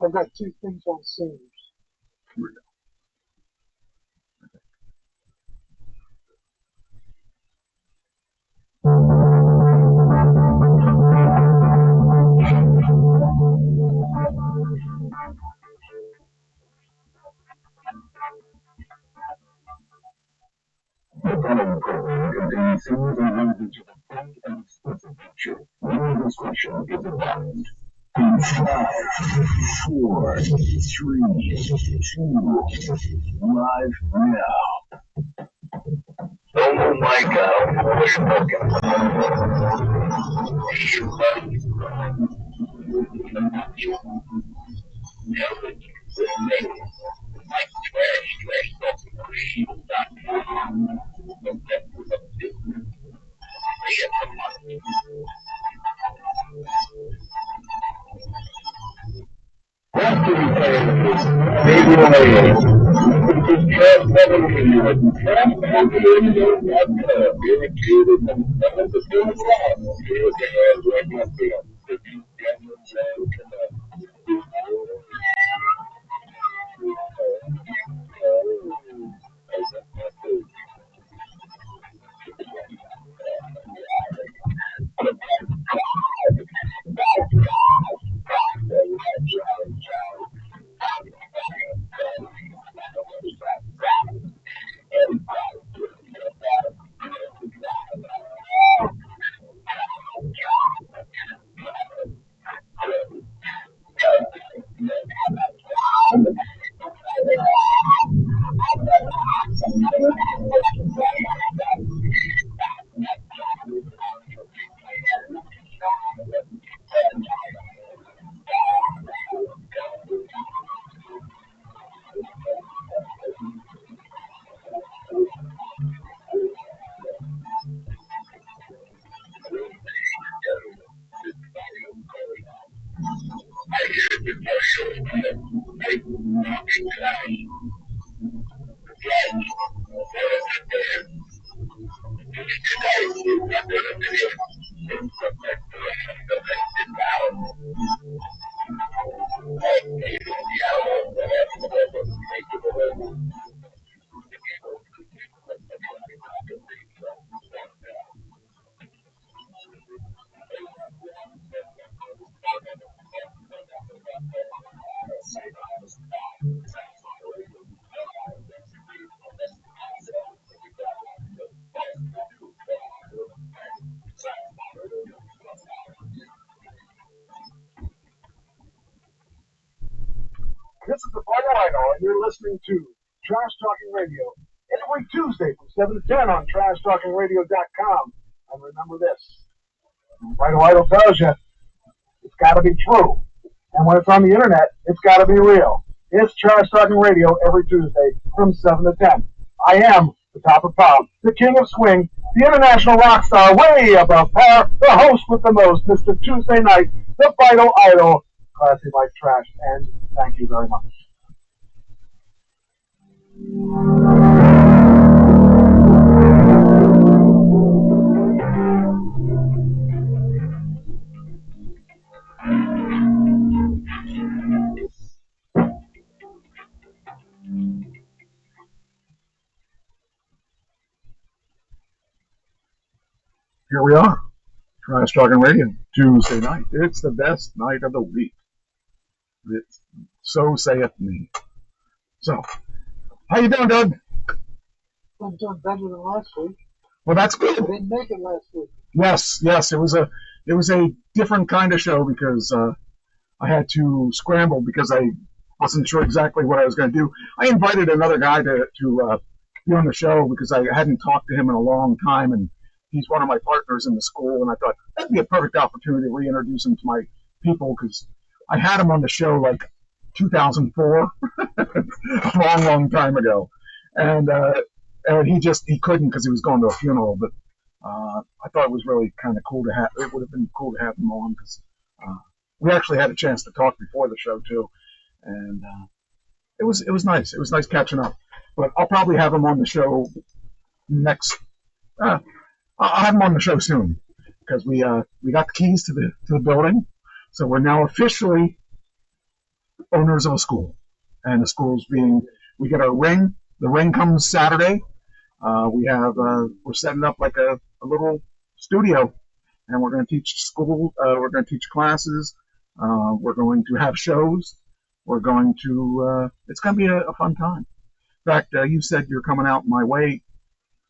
I've got two things on singers. Here we go. The following program contains scenes and language of a dark and explicit nature. Your discretion is advised. In 5, 4, 3, 2, live now. Oh my God, we're smoking. This is the Final Idol, and you're listening to Trash Talking Radio every Tuesday from 7 to 10 on TrashTalkingRadio.com. And remember this, Final Idol tells you it's got to be true. And when it's on the internet, it's got to be real. It's Trash Talking Radio every Tuesday from 7 to 10. I am the top of pop, the king of swing, the international rock star, way above par, the host with the most, Mr. Tuesday Night, the Final Idol. Classy like trash, and thank you very much. Here we are, Trash Talking Radio, Tuesday night. It's the best night of the week. So saith me. So, how you doing, Doug? I'm doing better than last week. Well, that's good. I didn't make it last week. Yes, it was a different kind of show because I had to scramble because I wasn't sure exactly what I was going to do. I invited another guy to be on the show because I hadn't talked to him in a long time, and he's one of my partners in the school, and I thought that'd be a perfect opportunity to reintroduce him to my people because I had him on the show like 2004, a long time ago, and he couldn't because he was going to a funeral. But I thought it was really kind of cool to have. It would have been cool to have him on because we actually had a chance to talk before the show too, and it was nice. It was nice catching up. But I'll probably have him on the show next. I'll have him on the show soon because we got the keys to the building. So we're now officially owners of a school, and the school's being, we get our ring. The ring comes Saturday. We're setting up like a little studio, and we're going to teach school. We're going to teach classes. We're going to have shows. We're going to. It's going to be a fun time. In fact, you said you're coming out my way.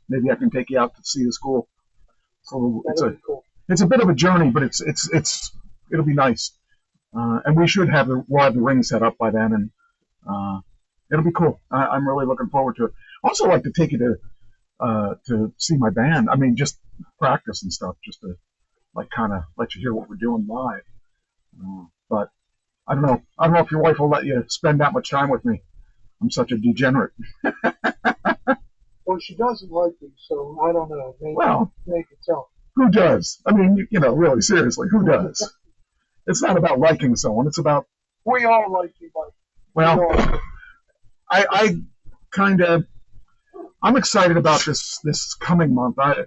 Maybe I can take you out to see the school. So it's a bit of a journey, but it'll be nice. And we should we'll have the ring set up by then, and it'll be cool. I'm really looking forward to it. I also like to take you to see my band. I mean, just practice and stuff, just to like kind of let you hear what we're doing live. But I don't know. I don't know if your wife will let you spend that much time with me. I'm such a degenerate. Well, she doesn't like me, so I don't know. Make it tell. Who does? I mean, really, seriously, who does? It's not about liking someone. It's about. We all like you, Mike. Well, I'm excited about this coming month. Well,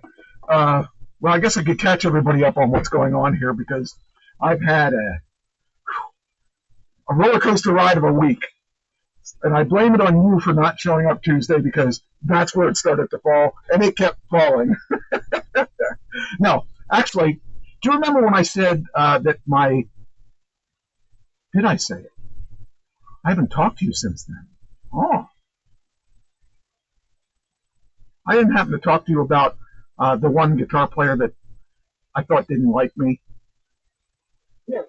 I guess I could catch everybody up on what's going on here because I've had a roller coaster ride of a week. And I blame it on you for not showing up Tuesday because that's where it started to fall, and it kept falling. No, actually, do you remember when I said that did I say it? I haven't talked to you since then. Oh. I didn't happen to talk to you about the one guitar player that I thought didn't like me. Yeah,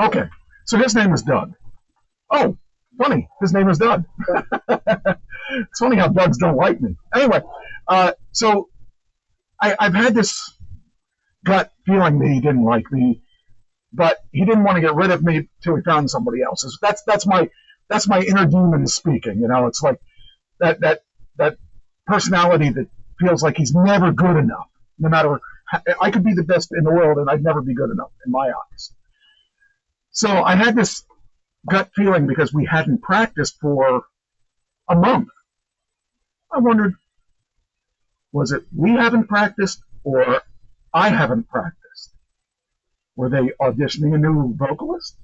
okay, so his name is Doug. Oh, funny, his name is Doug. It's funny how Dougs don't like me. Anyway, so I've had this gut feeling that he didn't like me, but he didn't want to get rid of me till he found somebody else. That's my inner demon speaking. It's like that personality that feels like he's never good enough. No matter, I could be the best in the world, and I'd never be good enough in my eyes. So I had this gut feeling because we hadn't practiced for a month. I wondered, was it we haven't practiced or I haven't practiced? Were they auditioning a new vocalist?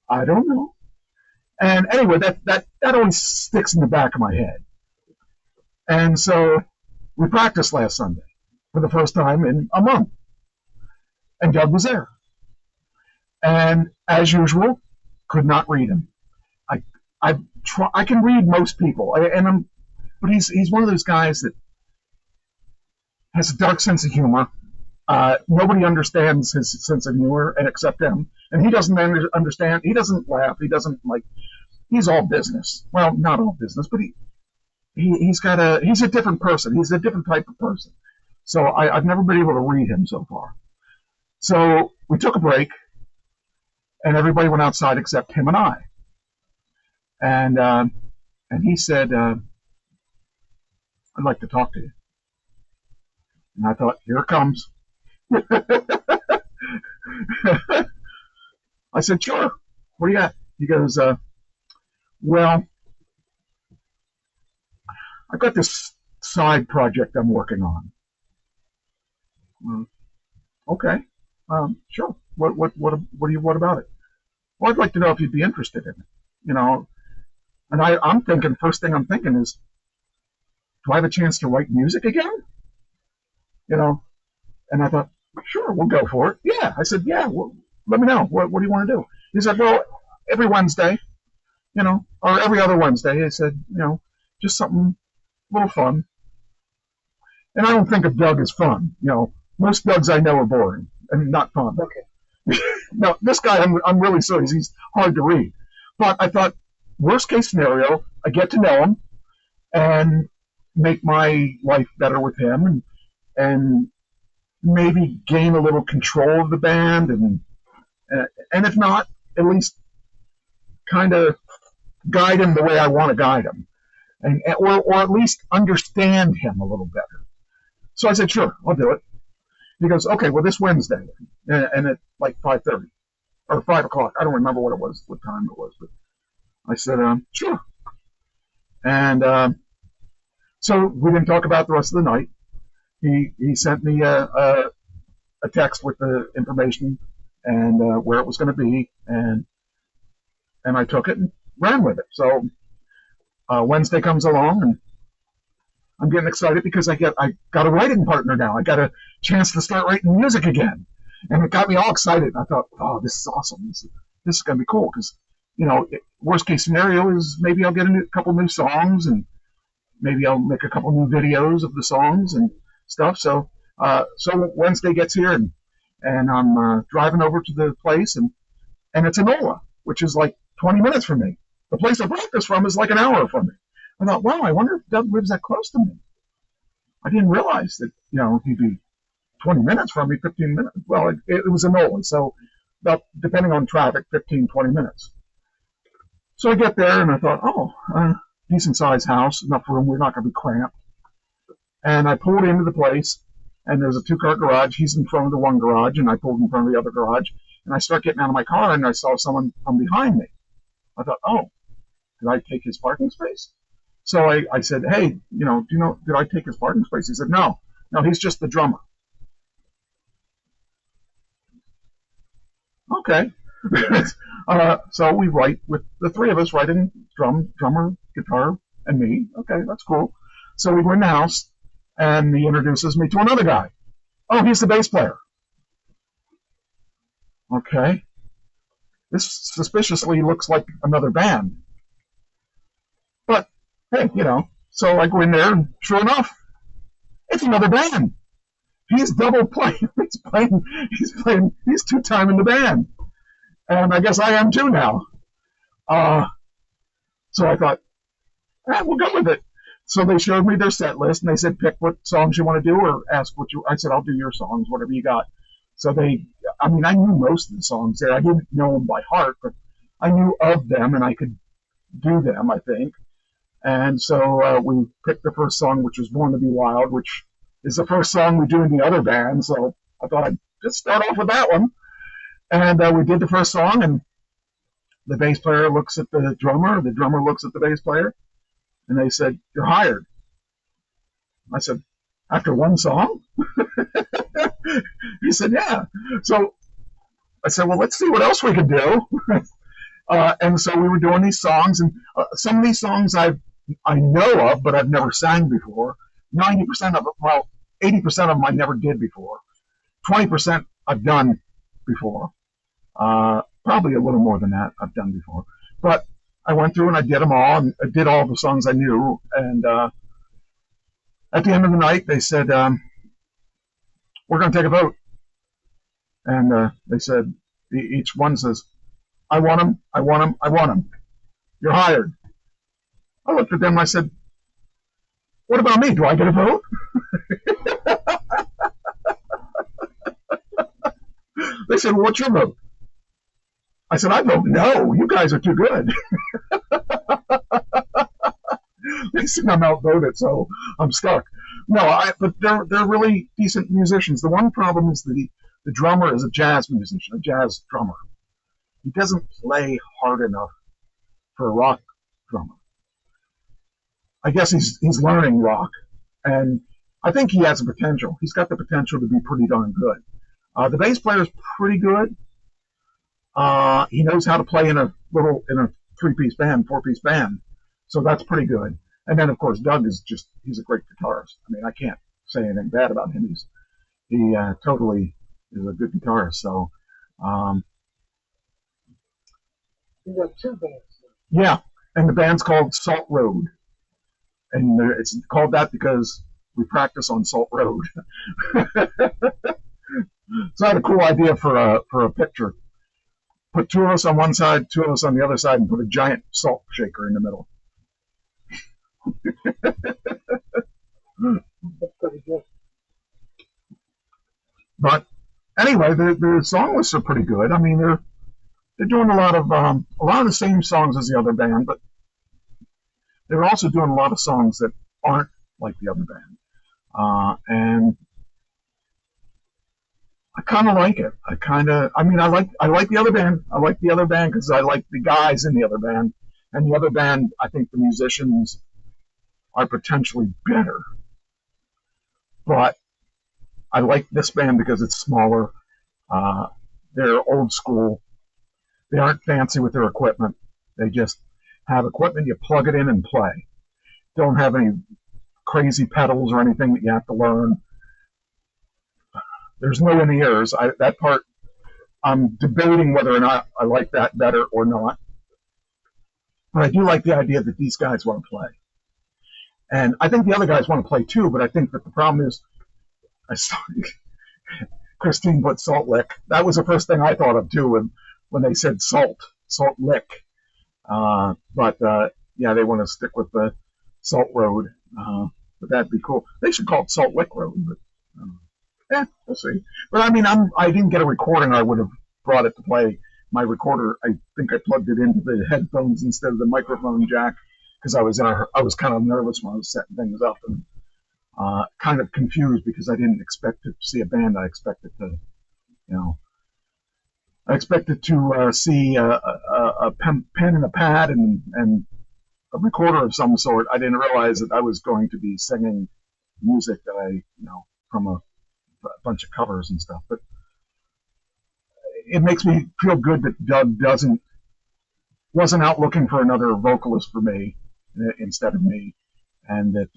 I don't know. And anyway, that always sticks in the back of my head. And so we practiced last Sunday for the first time in a month. And Doug was there. And as usual, could not read him. I can read most people, but he's one of those guys that has a dark sense of humor. Nobody understands his sense of humor, and except him. And he doesn't understand. He doesn't laugh. He doesn't He's all business. Well, not all business, but he's a different person. He's a different type of person. So I've never been able to read him so far. So we took a break, and everybody went outside except him and I. And he said, I'd like to talk to you. And I thought, here it comes. I said, sure. What do you got? He goes, well, I've got this side project I'm working on. Okay. Sure. What about it? Well, I'd like to know if you'd be interested in it. And I'm thinking, first thing I'm thinking is, do I have a chance to write music again? And I thought, sure, we'll go for it. Yeah. I said, yeah, well, let me know. What do you want to do? He said, well, every Wednesday, or every other Wednesday. He said, just something a little fun. And I don't think of Doug as fun. Most Dougs I know are boring and not fun. Okay. No, this guy, I'm really serious. He's hard to read. But I thought, worst case scenario, I get to know him and make my life better with him and maybe gain a little control of the band and if not, at least kind of guide him the way I want to guide him or at least understand him a little better. So I said, sure, I'll do it. He goes, okay, well, this Wednesday and at like 5:30 or 5 o'clock. I don't remember what time it was, but I said, sure. And so we didn't talk about the rest of the night. He sent me a text with the information and where it was going to be. And and I took it and ran with it. So Wednesday comes along, and I'm getting excited because I got a writing partner now. I got a chance to start writing music again, and it got me all excited. I thought, oh, this is awesome. This is going to be cool because, worst case scenario is maybe I'll get a couple new songs, and maybe I'll make a couple new videos of the songs and stuff. So Wednesday gets here, and I'm driving over to the place, and it's Enola, which is like 20 minutes from me. The place I brought this from is like an hour from me. I thought, wow, I wonder if Doug lives that close to me. I didn't realize that, he'd be 20 minutes from me, 15 minutes. Well, it was Enola, so about, depending on traffic, 15, 20 minutes. So I get there, and I thought, decent-sized house, enough room, we're not going to be cramped. And I pulled into the place, and there's a two-car garage. He's in front of the one garage, and I pulled in front of the other garage. And I start getting out of my car, and I saw someone from behind me. I thought, oh, did I take his parking space? So I said, hey, did I take his parking space? He said, no, he's just the drummer. Okay. So we write with the three of us, writing drummer, guitar, and me. Okay, that's cool. So we go in the house, and he introduces me to another guy. Oh, he's the bass player. Okay. This suspiciously looks like another band. But, hey, so I go in there, and sure enough, it's another band. He's double playing. He's two-time in the band. And I guess I am too now. So I thought, we'll go with it. So they showed me their set list, and they said, pick what songs you want to do, or ask I said, I'll do your songs, whatever you got. So I knew most of the songs there. I didn't know them by heart, but I knew of them, and I could do them, I think. And so we picked the first song, which was Born to Be Wild, which is the first song we do in the other band. So I thought I'd just start off with that one. And we did the first song, and the bass player looks at the drummer looks at the bass player, and they said, you're hired. I said, after one song? He said, yeah. So I said, well, let's see what else we can do. And so we were doing these songs, and some of these songs I know of, but I've never sang before. 90% of them, 80% of them I never did before. 20% I've done before. Probably a little more than that I've done before. But I went through and I did them all, and I did all the songs I knew. And at the end of the night, they said, we're going to take a vote. And they said, each one says, I want him, I want him, I want him. You're hired. I looked at them and I said, what about me? Do I get a vote? They said, well, what's your vote? I said, I vote no. You guys are too good. They said I'm outvoted, so I'm stuck. No, but they're really decent musicians. The one problem is the drummer is a jazz musician, a jazz drummer. He doesn't play hard enough for a rock drummer. I guess he's learning rock, and I think he has the potential. He's got the potential to be pretty darn good. The bass player is pretty good. He knows how to play in a 3-piece band, 4-piece band, so that's pretty good. And then of course Doug he's a great guitarist. I mean, I can't say anything bad about him. He totally is a good guitarist. So you got two bands. Yeah, and the band's called Salt Road, and it's called that because we practice on Salt Road. So I had a cool idea for a picture. Put two of us on one side, two of us on the other side, and put a giant salt shaker in the middle. That's pretty good. But anyway, the song lists are pretty good. I mean, they're doing a lot of the same songs as the other band, but they're also doing a lot of songs that aren't like the other band. And I kind of like it. I like the other band. I like the other band because I like the guys in the other band. And the other band, I think the musicians are potentially better. But I like this band because it's smaller. They're old school. They aren't fancy with their equipment. They just have equipment, you plug it in and play. Don't have any crazy pedals or anything that you have to learn. There's no in-ears. That part, I'm debating whether or not I like that better or not. But I do like the idea that these guys want to play. And I think the other guys want to play too, but I think that the problem is, Christine put Salt Lick. That was the first thing I thought of too when they said Salt Lick. But they want to stick with the Salt Road. But that'd be cool. They should call it Salt Lick Road. But we'll see. But I mean, I didn't get a recording. I would have brought it to play. My recorder, I think I plugged it into the headphones instead of the microphone jack because I was kind of nervous when I was setting things up and kind of confused because I didn't expect to see a band. I expected to see a pen and a pad and a recorder of some sort. I didn't realize that I was going to be singing music that I from a bunch of covers and stuff. But it makes me feel good that Doug wasn't out looking for another vocalist for me instead of me, and that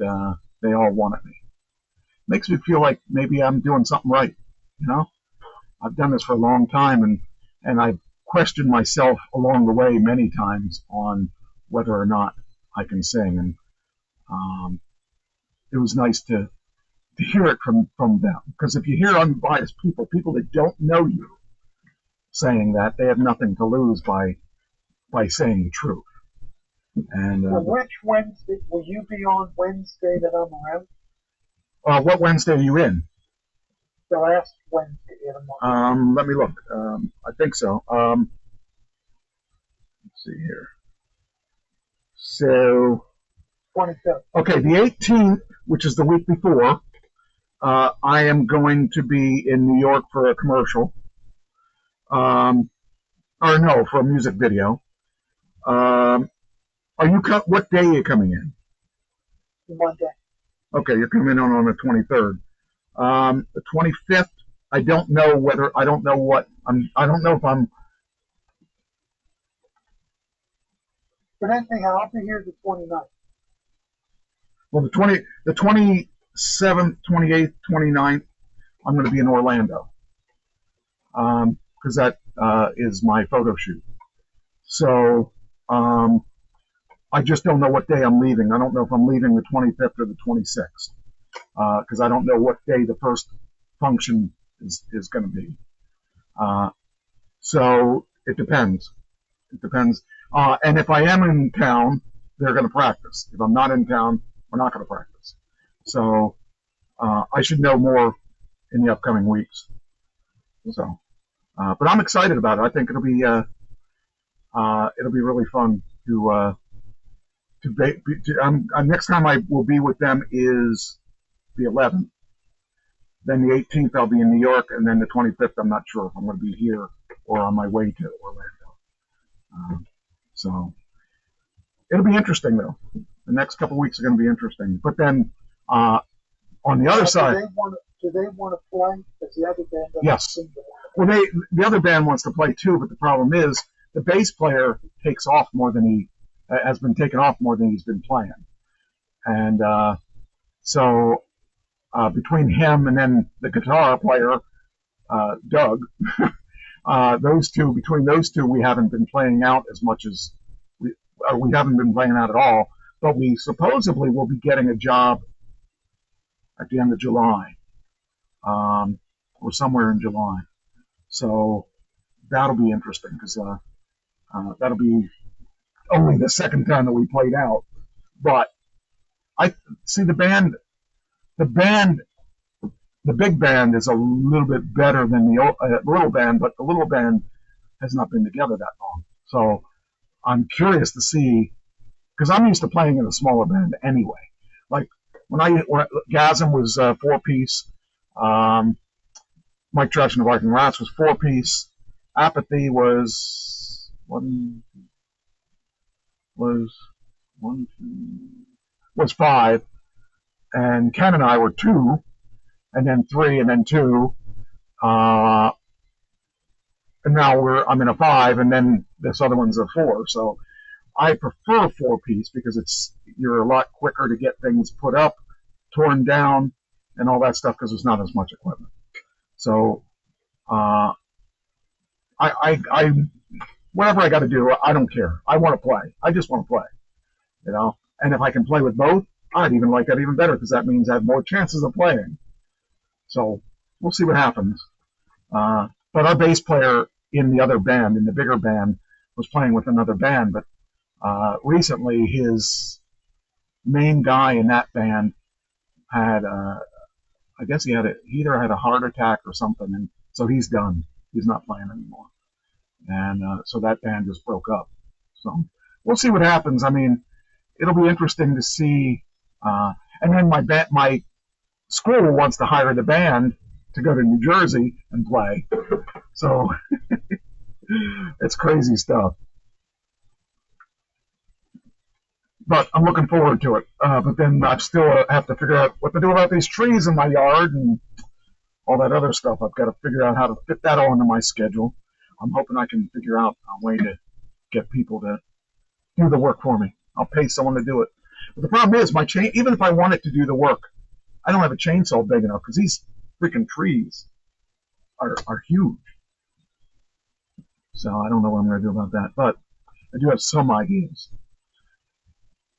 they all wanted me. Makes me feel like maybe I'm doing something right. I've done this for a long time, and I've questioned myself along the way many times on whether or not I can sing, and it was nice to hear it from them, because if you hear unbiased people that don't know you saying that, they have nothing to lose by saying the truth. And which Wednesday will you be on? Wednesday that I'm around? What Wednesday are you in? The last Wednesday of the month. Let me look. I think so. Let's see here. So 25th. Okay, the 18th, which is the week before, I am going to be in New York for a commercial. For a music video. What day are you coming in? Monday. Okay, you're coming in on the 23rd. The 25th, I don't know if I'm. But anyhow, I'll be here the 29th. Well, the 27th, 28th, 29th, I'm going to be in Orlando. Because that is my photo shoot. So I just don't know what day I'm leaving. I don't know if I'm leaving the 25th or the 26th. Because I don't know what day the first function is going to be. So it depends. And if I am in town, they're going to practice. If I'm not in town, we're not going to practice. So I should know more in the upcoming weeks. So, but I'm excited about it. I think it'll be really fun to next time I will be with them is the 11th. Then the 18th I'll be in New York, and then the 25th I'm not sure if I'm going to be here or on my way to Orlando. So it'll be interesting though. The next couple of weeks are going to be interesting. But then on the other side, do they want to play? Because the other band doesn't yes. seem to Well, the other band wants to play too, but the problem is the bass player takes off more than he has been taken off more than he's been playing, and so between him and then the guitar player, Doug, between those two, we haven't been playing out as much as we haven't been playing out at all. But we supposedly will be getting a job at the end of July, or somewhere in July. So that'll be interesting because that'll be only the second time that we played out. But I see the big band is a little bit better than the little band, but the little band has not been together that long. So I'm curious to see, because I'm used to playing in a smaller band anyway. Like when Gasm was 4-piece, Mike Trash and the Barking Rats was 4-piece, Apathy was 5, and Ken and I were 2, and then 3, and then 2, and now I'm in a 5, and then this other one's a 4. So I prefer 4-piece because you're a lot quicker to get things put up, torn down, and all that stuff because there's not as much equipment. So I whatever I got to do, I don't care. I want to play. I just want to play, you know. And if I can play with both, I'd even like that even better because that means I have more chances of playing. So we'll see what happens. But our bass player in the other band, in the bigger band, was playing with another band. But recently, his main guy in that band had, I guess he either had a heart attack or something, and so he's done. He's not playing anymore. And so that band just broke up. So we'll see what happens. I mean, it'll be interesting to see. And then my school wants to hire the band to go to New Jersey and play. So it's crazy stuff. But I'm looking forward to it. But then I still have to figure out what to do about these trees in my yard and all that other stuff. I've got to figure out how to fit that all into my schedule. I'm hoping I can figure out a way to get people to do the work for me. I'll pay someone to do it. But the problem is, even if I wanted to do the work, I don't have a chainsaw big enough because these freaking trees are huge. So I don't know what I'm going to do about that. But I do have some ideas.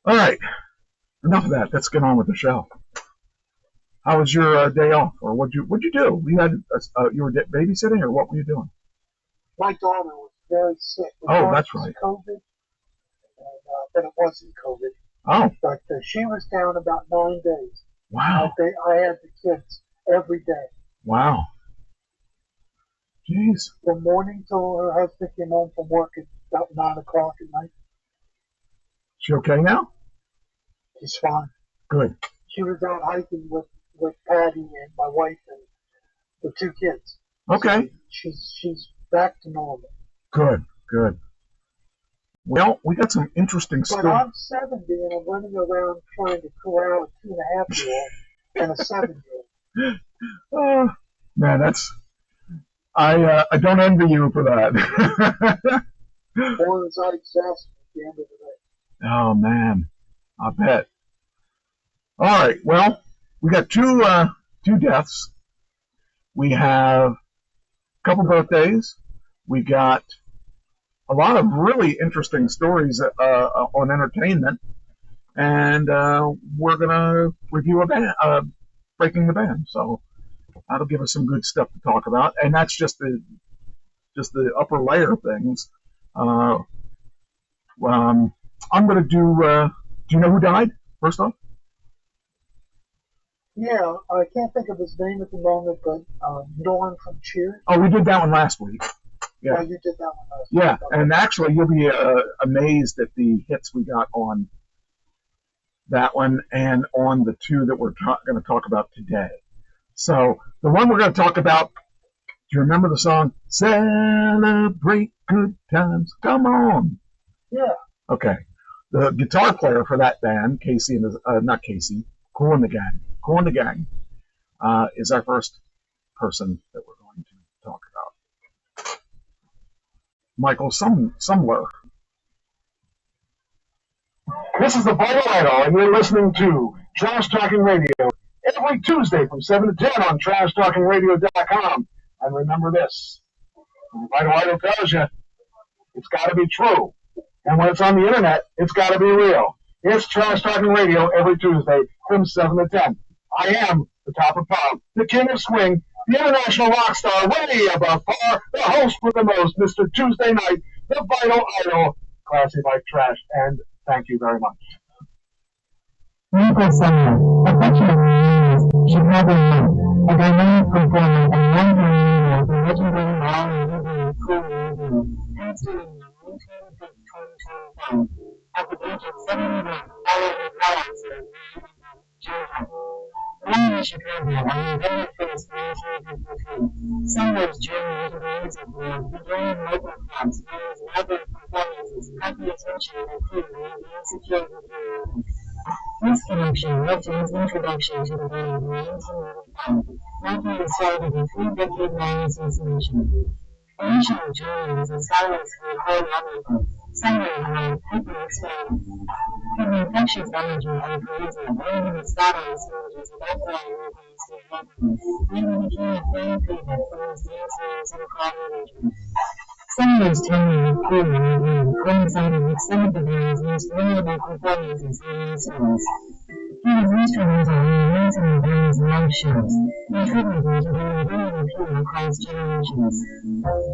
All right. Enough of that. Let's get on with the show. How was your day off? Or what'd you do? You were babysitting, or what were you doing? My daughter was very sick. That's right. COVID, but it wasn't COVID. Oh. But she was down about 9 days. Wow. I had the kids every day. Wow. Jeez. From morning till her husband came home from work at about 9 o'clock at night. She okay now? She's fine. Good. She was out hiking with Patty and my wife and the 2 kids. Okay. So she's back to normal. Good. Well, we got some interesting stuff. But I'm 70 and I'm running around trying to corral a 2.5-year-old and a 7-year-old. Oh, man, I don't envy you for that. Boy, was I exhausted at the end of the day. Oh, man. I bet. All right. Well, we got two deaths. We have a couple birthdays. We got a lot of really interesting stories on entertainment. And we're going to review a band, Breaking the Band. So that'll give us some good stuff to talk about. And that's just the upper layer things. I'm going to do you know who died, first off? Yeah, I can't think of his name at the moment, but Norm from Cheers. Oh, we did that one last week. Yeah. Oh, you did that one last week. Yeah, week. and actually you'll be amazed at the hits we got on that one and on the 2 that we're going to talk about today. So the one we're going to talk about, do you remember the song, Celebrate Good Times, Come On? Yeah. Okay. The guitar player for that band, Casey and not Casey, Kool and the Gang, is our first person that we're going to talk about. Michael Sumler. This is the Vital Idol, and you're listening to Trash Talking Radio every Tuesday from 7 to 10 on TrashTalkingRadio.com. And remember this, the Vital Idol tells you it's got to be true. And when it's on the internet, it's got to be real. It's Trash Talking Radio every Tuesday from 7 to 10. I am the top of pop, the king of swing, the international rock star, way above par, the host with the most, Mr. Tuesday Night, the Vital Idol, Classy Like Trash, and thank you very much. Michael Sumler, affectionately Chicago man, a dynamic performer and one of the legendary Long Cool Radio, passed away on May 25th, 2025, at the age of 71, following collapse of born in Chicago on November 1st, 1953, Sumler's journey into the music world began in local clubs where his elaborate performances caught the attention of the crew and insecure reviews. This connection led to his introduction to the band in 1995, making him started a 3-decade-long association. Initially joining as a soloist for a whole album, Sunday had hyperexperience. An infectious allergy and charisma burned his bodily soldiers and alcohol to his weapons, and became a fan favorite for his dancers and crowd management. Sunday's tenure with Cool and coincided with some of the band's most memorable performances in recent. He was instrumental in amazing the band's live shows, contributing to their enduring appeal across generations.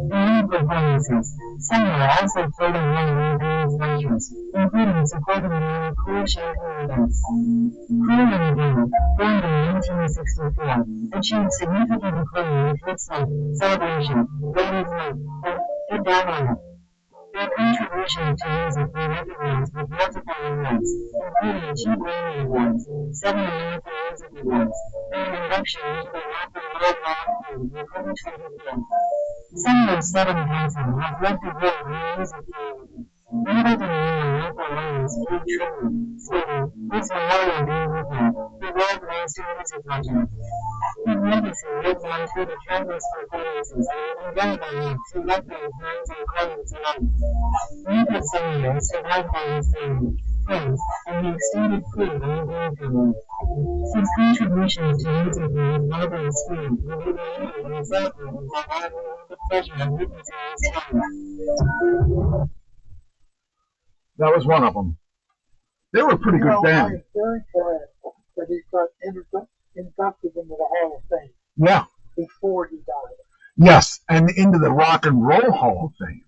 Beyond performances, Sunday also played a role in the band's ventures, including supporting their Cool Champagne events. Cool and the band, formed in 1964, achieved significant acclaim with hits like Celebration, Ladies Night, and Get Down on It. Their contributions to music were recognized with multiple awards, including 2 Grammy Awards, 7 American Music Awards, and an induction into the Rock and Roll Hall of Fame in 2024. Sunday's Southern Council has left a role in the music community. Rather than naming local names, paid tribute, stating, "This will always be with me, the world-master music legend." His legacy lives on through the countless performances and relevant to record minds and colleagues alike. Rupert Sandler is survived by his family, friends, and the extended crew of the Green family. His contributions to music and modern speed will be remembered and celebrated by all who have the pleasure of witnessing his talent. That was one of them. They were a pretty good band. I'm very glad that he got inducted into the Hall of Fame Yeah. before he died. Yes, and into the Rock and Roll Hall of Fame.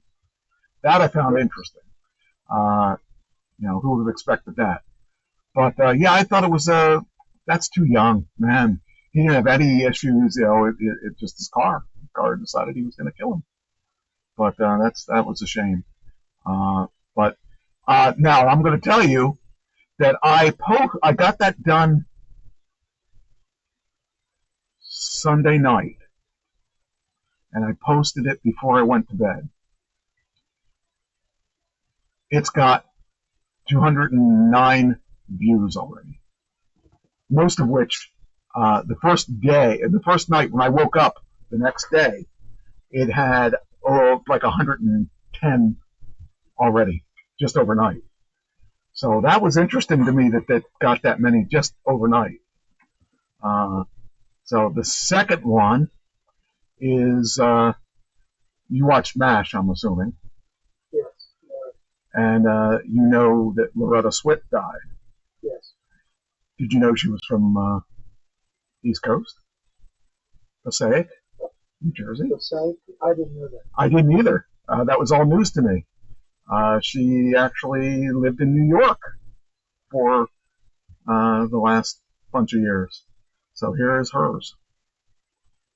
That I found interesting. Who would have expected that? But yeah, I thought it was that's too young, man. He didn't have any issues. It just his car. The car decided he was going to kill him. But that was a shame. But now I'm going to tell you that I got that done Sunday night, and I posted it before I went to bed. It's got 209 views already, most of which the first night when I woke up the next day, it had like 110 already, just overnight. So that was interesting to me that got that many just overnight. So the second one is you watched MASH, I'm assuming. Yes. And you know that Loretta Swit died. Yes. Did you know she was from East Coast? Passaic, New Jersey? Passaic? I didn't know that. I didn't either. That was all news to me. She actually lived in New York for the last bunch of years. So here is hers.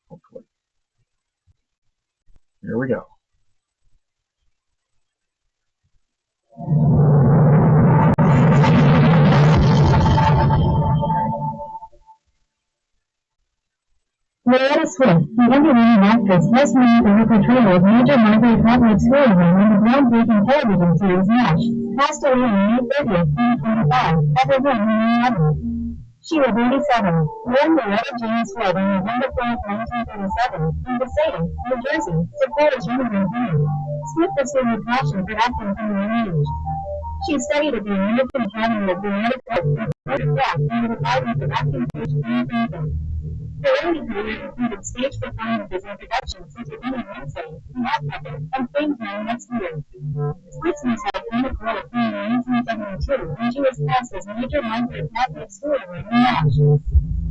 Hopefully. Here we go. Loretta Swit, the underrated actress best known for her portrayal of Major Margaret Hartnett Sullivan in the groundbreaking television series MASH, passed away on May 30th, 2025, at her home in Manhattan. She was 87, born Loretta Jane Swit on November 4th, 1937, in Passaic, New Jersey, to Polish immigrant parents. Swit pursued her passion for acting from a young age. She studied at the American Academy of Dramatic Arts and photographed under the guidance of acting coach Jane Franklin. Her early career included stage performances and productions such as Winnie Wednesday, The Hot Puppet, and Fame Time Next Year. Swit's most iconic role came in 1972 when she was cast as Major Margaret Hartnett Sullivan in MASH.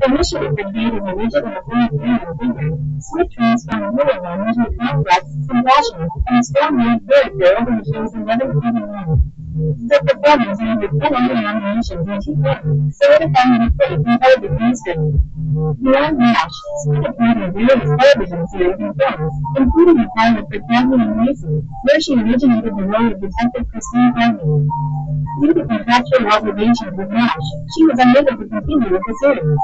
Initially portrayed as a rigid and authoritarian figure, Swit transformed Sullivan into a complex, compassionate, and strong-willed character over the show's 11 season run. Her performance earned her 10 Emmy nominations and 2 Grammys, solidifying her place in television history. Beyond MASH, Swit appeared in various television series and films, including a pilot for Cagney and Lacey, where she originated the role of Detective Christine Cagney. Due to contractual obligations with MASH, she was unable to continue with the series.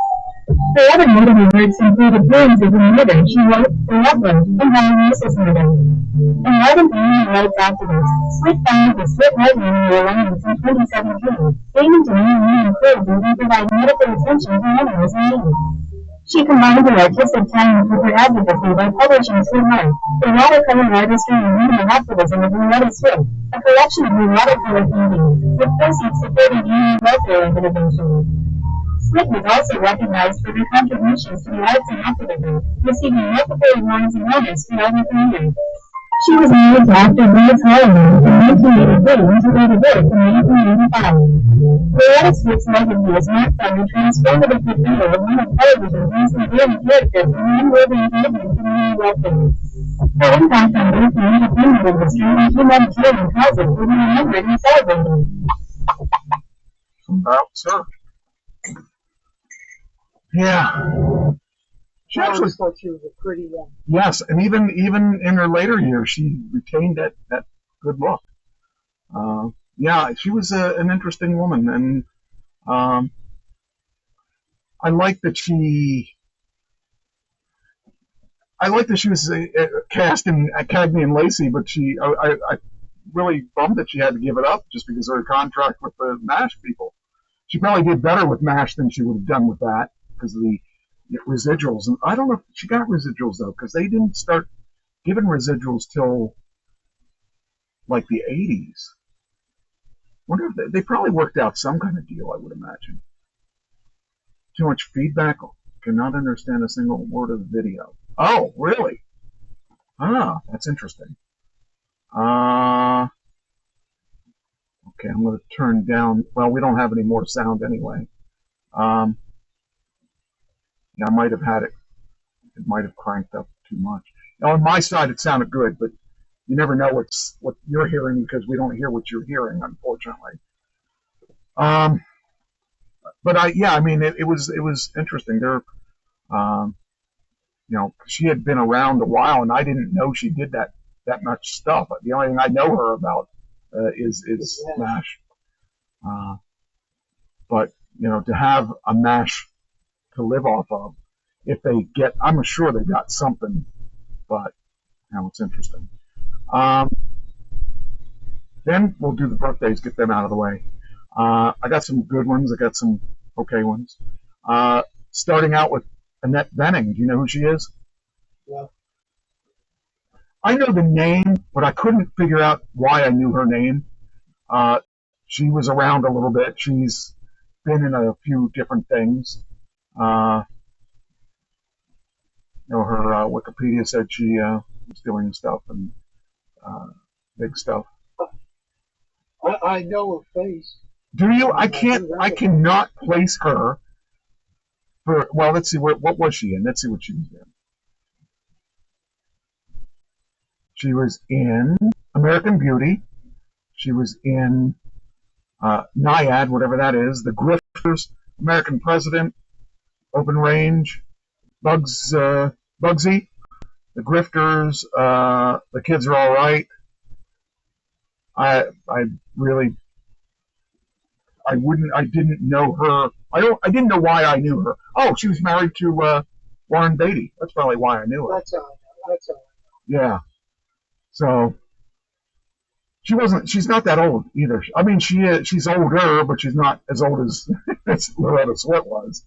Her other notable works include appearances in Murder, She Wrote, The Loveland, and How Mrs. Murder. An ardent human rights activist, Swit founded the Swit Right Animal Alliance in 2017, aiming to maintain and encourage and provide medical attention to animals in need. She combined her artistic talent with her advocacy by publishing Sweetheart, a watercolor artistry and media activism of Loretta Swift, a collection of her watercolor paintings, with proceeds supporting animal welfare organizations. Swift was also recognized for her contributions to the arts and activism, receiving multiple awards and honors throughout her career. She was married to actor Lawrence Holliman in 1983 and took a divorce in 1985. Loretta Swift's legacy is marked by her transformative portrayal of one of television's most enduring characters and unwavering commitment to human welfare. Her impact on both the entertainment industry and humanitarian causes will be remembered and celebrated. Well, sir. Yeah. She actually thought she was a pretty woman. yes, and even in her later years, she retained that good look. Yeah, she was an interesting woman, and I like that she was cast in Cagney and Lacey, but I really bummed that she had to give it up just because of her contract with the MASH people. She probably did better with MASH than she would have done with that because of the residuals. And I don't know if she got residuals though, because they didn't start giving residuals till like the 80s. Wonder if they probably worked out some kind of deal, I would imagine. Too much feedback. Cannot understand a single word of the video. Oh, really? Ah, that's interesting. Okay, I'm going to turn down. Well, we don't have any more sound anyway. Yeah, I might have had it. It might have cranked up too much. Now, on my side, it sounded good, but you never know what you're hearing because we don't hear what you're hearing, unfortunately. But I mean, it was interesting. There, she had been around a while, and I didn't know she did that much stuff. The only thing I know her about is MASH. But to have a MASH to live off of, if they get, I'm sure they got something, but it's interesting. Then we'll do the birthdays, get them out of the way. I got some good ones. I got some okay ones. Starting out with Annette Bening. Do you know who she is? Yeah. I know the name, but I couldn't figure out why I knew her name. She was around a little bit. She's been in a few different things. Her Wikipedia said she was doing stuff and big stuff. I know her face. Do you? I cannot place her. Well, let's see. What was she in? Let's see what she was in. She was in American Beauty. She was in Nyad, whatever that is. The Grifters, American President, Open Range, Bugsy, The Grifters, The Kids Are All Right. I didn't know her. I didn't know why I knew her. Oh, she was married to Warren Beatty. That's probably why I knew her. That's all I know. Yeah. So she's not that old either. I mean, she's older, but she's not as old as Loretta Swift was.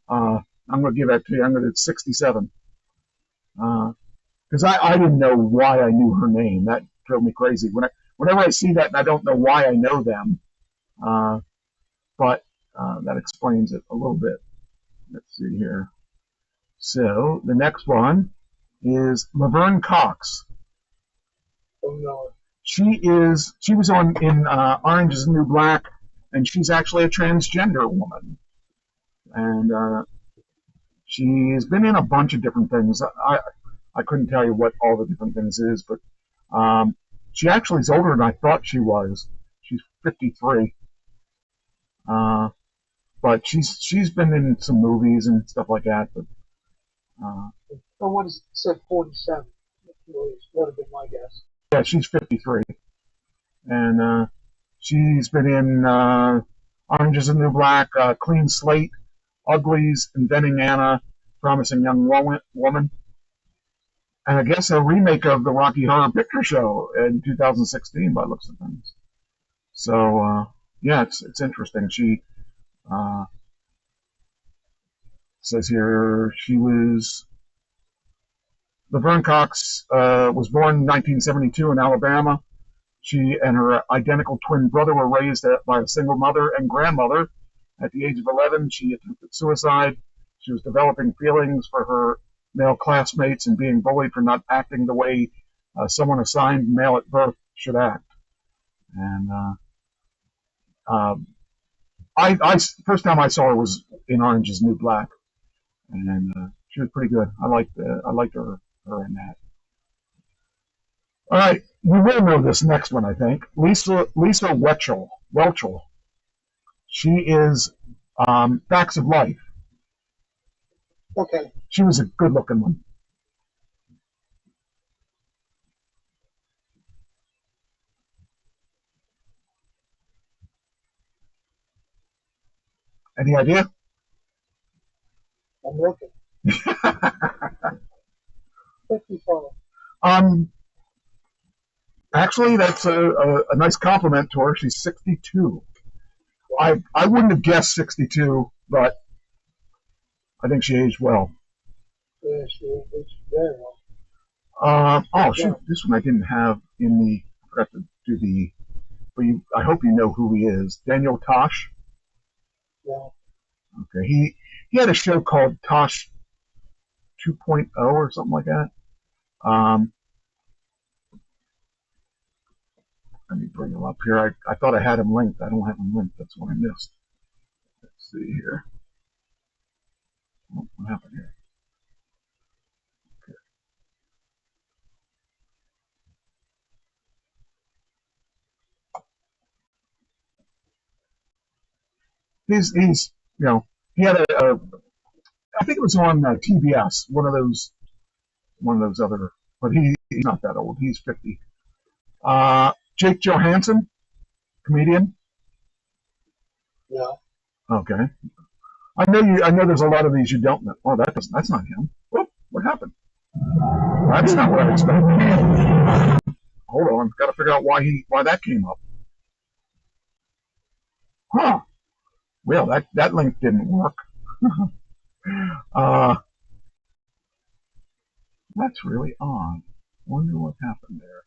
I'm going to give that to you. I'm going to 67. Because I didn't know why I knew her name. That drove me crazy. Whenever I see that and I don't know why I know them, but that explains it a little bit. Let's see here. So the next one is Laverne Cox. Oh no. She was in Orange Is the New Black, and she's actually a transgender woman. And she's been in a bunch of different things. I couldn't tell you what all the different things is, but she actually is older than I thought she was. She's 53. But she's been in some movies and stuff like that. But someone said 47. Would have been my guess. Yeah, she's 53. And she's been in Orange Is the New Black, Clean Slate, Uglies, Inventing Anna, Promising Young Woman, and I guess a remake of the Rocky Horror Picture Show in 2016 by looks of things. So yeah, it's interesting. She says here Laverne Cox was born in 1972 in Alabama. She and her identical twin brother were raised by a single mother and grandmother. At the age of 11, she attempted suicide. She was developing feelings for her male classmates and being bullied for not acting the way someone assigned male at birth should act. And first time I saw her was in Orange Is the New Black, and she was pretty good. I liked her in that. All right, you will know this next one, I think. Lisa Whelchel. She is Facts of Life. Okay. She was a good-looking one. Any idea? I'm looking. 55. Actually, that's a nice compliment to her. She's 62. I wouldn't have guessed 62, but I think she aged well. Yeah, she aged very well. Oh, shoot, this one I didn't have in the. I forgot to do the. But I hope you know who he is. Daniel Tosh. Yeah. Okay, he had a show called Tosh 2.0 or something like that. Let me bring him up here. I thought I had him linked. I don't have him linked. That's what I missed. Let's see here. What happened here? Okay. He's he had I think it was on TBS, one of those other, but he's not that old. He's 50. Jake Johansson, comedian. Yeah. Okay. I know there's a lot of these you don't know. Oh, that's not him. What happened? That's not what I expected. Hold on, got to figure out why that came up. Huh. Well, that link didn't work. That's really odd. Wonder what happened there.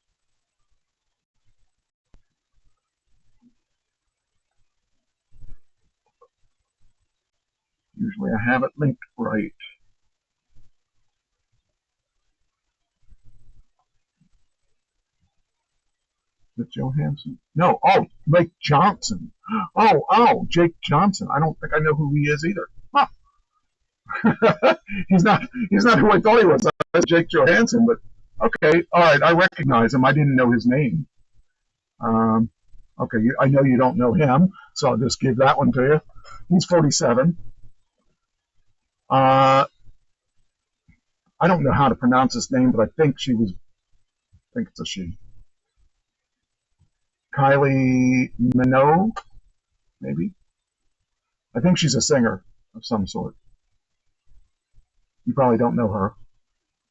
Usually I have it linked right. Is it Johansson? No. Oh, Lake Johnson. Oh, Jake Johnson. I don't think I know who he is either. Huh. he's not who I thought he was. That's Jake Johansson, but okay, all right, I recognize him. I didn't know his name. Okay, I know you don't know him, so I'll just give that one to you. He's 47. I don't know how to pronounce his name, but I think it's a she. Kylie Minogue, maybe? I think she's a singer of some sort. You probably don't know her.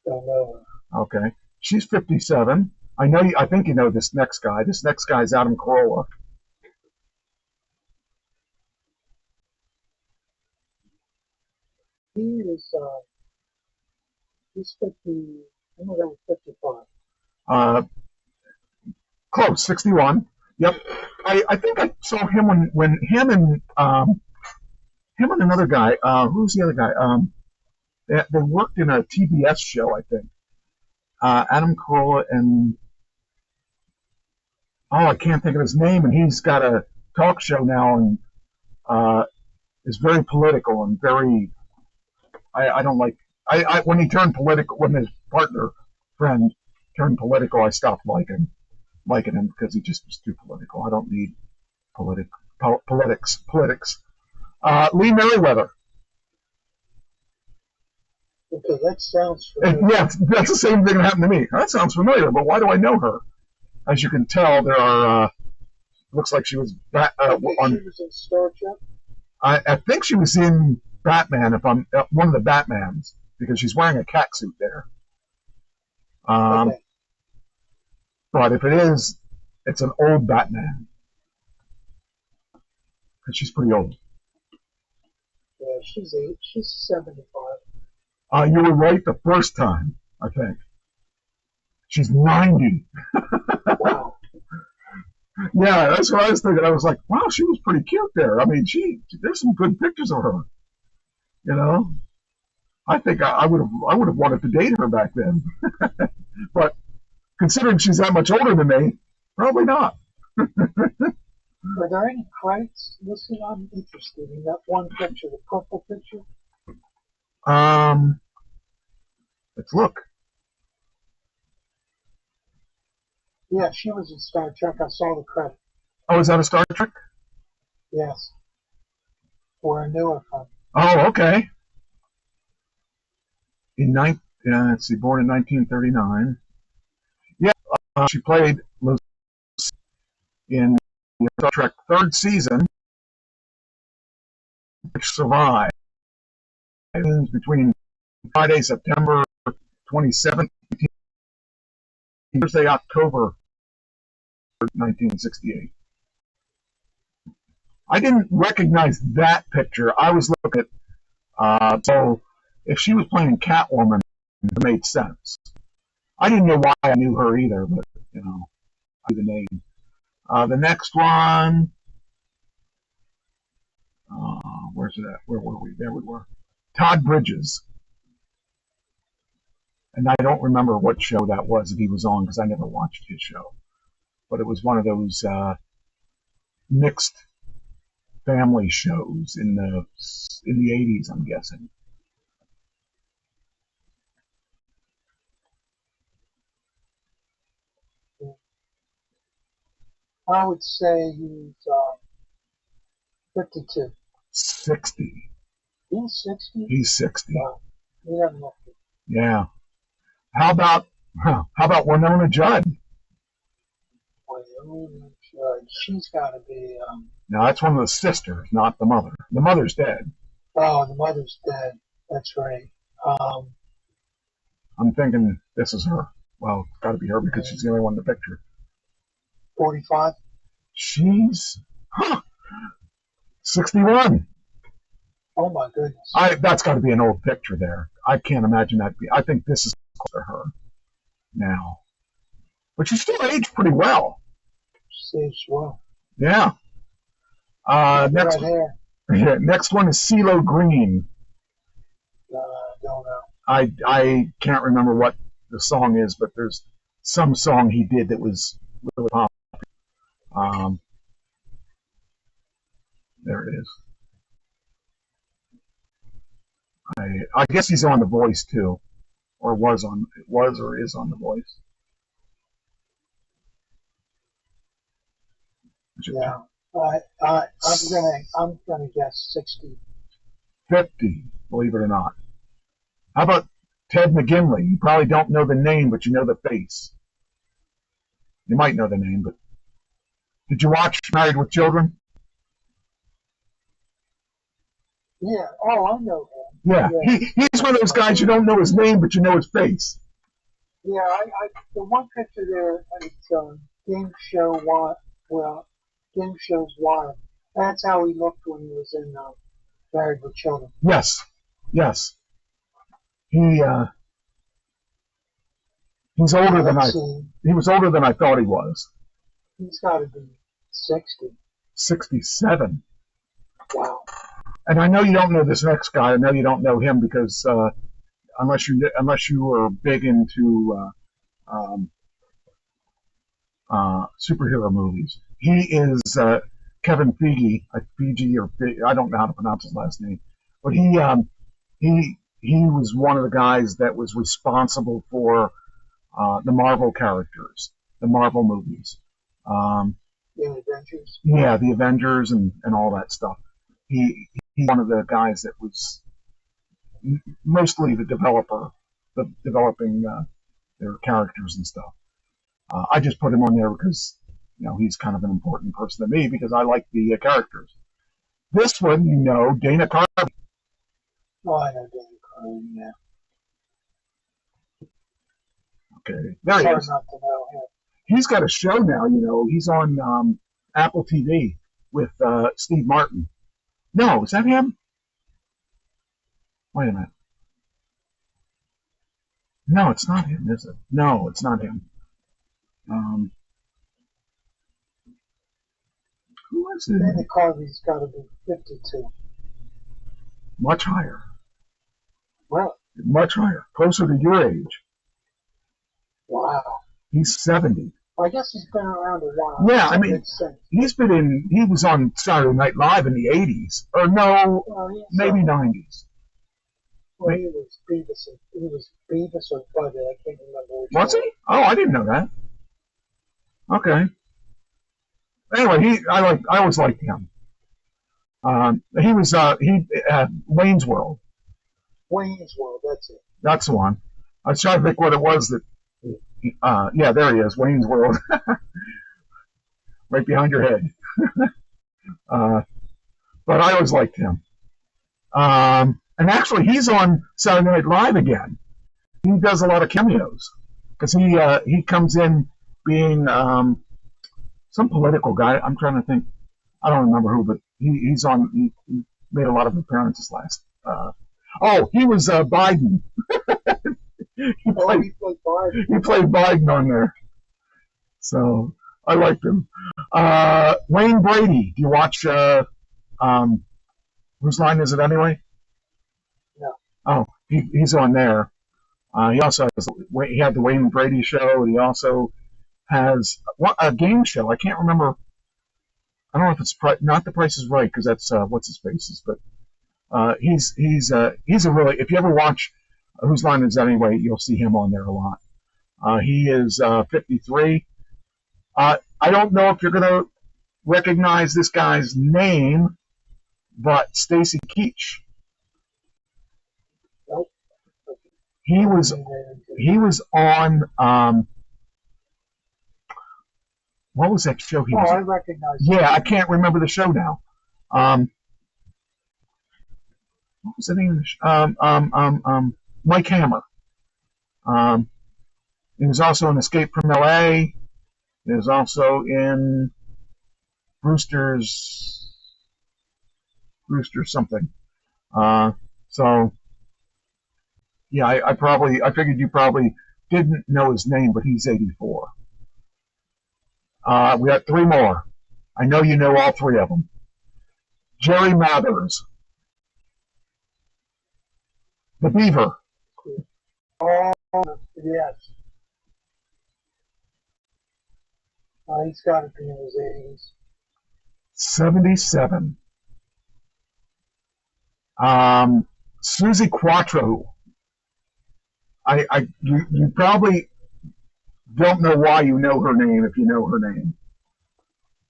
Don't know her. Okay. She's 57. I think you know this next guy. This next guy is Adam Carolla. He's 50. I know that was 55. Close, 61. Yep. I think I saw him when him and another guy. Who's the other guy? They worked in a TBS show, I think. Adam Carolla and I can't think of his name, and he's got a talk show now and is very political and very. I don't like. When he turned political, when his friend turned political, I stopped liking him because he just was too political. I don't need politics. Lee Merriweather. Okay, that sounds familiar. Yeah, that's the same thing that happened to me. That sounds familiar, but why do I know her? As you can tell, there are. Looks like she was She was in Star Trek. I think she was in Batman. If I'm one of the Batmans, because she's wearing a cat suit there. Okay. But if it is, it's an old Batman. Because she's pretty old. Yeah, she's 75. You were right the first time, I think. She's 90. Wow. Yeah, that's what I was thinking. I was like, wow, she was pretty cute there. I mean, there's some good pictures of her. You know, I think I would have wanted to date her back then. But considering she's that much older than me, probably not. Are there any credits listed? I'm interested in that one picture, the purple picture. Let's look. Yeah, she was in Star Trek. I saw the credit. Oh, is that a Star Trek? Yes. Where I knew her from. Oh, okay. Let's see, born in 1939. Yeah, she played Lucy in the Star Trek third season, which survived between Friday, September 27th, Thursday, October 1968. I didn't recognize that picture. I was looking at, so if she was playing Catwoman, it made sense. I didn't know why I knew her either, but, you know, I knew the name. The next one, where's it at? Where were we? There we were. Todd Bridges. And I don't remember what show that was that he was on because I never watched his show. But it was one of those mixed family shows in the 80s, I'm guessing. I would say he's 52. 60. He's 60? He's 60. Wow. He doesn't look it. Yeah. How about Winona Judd? Winona Judd. She's got to be. Now that's one of the sisters, not the mother. The mother's dead. Oh, the mother's dead. That's right. I'm thinking this is her. Well, it's got to be her because she's the only one in the picture. 45. She's 61. Oh my goodness. That's got to be an old picture there. I can't imagine that. I think this is close to her now, but she still aged pretty well. She aged well. Yeah. Next, right next one is CeeLo Green. Don't know. I can't remember what the song is, but there's some song he did that was really popular. There it is. I guess he's on The Voice too, or is on The Voice. Yeah, I'm gonna guess 60. 50, believe it or not. How about Ted McGinley? You probably don't know the name, but you know the face. You might know the name, but did you watch Married with Children? Yeah. Oh, I know him. Yeah. He's one of those guys you don't know his name, but you know his face. Yeah, the one picture there, it's Game Show Wild. Well, Game Show's Wild. That's how he looked when he was in Married with Children. Yes. He's older than he was older than I thought he was. He's got to be 60. 67. Wow. And I know you don't know this next guy. I know you don't know him because unless you were big into superhero movies, he is Kevin Feige. I don't know how to pronounce his last name, but he was one of the guys that was responsible for the Marvel characters, the Marvel movies. The Avengers. Yeah, the Avengers and all that stuff. He's one of the guys that was mostly developing their characters and stuff. I just put him on there because he's kind of an important person to me because I like the characters. This one, Dana Carvey. Oh, I know Dana Carvey. Yeah. Okay, there he is. Not to know him. He's got a show now. He's on Apple TV with Steve Martin. No, is that him? Wait a minute. No, it's not him, is it? No, it's not him. Who is it? Dana Carvey's got to be 52. Much higher. Well, Much higher. Closer to your age. wow. He's 70. I guess he's been around a while. Yeah, I That mean, makes sense. he was on Saturday Night Live in the 80s. Or no, Well, he's, maybe 90s. well, he was Beavis or Butthead. I can't remember which Was one. he? Oh, I didn't know that. Okay. Anyway, I always liked him. He was Wayne's World. Wayne's World, that's it. That's the one. I was trying to think what it was that. Yeah, there he is, Wayne's World, right behind your head. But I always liked him. And actually, he's on Saturday Night Live again. He does a lot of cameos because he comes in being some political guy. I'm trying to think. I don't remember who, but he's on. He made a lot of appearances last. He was Biden. he played Biden. He played Biden on there. So I liked him. Wayne Brady. Do you watch Whose Line Is It Anyway? No. Oh, he's on there. He also he had the Wayne Brady show, and he also has a game show. I can't remember. I don't know if it's not The Price Is Right, because that's what's his faces, but he's a really, if you ever watch Whose Line Is It Anyway, you'll see him on there a lot. He is 53. I don't know if you're going to recognize this guy's name, but Stacy Keach. Nope. He was on what was that show he was I on? recognize Yeah, I can't remember the show now. What was the name of the show? Mike Hammer. He was also in Escape from L.A. He was also in Brewster's something. So yeah, I figured you probably didn't know his name, but he's 84. We got three more. I know you know all three of them. Jerry Mathers, the Beaver. Oh, yes. He's got to be in his 80s. 77. Susie Quattro. You probably don't know why you know her name if you know her name.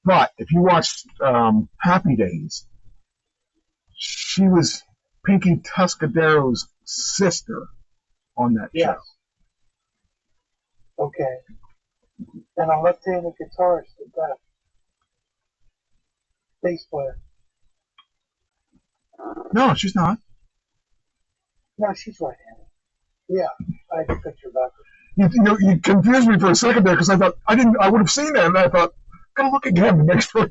But if you watched Happy Days, she was Pinky Tuscadero's sister on that Yes. show. Okay. And a left-handed guitarist at that. Bass player. No, she's not. No, she's right-handed. Yeah, I have a picture back. You confused me for a second there because I thought I would have seen that, and I thought, gotta look again to make sure.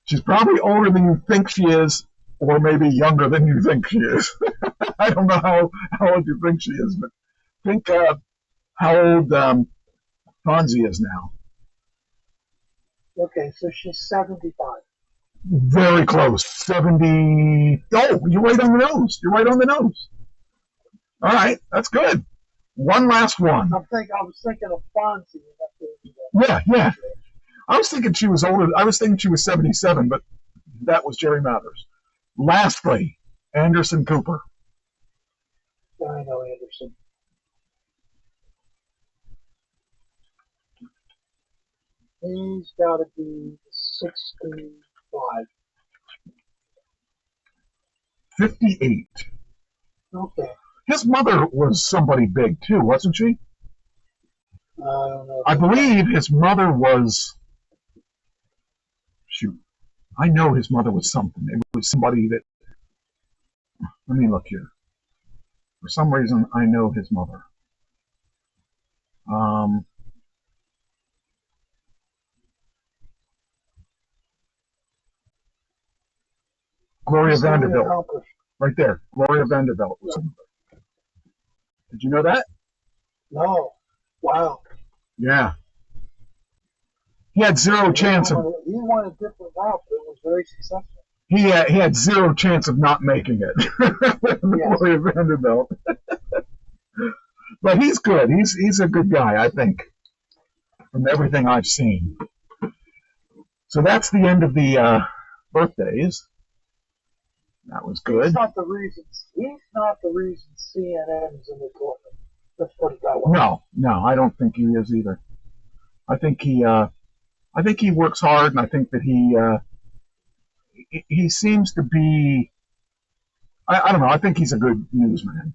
She's probably older than you think she is, or maybe younger than you think she is. I don't know how old you think she is, but think how old Fonzie is now. Okay, so she's 75. Very close. 70. Oh, you're right on the nose. You're right on the nose. All right, that's good. One last one. I was thinking of Fonzie. Yeah. I was thinking she was older. I was thinking she was 77, but that was Jerry Mathers. Lastly, Anderson Cooper. I know Anderson. He's got to be 65. 58. Okay. His mother was somebody big too, wasn't she? I don't know. I believe his mother was. Shoot, I know his mother was something. It was somebody that. Let me look here. For some reason, I know his mother. Gloria Mission Vanderbilt, accomplished. right there. Gloria Vanderbilt. Did you know that? No. Wow. Yeah. He had zero chance of He won a different route, but it was very successful. he had zero chance of not making it. Gloria Vanderbilt. But he's good. He's a good guy, I think, from everything I've seen. So that's the end of the birthdays. That was good. He's not the reason CNN's in the tournament. Let's put it that way. No, I don't think he is either. I think he works hard, and I think that he seems to be. I don't know. I think he's a good newsman.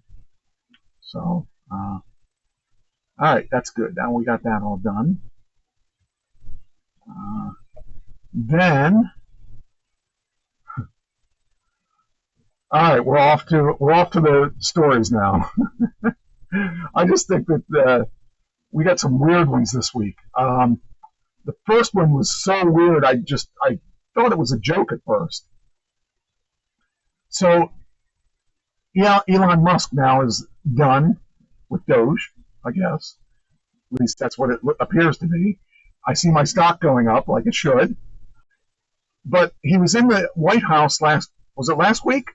So, all right, that's good. Now we got that all done. Then, all right, we're off to the stories now. I just think that we got some weird ones this week. The first one was so weird, I thought it was a joke at first. So, yeah, Elon Musk now is done with Doge, I guess. At least that's what it appears to be. I see my stock going up like it should. But he was in the White House was it last week?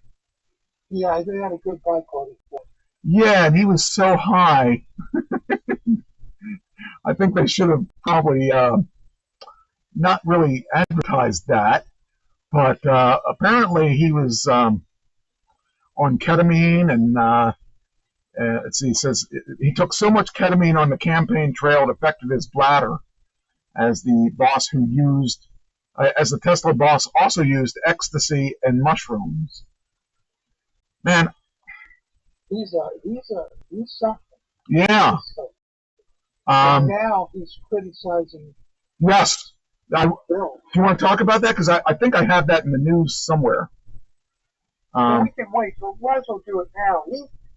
Yeah, they had a good buy party for him. Yeah, and he was so high. I think they should have probably not really advertised that. But apparently he was on ketamine, and let's see, he says he took so much ketamine on the campaign trail it affected his bladder, as the Tesla boss also used ecstasy and mushrooms. Man, he's something. Yeah. And now he's criticizing. Yes. Bill. Do you want to talk about that? Because I think I have that in the news somewhere. Well, we can wait. We might as well do it now.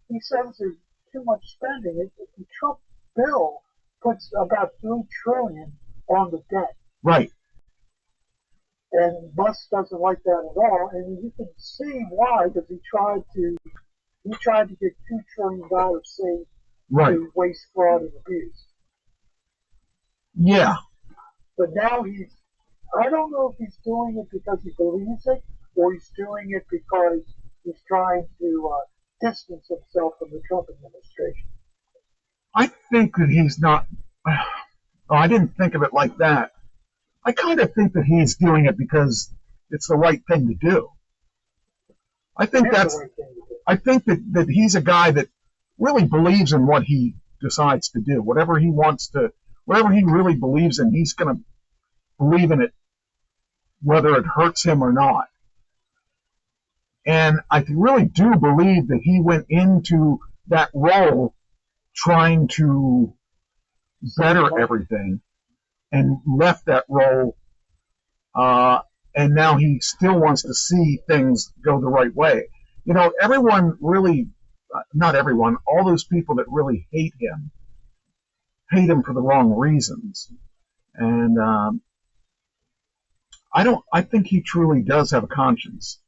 He says there's too much spending. The Trump bill puts about $3 trillion on the debt. Right. And Musk doesn't like that at all, and you can see why, because he tried to get $2 trillion saved through waste, fraud, and abuse. Yeah. But now I don't know if he's doing it because he believes it, or he's doing it because he's trying to distance himself from the Trump administration. I think that he's not. Oh, I didn't think of it like that. I kind of think that he's doing it because it's the right thing to do. I think I think that he's a guy that really believes in what he decides to do. Whatever he really believes in, he's going to believe in it, whether it hurts him or not. And I really do believe that he went into that role trying to better everything, and left that role, and now he still wants to see things go the right way. You know, everyone really, not everyone, all those people that really hate him for the wrong reasons. And I think he truly does have a conscience,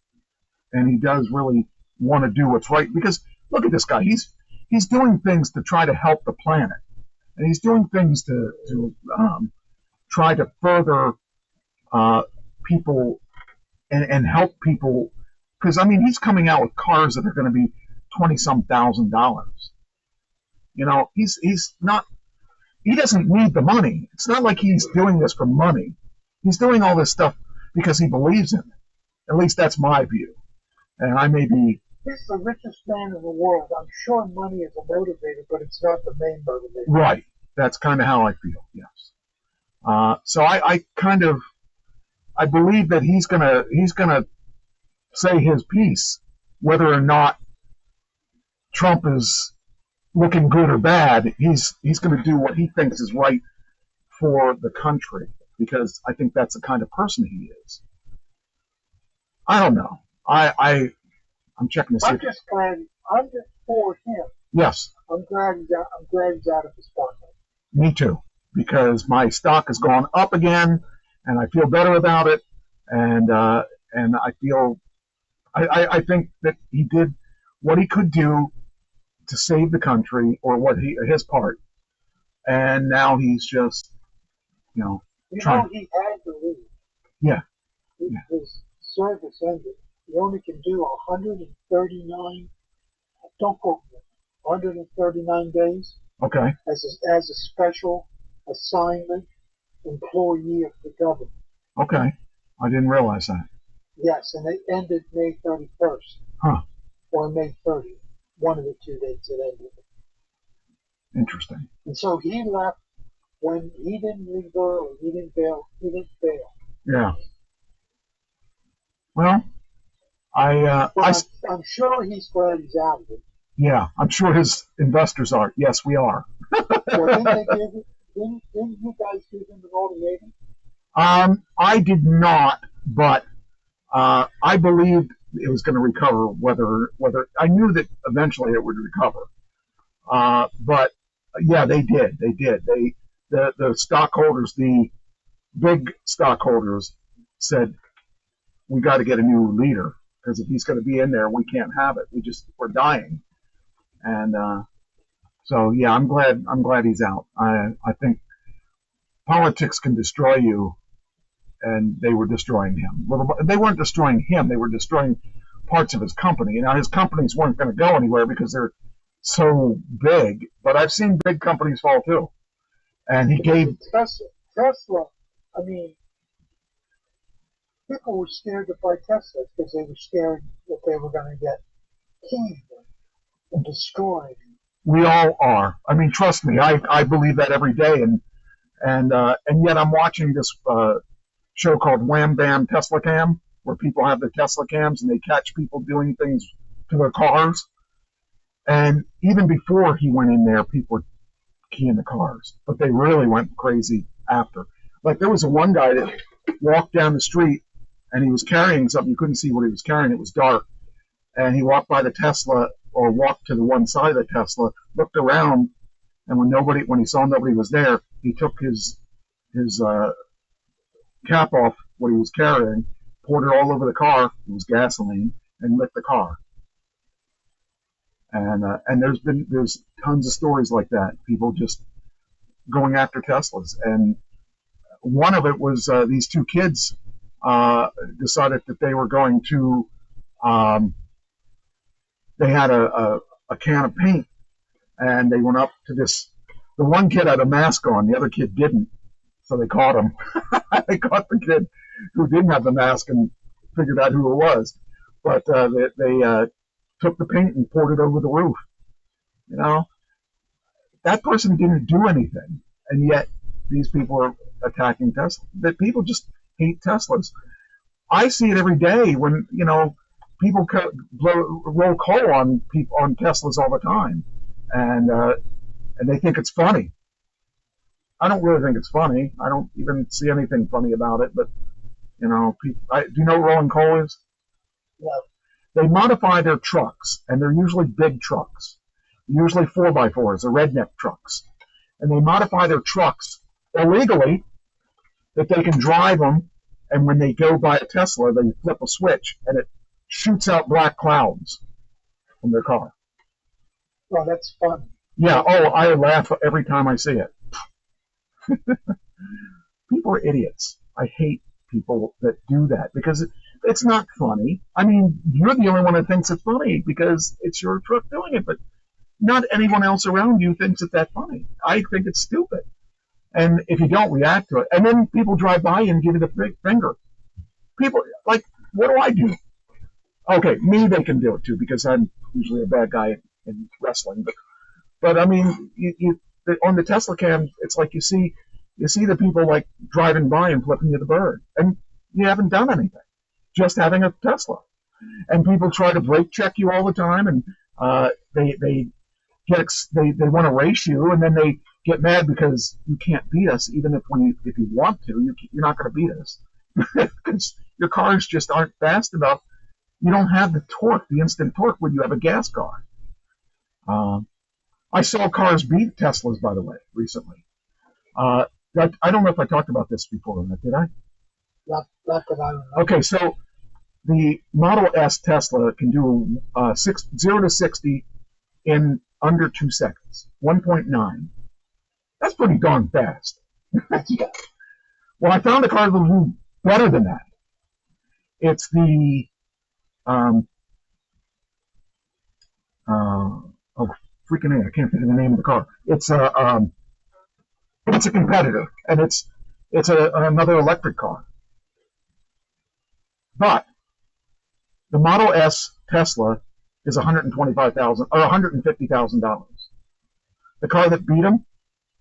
and he does really want to do what's right. Because look at this guy; he's doing things to try to help the planet, and he's doing things to try to further people and help people. Because I mean, he's coming out with cars that are going to be $20-some thousand. You know, he's not. He doesn't need the money. It's not like he's doing this for money. He's doing all this stuff because he believes in it. At least that's my view. And I may be. He's the richest man in the world. I'm sure money is a motivator, but it's not the main motivator. Right. That's kind of how I feel. Yes. So I believe that he's gonna say his piece, whether or not Trump is looking good or bad. He's going to do what he thinks is right for the country, because I think that's the kind of person he is. I don't know. I'm checking to see. I'm just for him. Yes. I'm glad he's out of the spotlight. Me too, because my stock has gone up again, and I feel better about it, and I feel I think that he did what he could do to save the country, or his part, and now he's just, trying. He had to leave. Yeah. His service ended. He only can do 139. Don't quote me. 139 days. Okay. As a special assignment employee of the government. Okay. I didn't realize that. Yes, and it ended May 31st. Huh. Or May 30th. One of the 2 dates it ended. Interesting. And so he left when he didn't leave early. He didn't bail. Yeah. Well, I'm sure he's glad he's out of it. Yeah, I'm sure his investors are. Yes, we are. Well, didn't you guys give him an ultimatum? I did not, but I believed it was going to recover. Whether I knew that eventually it would recover, but yeah, they did. The stockholders, the big stockholders, said we got to get a new leader, because if he's going to be in there, we can't have it. We're dying, and so yeah, I'm glad he's out. I think politics can destroy you, and they were destroying him. They weren't destroying him; they were destroying parts of his company. Now his companies weren't going to go anywhere because they're so big, but I've seen big companies fall too. And he gave Tesla. I mean, people were scared to buy Teslas because they were scared that they were going to get keyed and destroyed. We all are. I mean, trust me, I believe that every day, and yet I'm watching this show called Wham Bam Tesla Cam, where people have the Tesla cams and they catch people doing things to their cars. And even before he went in there, people were keying the cars, but they really went crazy after. Like, there was one guy that walked down the street and he was carrying something. You couldn't see what he was carrying. It was dark. And he walked by the Tesla, or walked to the one side of the Tesla, looked around, and when he saw nobody was there, he took his cap off what he was carrying, poured it all over the car. It was gasoline, and lit the car. And there's tons of stories like that. People just going after Teslas. And one of it was these two kids decided that they were going to. They had a can of paint, and they went up to this. The one kid had a mask on, the other kid didn't, so they caught him. They caught the kid who didn't have the mask and figured out who it was. But they took the paint and poured it over the roof. You know, that person didn't do anything, and yet these people are attacking Tesla. That people just hate Teslas. I see it every day when people roll coal on people on Teslas all the time, and they think it's funny. I don't really think it's funny. I don't even see anything funny about it. But do you know what rolling coal is? Yeah. They modify their trucks, and they're usually big trucks, usually 4x4s or redneck trucks, and they modify their trucks illegally that they can drive them. And when they go by a Tesla, they flip a switch, and it shoots out black clouds from their car. Well, that's fun. Yeah. Oh, I laugh every time I see it. People are idiots. I hate people that do that because it's not funny. I mean, you're the only one that thinks it's funny because it's your truck doing it, but not anyone else around you thinks it's that funny. I think it's stupid. And if you don't react to it, and then people drive by and give you the big finger. People, like, what do I do? Okay, me, they can do it too because I'm usually a bad guy in wrestling. But I mean, on the Tesla cam, it's like you see the people like driving by and flipping you the bird, and you haven't done anything, just having a Tesla. And people try to brake check you all the time, and they want to race you, and then they get mad because you can't beat us, even if you want to, you're not going to beat us because your cars just aren't fast enough. You don't have the torque, the instant torque, when you have a gas car. I saw cars beat Teslas, by the way, recently. I don't know if I talked about this before or not, did I? Not that I remember. Okay, so The Model S Tesla can do 0 to 60 in under 2 seconds, 1.9. That's pretty darn fast. Well, I found a car that will do better than that. It's the oh freaking A! I can't think of the name of the car. It's a competitor, and it's another electric car. But the Model S Tesla is $125,000 or $150,000. The car that beat him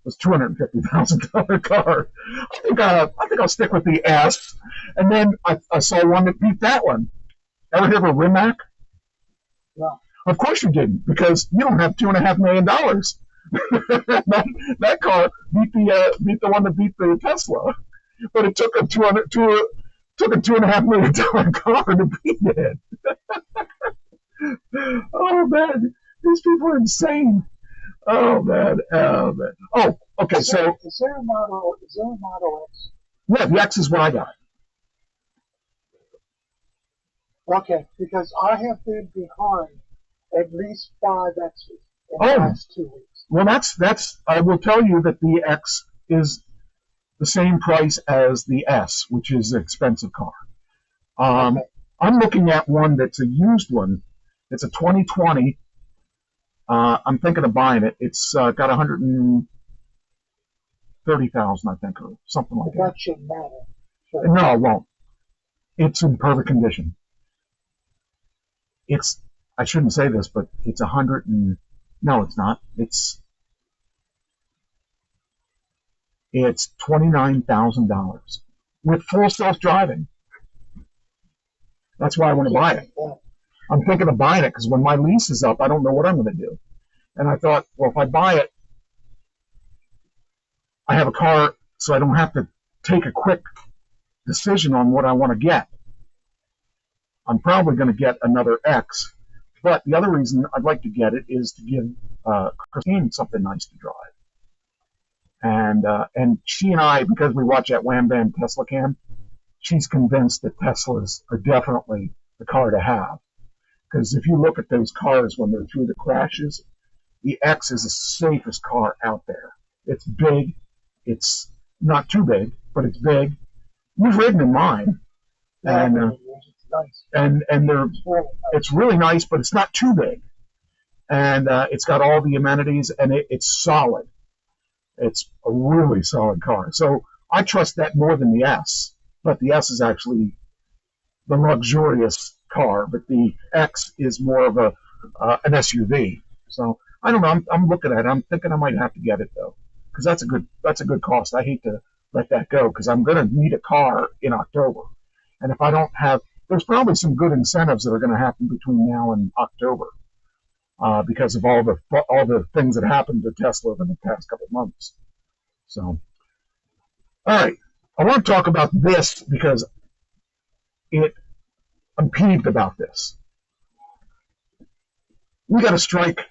was $250,000 car. I think I'll stick with the S. And then I saw one that beat that one. Ever hear of a Rimac? No. Of course you didn't, because you don't have $2.5 million. that car beat the one that beat the Tesla, but it took a $2.5 million car to beat it. Oh man, these people are insane. Oh man. Oh, okay. So is there a Model X? Yeah, the X is what I got. Okay, because I have been behind at least 5 X's in the last 2 weeks. Well, that's. I will tell you that the X is the same price as the S, which is an expensive car. Okay. I'm looking at one that's a used one. It's a 2020. I'm thinking of buying it. It's got 130,000, I think, or something like that. That shouldn't matter. Sure. No, it won't. It's in perfect condition. I shouldn't say this, but it's no, it's not. It's $29,000 with full self-driving. That's why I want to buy it. I'm thinking of buying it because when my lease is up, I don't know what I'm going to do. And I thought, well, if I buy it, I have a car, so I don't have to take a quick decision on what I want to get. I'm probably going to get another X. But the other reason I'd like to get it is to give Christine something nice to drive. And she and I, because we watch that Wham Bam Tesla Cam, she's convinced that Teslas are definitely the car to have. Because if you look at those cars when they're through the crashes, the X is the safest car out there. It's big. It's not too big, but it's big. You've ridden in mine. And it's nice. And it's really nice, but it's not too big. And it's got all the amenities, and it's solid. It's a really solid car. So I trust that more than the S. But the S is actually the luxurious car, but the X is more of an SUV. So I don't know. I'm looking at it. I'm thinking I might have to get it though, because that's a good cost. I hate to let that go because I'm going to need a car in October, and if I don't have, there's probably some good incentives that are going to happen between now and October because of all the things that happened to Tesla over the past couple of months. So, all right, I want to talk about this because I'm peeved about this. We got a strike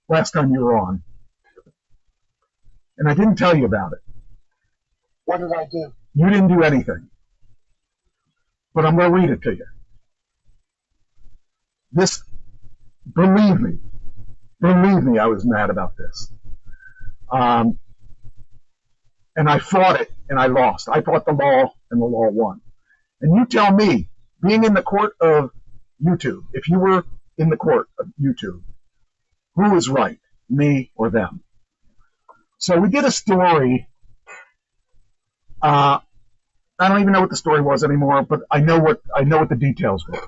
last time you were on, and I didn't tell you about it. What did I do? You didn't do anything, but I'm going to read it to you. This, believe me, I was mad about this. And I fought it, and I lost. I fought the law, and the law won. And you tell me, being in the court of YouTube, if you were in the court of YouTube, who is right, me or them? So we did a story. I don't even know what the story was anymore, but I know what the details were.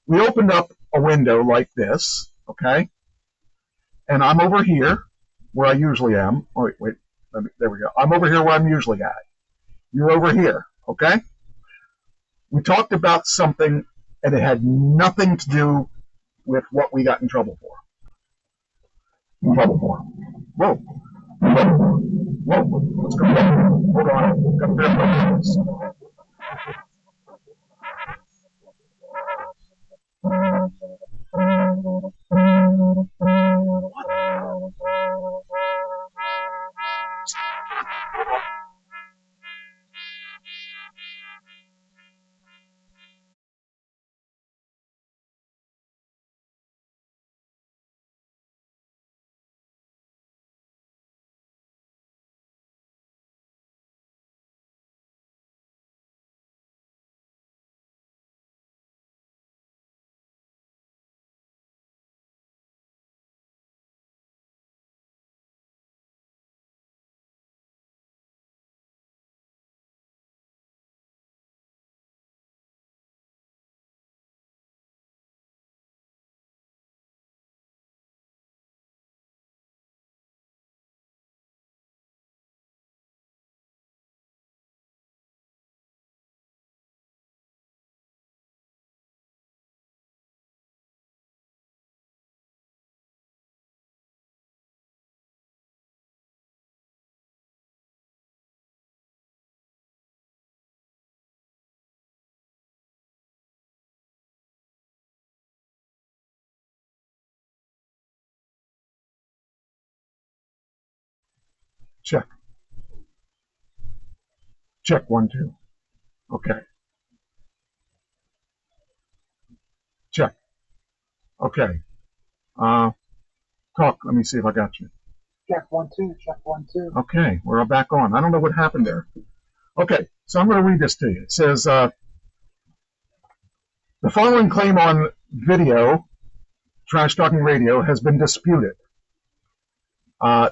We opened up a window like this, okay? And I'm over here where I usually am. Oh, wait, there we go. I'm over here where I'm usually at. You're over here, okay? We talked about something, and it had nothing to do with what we got in trouble for. Whoa. What's going on? Hold on. Got to verify this. Check. Check 1, 2. Okay. Check. Okay. Talk. Let me see if I got you. Check 1, 2. Check 1, 2. Okay, we're back on. I don't know what happened there. Okay, so I'm going to read this to you. It says, the following claim on video, Trash Talking Radio, has been disputed.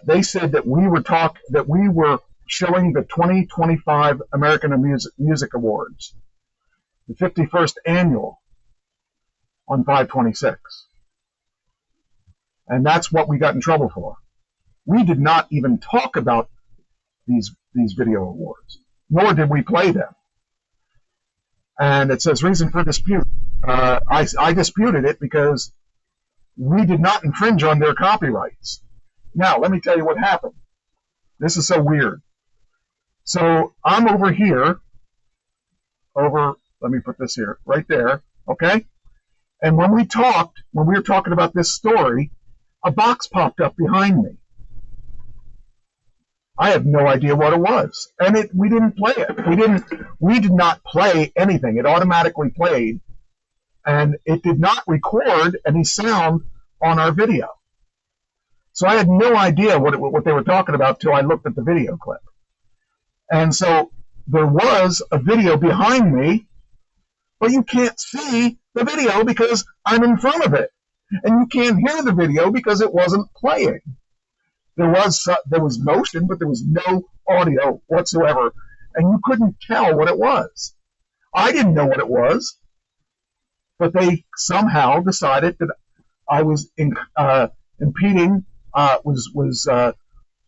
They said that we were showing the 2025 American Music Awards, the 51st annual, on 5/26. And that's what we got in trouble for. We did not even talk about these video awards, nor did we play them. And it says reason for dispute. I disputed it because we did not infringe on their copyrights. Now, let me tell you what happened. This is so weird. So I'm over here, let me put this here, right there, okay? And when we were talking about this story, a box popped up behind me. I have no idea what it was. And we didn't play it. We did not play anything. It automatically played, and it did not record any sound on our video. So I had no idea what they were talking about till I looked at the video clip. And so there was a video behind me, but you can't see the video because I'm in front of it. And you can't hear the video because it wasn't playing. There was motion, but there was no audio whatsoever, and you couldn't tell what it was. I didn't know what it was, but they somehow decided that I was impeding,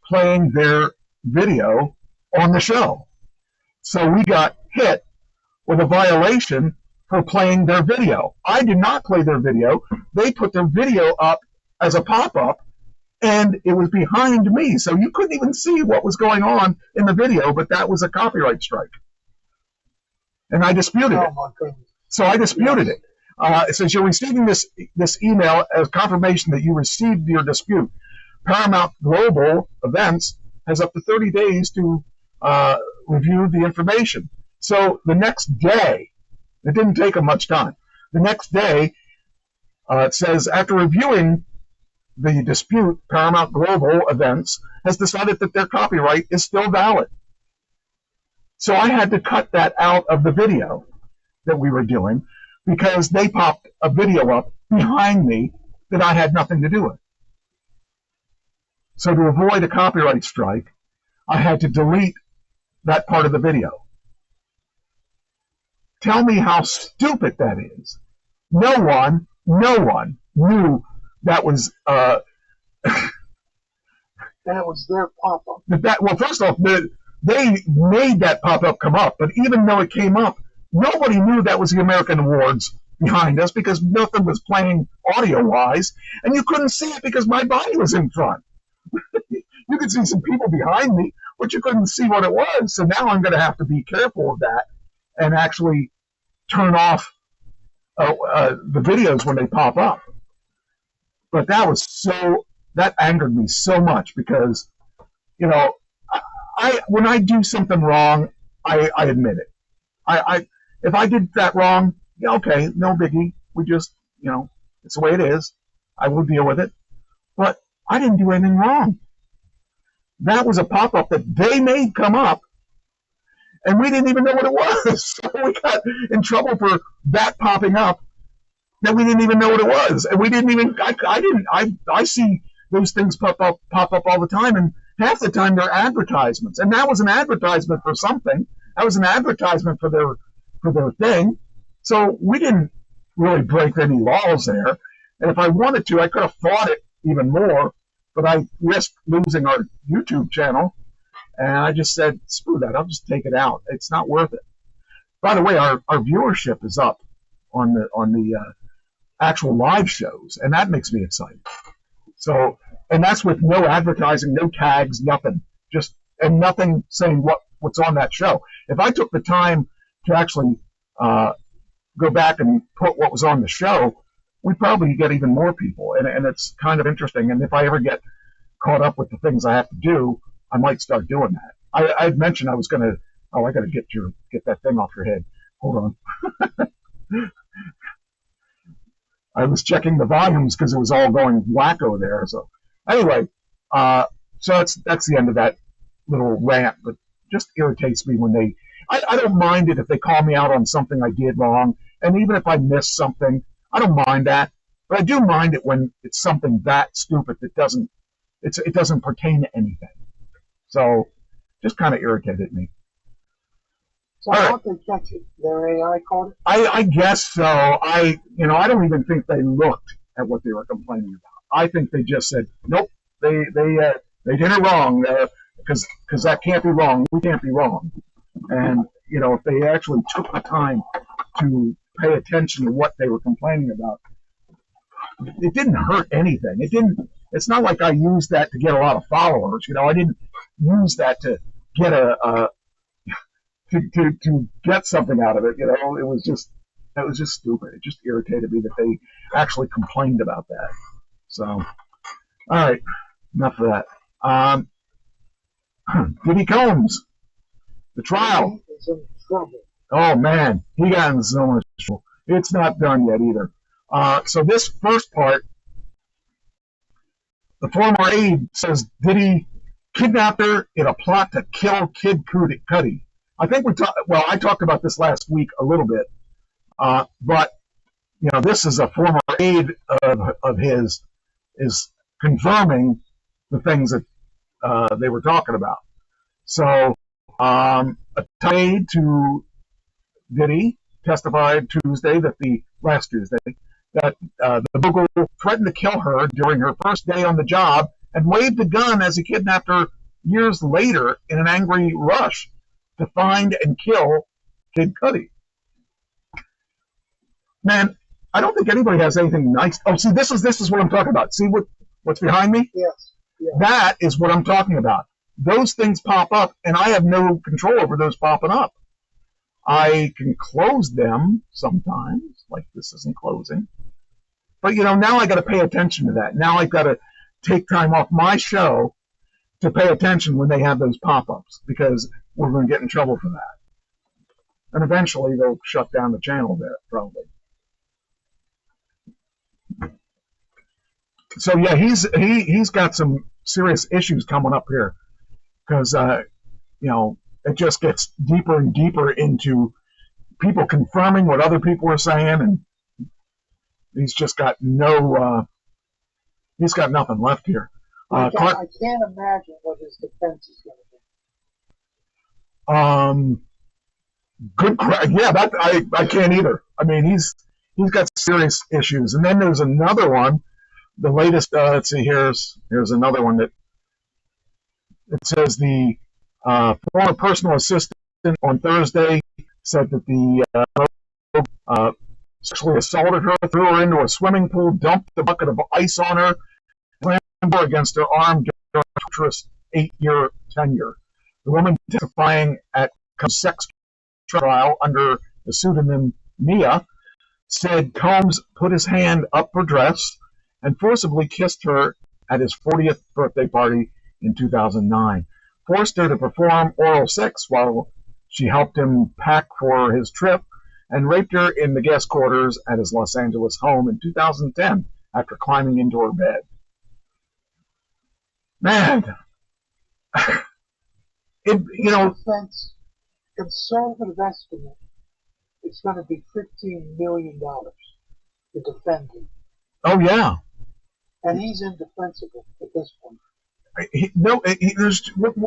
playing their video on the show. So we got hit with a violation for playing their video. I did not play their video. They put their video up as a pop-up, and it was behind me, so you couldn't even see what was going on in the video, but that was a copyright strike. And I disputed it. My goodness. So I disputed it. It says you're receiving this email as confirmation that you received your dispute. Paramount Global Events has up to 30 days to review the information. So the next day, it didn't take them much time. The next day, it says, after reviewing the dispute, Paramount Global Events has decided that their copyright is still valid. So I had to cut that out of the video that we were doing because they popped a video up behind me that I had nothing to do with. So to avoid a copyright strike, I had to delete that part of the video. Tell me how stupid that is. No one knew that was That was their pop-up. well, first off, they made that pop-up come up, but even though it came up, nobody knew that was the American Awards behind us because nothing was playing audio-wise, and you couldn't see it because my body was in front. You could see some people behind me, but you couldn't see what it was, so now I'm going to have to be careful of that and actually turn off the videos when they pop up. But that angered me so much because, when I do something wrong, I admit it. If I did that wrong, yeah, okay, no biggie. We just, it's the way it is. I will deal with it. But I didn't do anything wrong. That was a pop-up that they made come up, and we didn't even know what it was. So we got in trouble for that popping up that we didn't even know what it was, and we didn't even. I see those things pop up all the time, and half the time they're advertisements, and that was an advertisement for something. That was an advertisement for their thing. So we didn't really break any laws there, and if I wanted to, I could have fought it even more, but I risked losing our YouTube channel, and I just said, screw that, I'll just take it out. It's not worth it. By the way, our viewership is up on the actual live shows, and that makes me excited. So, and that's with no advertising, no tags, nothing, and nothing saying what's on that show. If I took the time to actually go back and put what was on the show, we'd probably get even more people, and it's kind of interesting. And if I ever get caught up with the things I have to do, I might start doing that. I'd mentioned I was going to, I got to get that thing off your head. Hold on. I was checking the volumes because it was all going wacko there. So anyway, so that's the end of that little rant, but just irritates me when I don't mind it if they call me out on something I did wrong, and even if I miss something, I don't mind that, but I do mind it when it's something that stupid that it doesn't pertain to anything. So just kind of irritated me. So how did they catch it? Their AI caught it? I guess so. I don't even think they looked at what they were complaining about. I think they just said, nope, they did it wrong, because that can't be wrong. We can't be wrong. And, if they actually took the time to pay attention to what they were complaining about, it didn't hurt anything. It's not like I used that to get a lot of followers. I didn't use that to get to get something out of it. It was just stupid. It just irritated me that they actually complained about that. So, all right, enough of that. Diddy Combs, the trial. He's in trouble. Oh man, he got in so much trouble. It's not done yet either. So this first part, the former aide says Diddy kidnapped her in a plot to kill Kid Cudi. I think I talked about this last week a little bit, but this is a former aide of his is confirming the things that they were talking about. So a aide to Diddy testified last Tuesday that the mogul threatened to kill her during her first day on the job and waved a gun as he kidnapped her years later in an angry rush to find and kill Kid Cudi. Man, I don't think anybody has anything nice. Oh, see, this is what I'm talking about. See what's behind me? Yes. Yeah. That is what I'm talking about. Those things pop up, and I have no control over those popping up. I can close them sometimes, like this isn't closing. But, now I got to pay attention to that. Now I've got to take time off my show to pay attention when they have those pop-ups, because we're going to get in trouble for that. And eventually they'll shut down the channel there, probably. So yeah, he's got some serious issues coming up here, because it just gets deeper and deeper into people confirming what other people are saying, and he's just got he's got nothing left here. I can't imagine what his defense is going to be. Yeah, that I can't either. I mean, he's got serious issues. And then there's another one. The latest. Let's see. Here's another one that it says the former personal assistant on Thursday said that the sexually assaulted her, threw her into a swimming pool, dumped a bucket of ice on her, slammed her against her arm during a torturous 8-year tenure. The woman testifying at a sex trial under the pseudonym Mia said Combs put his hand up her dress and forcibly kissed her at his 40th birthday party in 2009, forced her to perform oral sex while she helped him pack for his trip, and raped her in the guest quarters at his Los Angeles home in 2010 after climbing into her bed. Man, Defense, conservative estimate, it's going to be $15 million to defend him. Oh yeah, and he's indefensible at this point.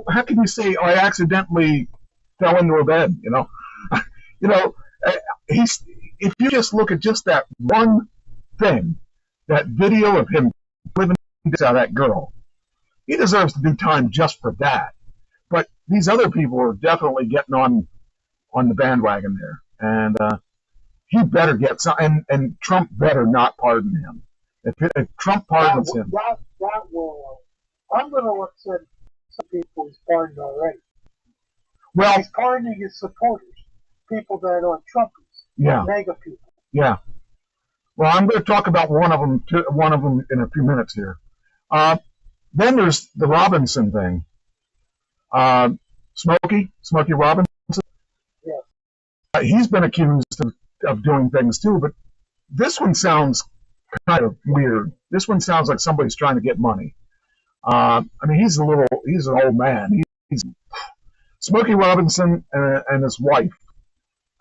How can you say, I accidentally fell into her bed? If you just look at just that one thing, that video of him living out that girl, he deserves to do time just for that. But these other people are definitely getting on the bandwagon there, and he better get some. And Trump better not pardon him. If Trump pardons him, that will. I'm going to upset some people he's pardoned already. Well, he's pardoning his supporters, people that are Trumpies, mega people. Yeah. Well, I'm going to talk about one of them in a few minutes here. Then there's the Robinson thing. Smokey Robinson. Yeah. He's been accused of doing things too, but this one sounds kind of weird. This one sounds like somebody's trying to get money. I mean, he's an old man. He's Smokey Robinson and his wife.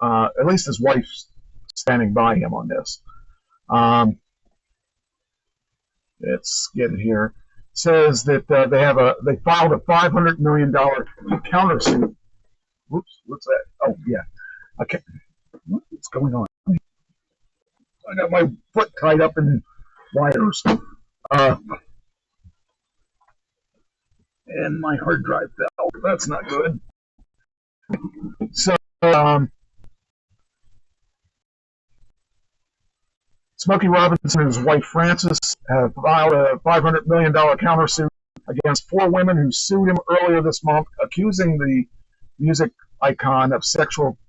At least his wife's standing by him on this. Let's get it here. It says that they filed a $500 million countersuit. Whoops, what's that? Oh yeah. Okay. What's going on? I got my foot tied up in wires. And my hard drive fell. That's not good. So, Smokey Robinson and his wife Frances have filed a $500 million countersuit against 4 women who sued him earlier this month, accusing the music icon of sexual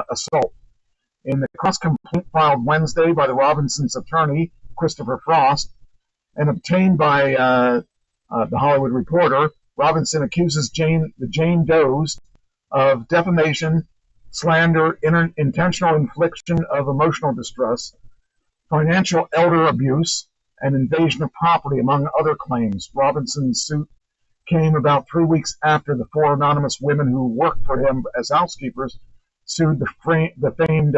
assault. In the cross-complaint filed Wednesday by the Robinsons' attorney, Christopher Frost, and obtained by the Hollywood Reporter, Robinson accuses the Jane Does of defamation, slander, intentional infliction of emotional distress, financial elder abuse, and invasion of property, among other claims. Robinson's suit came about 3 weeks after the 4 anonymous women who worked for him as housekeepers sued the famed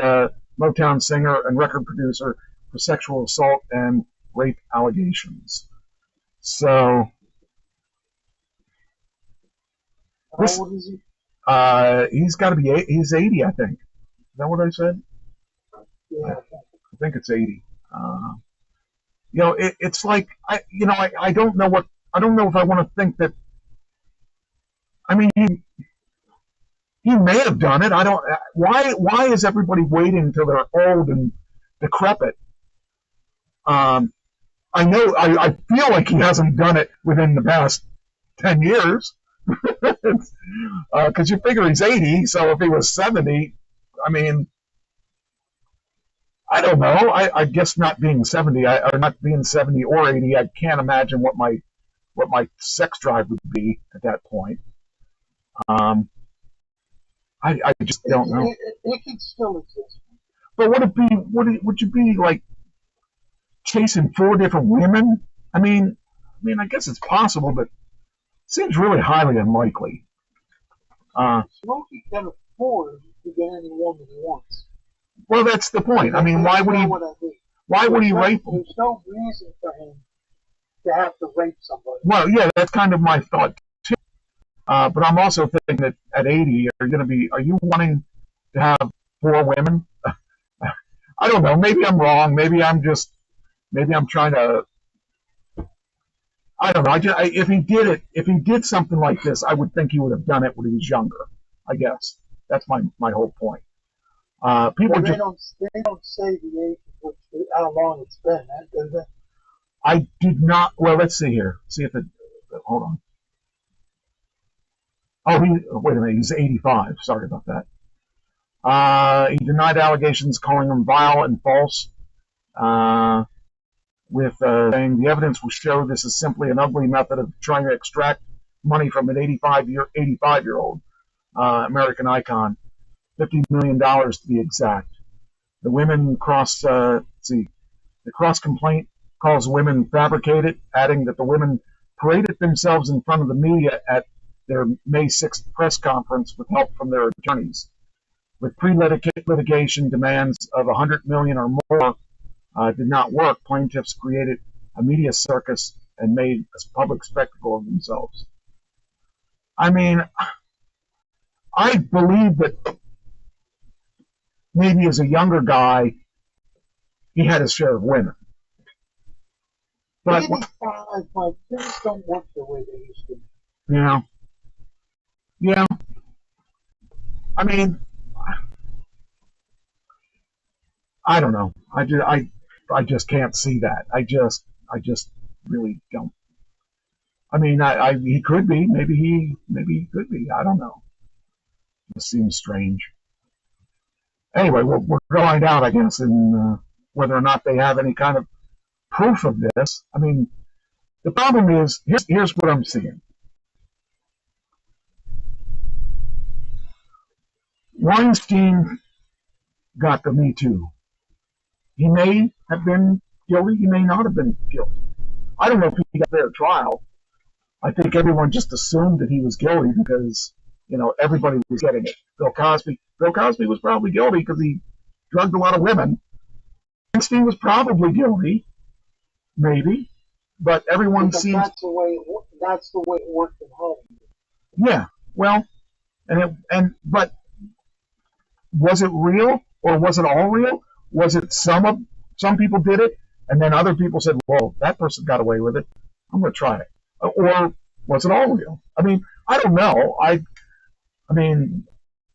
Motown singer and record producer for sexual assault and rape allegations. So, how old is he? He's got to be he's 80, I think. Is that what I said? Yeah. I think it's 80. It's like I don't know if I want to think that. I mean, he may have done it. I don't. Why is everybody waiting until they're old and decrepit? I know. I feel like he hasn't done it within the past 10 years. Because you figure he's 80, so if he was 70, I mean, I don't know. I guess not being 70, or not being 70 or 80, I can't imagine what my sex drive would be at that point. I just don't know. It can still exist. But would you be like chasing 4 different women? I mean, I guess it's possible, but it seems really highly unlikely. Smokey can afford to get any woman he wants. Well, that's the point. I mean, why would he rape them? There's no reason for him to have to rape somebody. Well, yeah, that's kind of my thought too. But I'm also thinking that at 80, are you wanting to have 4 women? I don't know. Maybe I'm wrong. Maybe I'm trying to. I don't know. If he did something like this, I would think he would have done it when he was younger. I guess that's my whole point. People they don't say the age of which, how long it's been, do they? I did not. Well, let's see here. See if it. Hold on. Oh, wait a minute. He's 85. Sorry about that. He denied allegations, calling them vile and false. With saying the evidence will show this is simply an ugly method of trying to extract money from an 85-year-old American icon, $50 million to be exact. The women the cross complaint calls women fabricated, adding that the women paraded themselves in front of the media at their May 6th press conference with help from their attorneys. With pre-litigation demands of $100 million or more did not work, plaintiffs created a media circus and made a public spectacle of themselves. I mean, I believe that maybe as a younger guy, he had his share of women. But 85, my things don't work the way they used to. Yeah. I mean, I don't know. I just can't see that. I just really don't. I mean, he could be. Maybe he could be. I don't know. It seems strange. Anyway, we're going to find out, I guess, in whether or not they have any kind of proof of this. I mean, the problem is, here's what I'm seeing. Weinstein got the Me Too. He may have been guilty. He may not have been guilty. I don't know if he got their trial. I think everyone just assumed that he was guilty because, everybody was getting it. Bill Cosby was probably guilty because he drugged a lot of women. Weinstein was probably guilty, maybe, but everyone because seems. That's the way it worked in Hollywood. Yeah, well, but was it real or was it all real? Was it some people did it and then other people said, "Well, that person got away with it. I'm going to try it." Or was it all real? I mean, I don't know. I mean,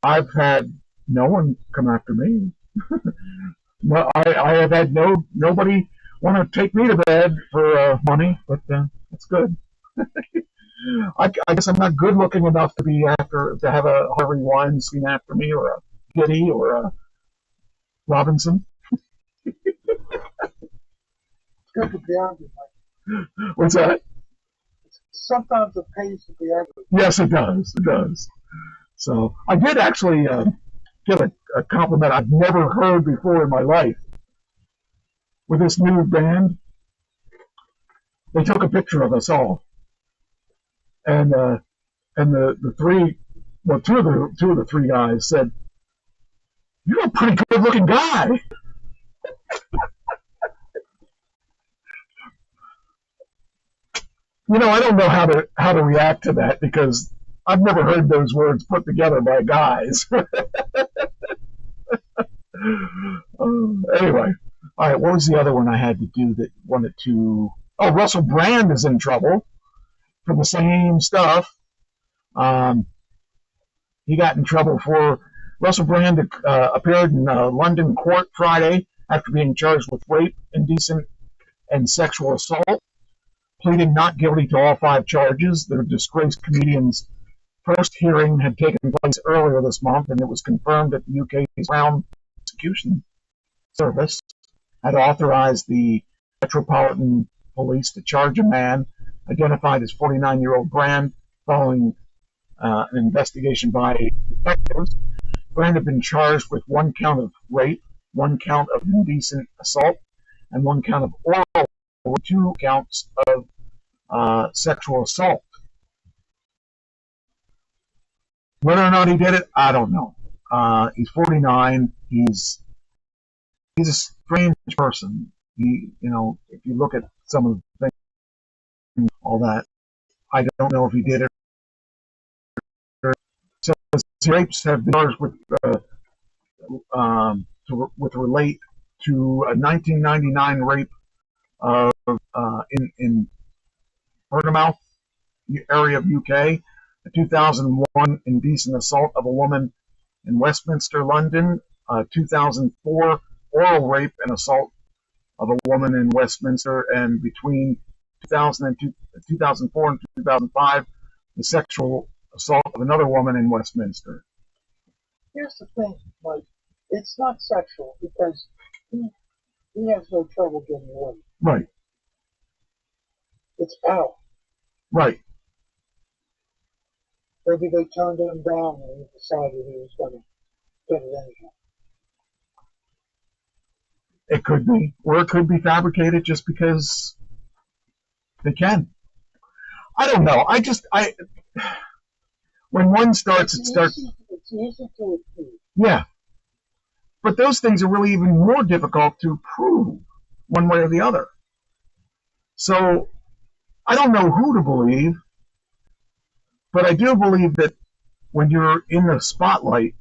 I've had no one come after me. No, I have had nobody want to take me to bed for money, but that's good. I guess I'm not good looking enough to have a Harvey Weinstein after me, or a Giddy, or a Robinson. It's good to be angry, Mike. What's that? Sometimes it pays to be angry. Yes, it does. It does. So I did actually get a compliment I've never heard before in my life. With this new band, they took a picture of us all, and the three, well, two of the three guys said, "You're a pretty good looking guy." I don't know how to react to that because I've never heard those words put together by guys. Anyway, all right. What was the other one I had to do that wanted to? Oh, Russell Brand is in trouble for the same stuff. He got in trouble for Russell Brand appeared in London court Friday after being charged with rape, indecent, and sexual assault, pleading not guilty to all 5 charges. The disgraced comedian's first hearing had taken place earlier this month, and it was confirmed that the UK's Crown Prosecution Service had authorized the Metropolitan Police to charge a man identified as 49-year-old Brand following an investigation by detectives. Brand had been charged with 1 count of rape, 1 count of indecent assault, and 1 count of oral, 2 counts of sexual assault. Whether or not he did it, I don't know. He's 49. He's a strange person. If you look at some of the things, all that, I don't know if he did it. So rapes have been charged with relate to a 1999 rape of in Bournemouth area of UK, a 2001 indecent assault of a woman in Westminster, London, 2004 oral rape and assault of a woman in Westminster, and between 2004 and 2005, the sexual assault of another woman in Westminster. Here's the thing, Mike. It's not sexual because he has no trouble getting away. Right. It's power. Right. Maybe they turned him down and he decided he was going to get it anyhow. It could be. Or it could be fabricated just because they can. I don't know. When one starts, it starts. It's easy to accuse. Yeah. But those things are really even more difficult to prove one way or the other. So I don't know who to believe, but I do believe that when you're in the spotlight,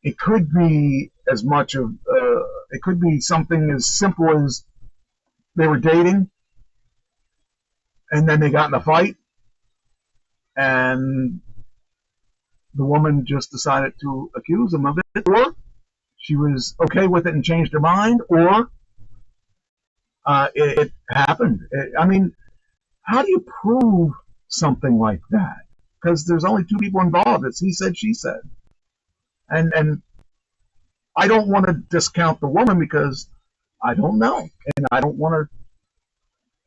it could be as much of, it could be something as simple as they were dating and then they got in a fight and the woman just decided to accuse him of it, or she was okay with it and changed her mind, or it happened. I mean, how do you prove something like that? Because there's only 2 people involved. It's he said, she said. And I don't want to discount the woman because I don't know, and I don't want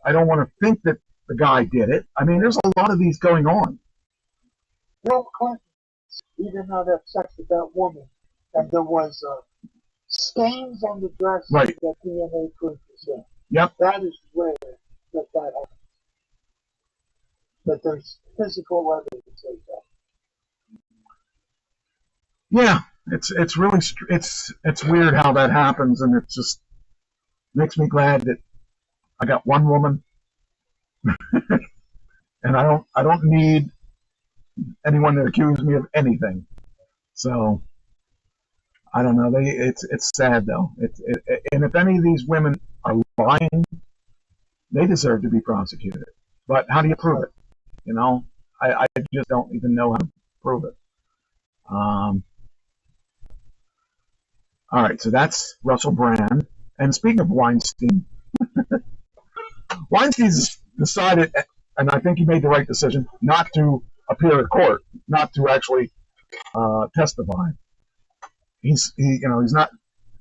to think that the guy did it. I mean, there's a lot of these going on. Bill Clinton He did not have sex with that woman, and there was stains on the dress Right. that DNA proof was in. Yep. That is rare that happens. That there's physical evidence of that. Yeah, it's really it's weird how that happens, and it just makes me glad that I got one woman, and I don't need anyone to accuse me of anything. So I don't know. It's sad though. And if any of these women are lying, they deserve to be prosecuted. But how do you prove it? You know, I just don't even know how to prove it. All right, so that's Russell Brand. And speaking of Weinstein, Weinstein's decided, and I think he made the right decision, not to appear in court, not to actually testify. He's not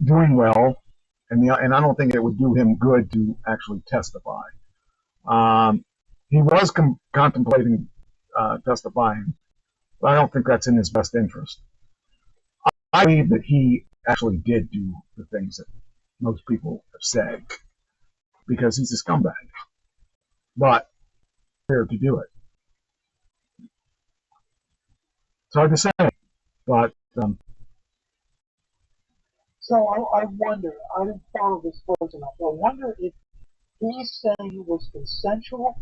doing well, and I don't think it would do him good to actually testify. He was contemplating testifying, but I don't think that's in his best interest. I believe that he actually did do the things that most people have said, because he's a scumbag. But prepared to do it. It's hard to say, but so I wonder. I didn't follow this close enough. I wonder if he's saying it was consensual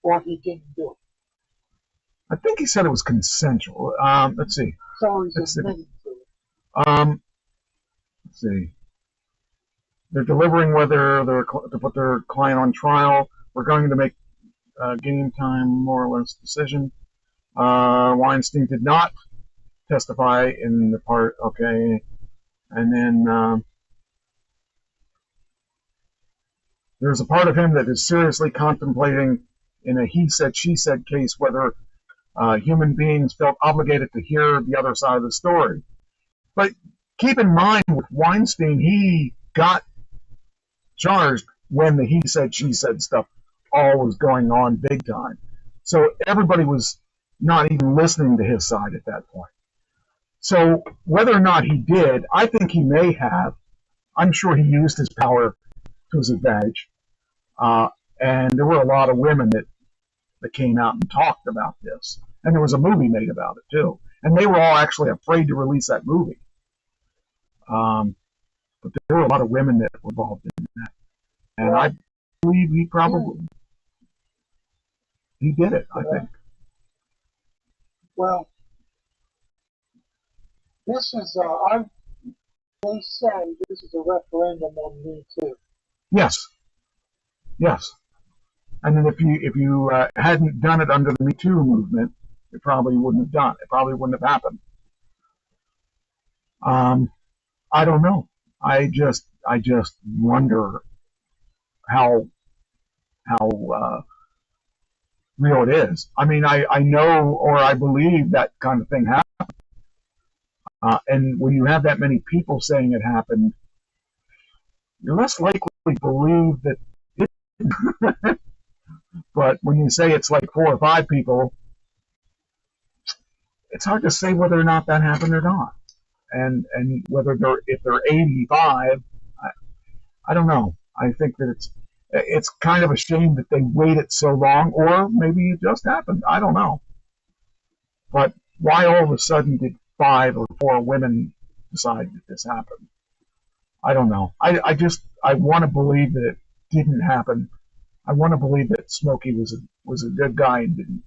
or he didn't do it. I think he said it was consensual. Let's see. So he's admitting to it. Let's see. They're deliberating whether to put their client on trial. We're going to make game time more or less decision. Weinstein did not testify in the part. Okay, and then there's a part of him that is seriously contemplating in a he said she said case whether human beings felt obligated to hear the other side of the story. But keep in mind, with Weinstein, he got charged when the he said she said stuff all was going on big time. So everybody was not even listening to his side at that point. So whether or not he did, I think he may have. I'm sure he used his power to his advantage. And there were a lot of women that came out and talked about this. And there was a movie made about it, too. And they were all actually afraid to release that movie. But there were a lot of women that were involved in that. And I believe he did it, I think. Well, this is, they say this is a referendum on Me Too. Yes. And then if you hadn't done it under the Me Too movement, it probably wouldn't have done. It probably wouldn't have happened. I don't know. I just wonder how real it is. I mean, I know or I believe that kind of thing happened. And when you have that many people saying it happened, you're less likely to believe that it didn't. But when you say it's like 4 or 5 people, it's hard to say whether or not that happened or not. And whether if they're 85, I don't know. I think that it's kind of a shame that they waited so long, or maybe it just happened. I don't know. But why all of a sudden did 5 or 4 women decide that this happened? I don't know. I want to believe that it didn't happen. I want to believe that Smokey was a good guy and didn't,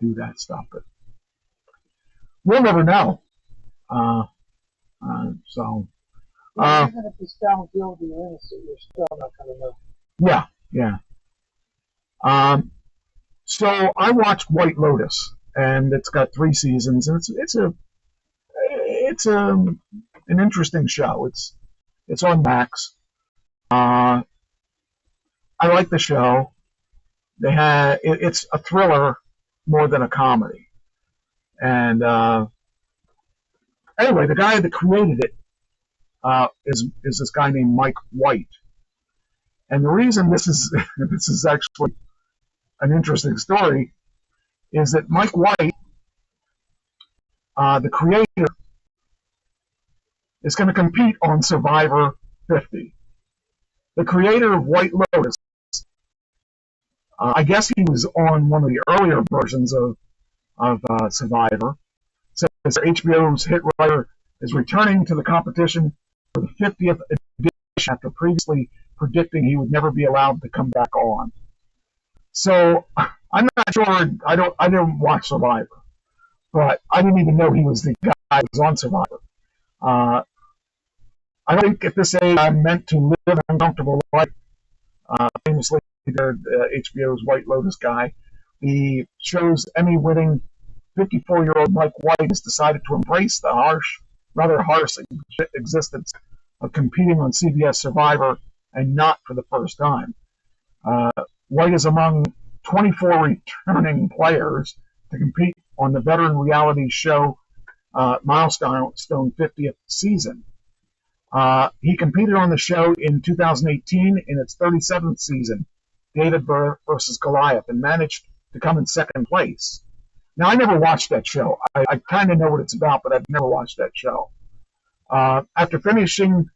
do that stuff. But we'll never know. Even if he's found guilty or innocent, you're still not going to know. Yeah. So I watched White Lotus, and it's got 3 seasons, and it's an interesting show. It's on Max. I like the show. It's a thriller more than a comedy. And anyway, the guy that created it is this guy named Mike White. And the reason this is actually an interesting story is that Mike White the creator, is going to compete on Survivor 50. The creator of White Lotus, I guess he was on one of the earlier versions of Survivor, says HBO's hit writer is returning to the competition for the 50th edition after previously predicting he would never be allowed to come back on. So I'm not sure. I didn't watch Survivor, but I didn't even know he was the guy who was on Survivor. I think at this age I'm meant to live an uncomfortable life. Famously, HBO's White Lotus guy, the show's Emmy-winning 54-year-old Mike White has decided to embrace the rather harsh existence of competing on CBS Survivor, and not for the first time. White is among 24 returning players to compete on the veteran reality show Milestone 50th season. He competed on the show in 2018 in its 37th season, David versus Goliath, and managed to come in second place. Now, I never watched that show. I kind of know what it's about, but I've never watched that show. After finishing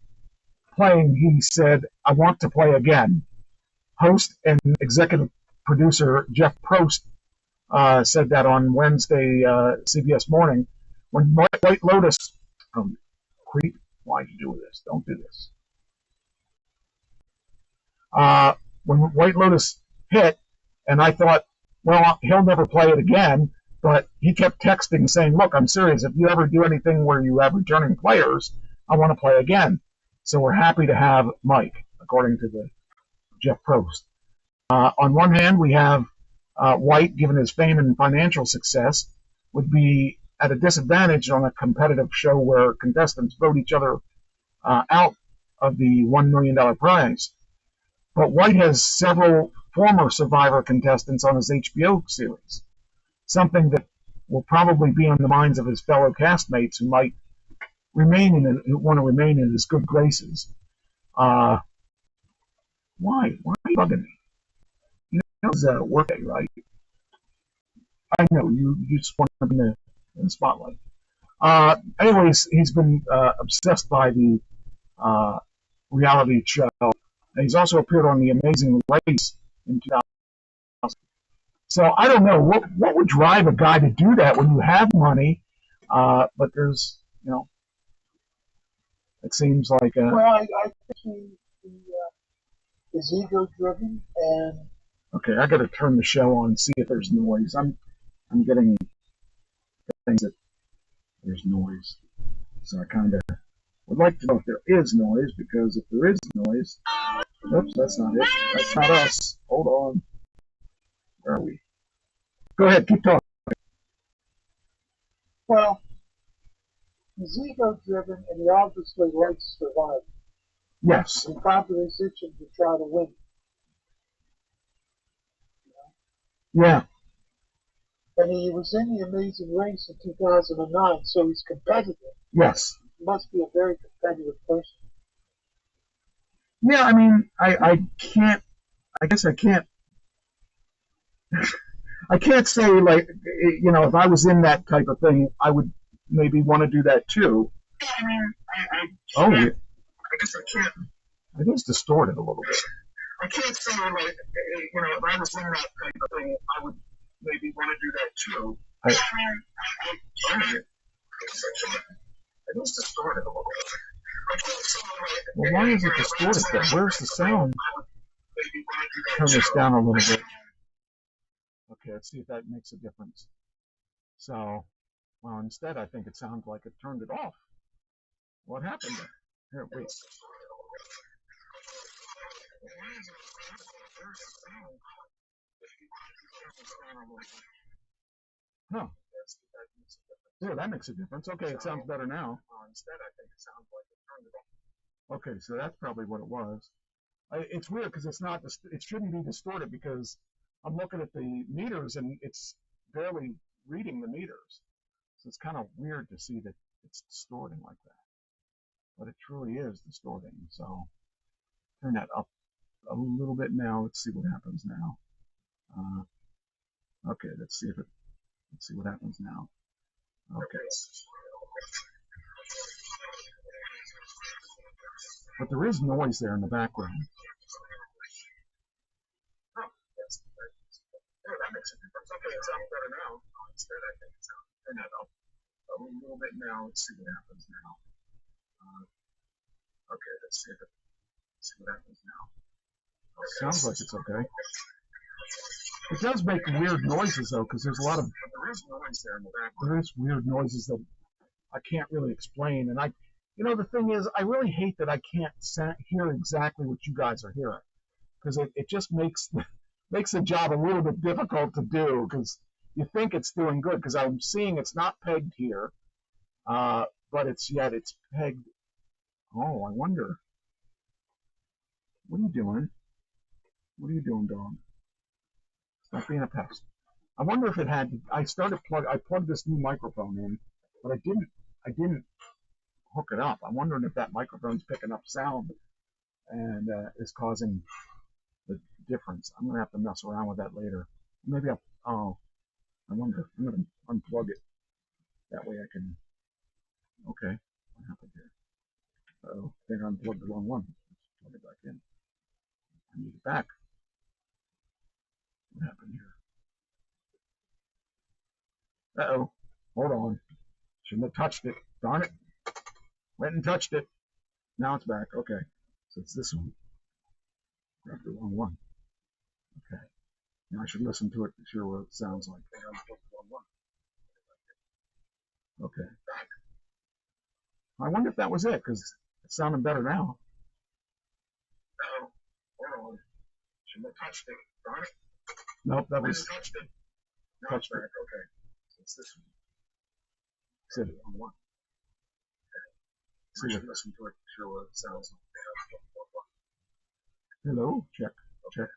playing, he said, "I want to play again." Host and executive producer Jeff Probst said that on Wednesday, CBS Morning, when White Lotus, creep, why'd you do this? Don't do this. When White Lotus hit, and I thought, well, he'll never play it again, but he kept texting saying, look, I'm serious. If you ever do anything where you have returning players, I want to play again. So we're happy to have Mike, according to the Jeff Probst. On one hand, we have White, given his fame and financial success, would be at a disadvantage on a competitive show where contestants vote each other out of the $1 million prize. But White has several former Survivor contestants on his HBO series, something that will probably be on the minds of his fellow castmates who might want to remain in his good graces. Why? Why are you bugging me? You know it's a work day, right? I know, you just want to be in the spotlight. Anyways, he's been obsessed by the reality show. And he's also appeared on The Amazing Race in 2000. So I don't know, what would drive a guy to do that when you have money, but there's, it seems like... well, I think he is ego-driven, and... Okay, I got to turn the show on and see if there's noise. I'm getting things that there's noise. So I kind of would like to know if there is noise, because if there is noise... Oops, that's not it. That's not us. Hold on. Where are we? Go ahead, keep talking. Well, he's ego-driven, and he obviously likes Survivor. Yes. He probably is itching to try to win. Yeah. And he was in The Amazing Race in 2009, so he's competitive. Yes. He must be a very competitive person. Yeah, I mean, I can't, I guess I can't, I can't say, like, if I was in that type of thing, I would maybe want to do that too. I mean, I guess I can't. It is distorted a little bit. I can't say, like, if I was in that type of thing, I would maybe want to do that too. I guess I can't. It is distorted a little bit. Well, why is it distorted then? Where's the sound? Turn this down a little bit. Okay, let's see if that makes a difference. So, well, instead I think it sounds like it turned it off. What happened there? Here, wait. Huh. Yeah, that makes a difference. Okay, it sounds better now. Instead, I think it sounds like it turned it off. Okay, so that's probably what it was. It's weird because it's not. It shouldn't be distorted because I'm looking at the meters and it's barely reading the meters. So it's kind of weird to see that it's distorting like that. But it truly is distorting. So turn that up a little bit now. Let's see what happens now. Okay, let's see what happens now. Okay. But there is noise there in the background. Oh, yes. Oh, that makes a difference. Okay, it sounds better now. Instead, I think it sounds better now. A little bit now. Let's see what happens now. Okay, let's see what happens now. Okay. Sounds like it's okay. It does make weird noises though, because there's a lot of there is noise there in the background. There is weird noises that I can't really explain, and the thing is, I really hate that I can't hear exactly what you guys are hearing, because it just makes the job a little bit difficult to do, because you think it's doing good, because I'm seeing it's not pegged here, but it's pegged. Oh, I wonder. What are you doing? What are you doing, dog? Stop being a pest. I wonder if it had. I plugged this new microphone in, but I didn't hook it up. I'm wondering if that microphone's picking up sound and is causing the difference. I'm gonna have to mess around with that later. Maybe I wonder. I'm gonna unplug it. That way I can. Okay, what happened here? Oh, I think I unplugged the wrong one. Let's plug it back in. I need it back. What happened here? Uh-oh. Hold on. Shouldn't have touched it. Darn it. Went and touched it. Now it's back. Okay. So it's this one. Grabbed the wrong one. Okay. Now I should listen to it to hear what it sounds like. Okay. I wonder if that was it, because it's sounding better now. Uh-oh. Hold on. Shouldn't have touched it. Darn it. Nope, that was... touched it. Touched it. Okay. So it's this one. Said it on one. So you listen to it to hear what it sounds like. Hello? Check. Check.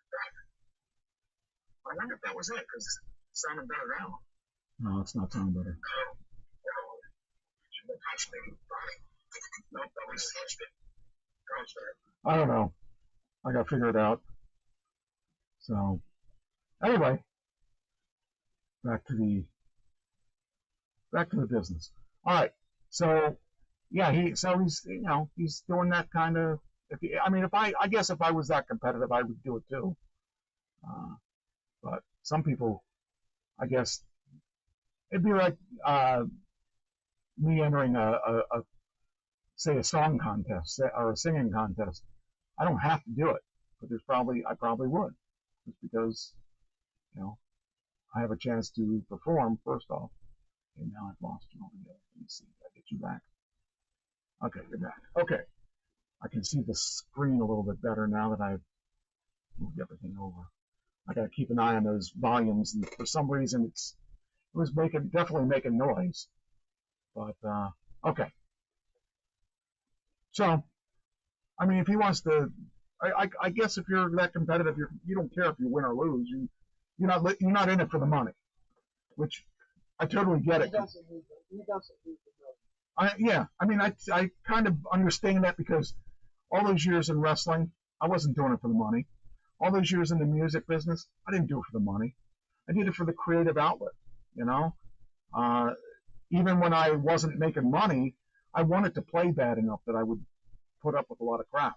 I wonder if that was it, because it's sounding better now. No, it's not sounding better. Nope, that was touched it. I don't know. I gotta figure it out. So, anyway, back to the business. All right. So, yeah, he's doing that kind of. I guess if I was that competitive, I would do it too. But some people, I guess, it'd be like me entering say a song contest or a singing contest. I don't have to do it, but I probably would, just because, I have a chance to perform first off. Okay, now I've lost you altogether. Let me see. Did I get you back? Okay, you're back. Okay. I can see the screen a little bit better now that I've moved everything over. I gotta keep an eye on those volumes, and for some reason it was definitely making noise. But okay. So, if he wants to, I guess if you're that competitive, you don't care if you win or lose. You're not in it for the money, which I totally get it. He doesn't need the money. Yeah, I kind of understand that, because all those years in wrestling, I wasn't doing it for the money. All those years in the music business, I didn't do it for the money. I did it for the creative outlet, Even when I wasn't making money, I wanted to play bad enough that I would put up with a lot of crap.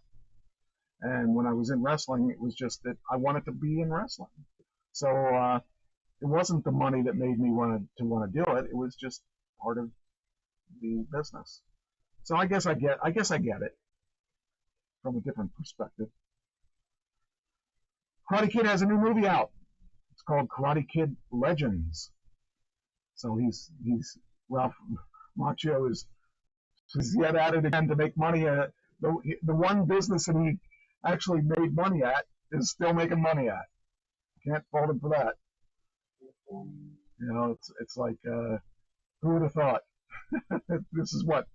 And when I was in wrestling, it was just that I wanted to be in wrestling. So it wasn't the money that made me want to do it. It was just part of the business. So I guess I get it from a different perspective. Karate Kid has a new movie out. It's called Karate Kid Legends. So he's Ralph Macchio is yet at it again to make money at the one business that he actually made money at is still making money at. Can't fault him for that. It's like who would have thought? This is what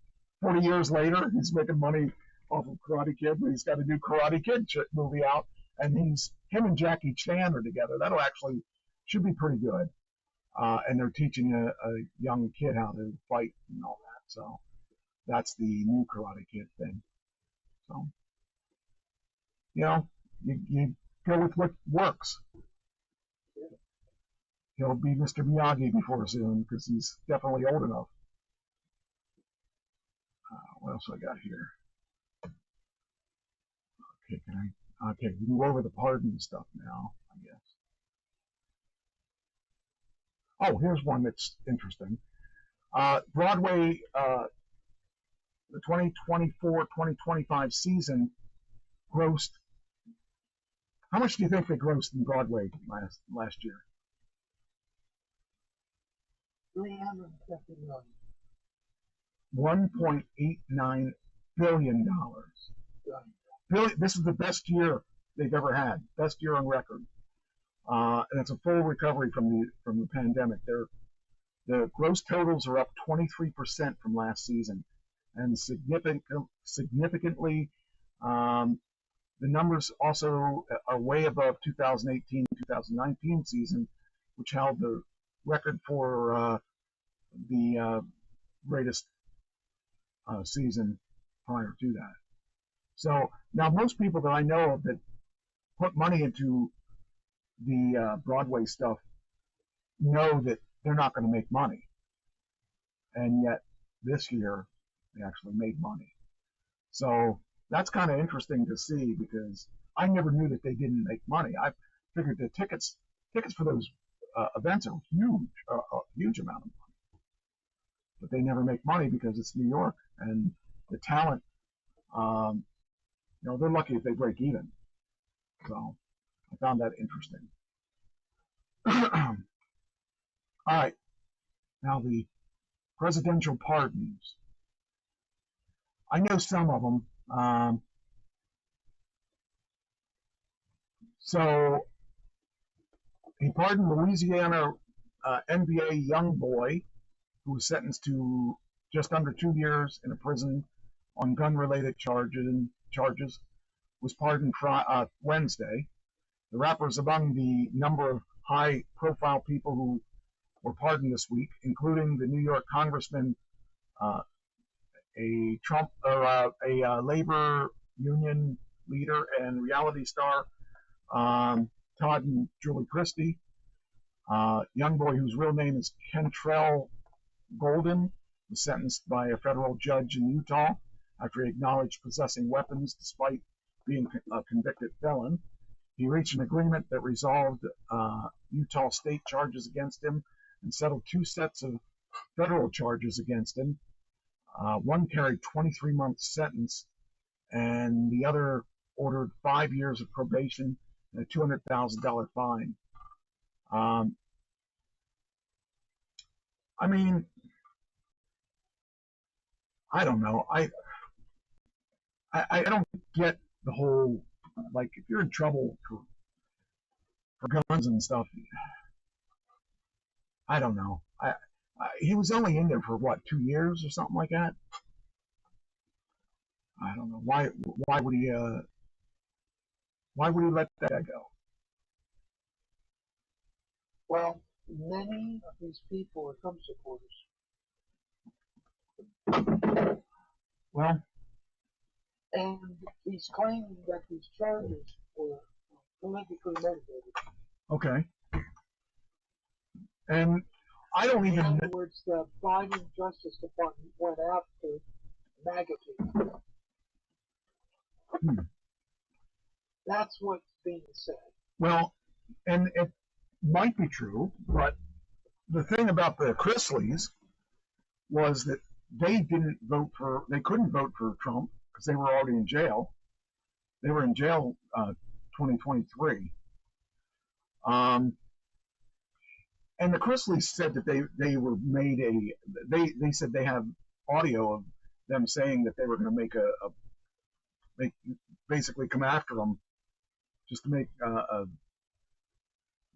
40 years later he's making money off of Karate Kid, but he's got a new Karate Kid movie out, and him and Jackie Chan are together. That'll actually should be pretty good. And they're teaching a young kid how to fight and all that. So that's the new Karate Kid thing. So, you go with what works. He'll be Mr. Miyagi before soon because he's definitely old enough. What else I got here? Okay, okay, we can go over the pardon stuff now, I guess. Oh, here's one that's interesting. Broadway, the 2024-2025 season grossed. How much do you think they grossed in Broadway last year? $350 million. $1.89 billion. This is the best year they've ever had, best year on record, and it's a full recovery from the pandemic. The gross totals are up 23% from last season, and significantly, the numbers also are way above 2018-2019 season, which held the record for the greatest season prior to that. So now most people that I know of that put money into the Broadway stuff know that they're not going to make money. And yet this year they actually made money. So that's kind of interesting to see because I never knew that they didn't make money. I figured the tickets for those events are huge, a huge amount of money. But they never make money because it's New York and the talent, they're lucky if they break even. So I found that interesting. All right. Now the presidential pardons. I know some of them. So he pardoned Louisiana NBA young boy who was sentenced to just under 2 years in a prison on gun-related charges, was pardoned Wednesday. The rapper is among the number of high-profile people who were pardoned this week, including the New York Congressman, a labor union leader and reality star, Todd and Julie Christie, young boy whose real name is Kentrell Golden, was sentenced by a federal judge in Utah after he acknowledged possessing weapons despite being a convicted felon. He reached an agreement that resolved Utah state charges against him and settled 2 sets of federal charges against him. One carried 23-month sentence, and the other ordered 5 years of probation and a $200,000 fine. I mean, I don't know. I don't get the whole, like, if you're in trouble for guns and stuff, I don't know. He was only in there for what, 2 years or something like that? I don't know. Why would he let that guy go? Well, many of these people are Trump supporters. Well, and he's claiming that these charges were politically motivated. Okay. And I don't even. In other words, the Biden Justice Department went after MAGA people. That's what's being said. Well, and it might be true, but the thing about the Chrisleys was that they couldn't vote for Trump because they were already in jail. They were in jail 2023. And the Chrisleys said that they were made they said they have audio of them saying that they were going to basically come after them just to make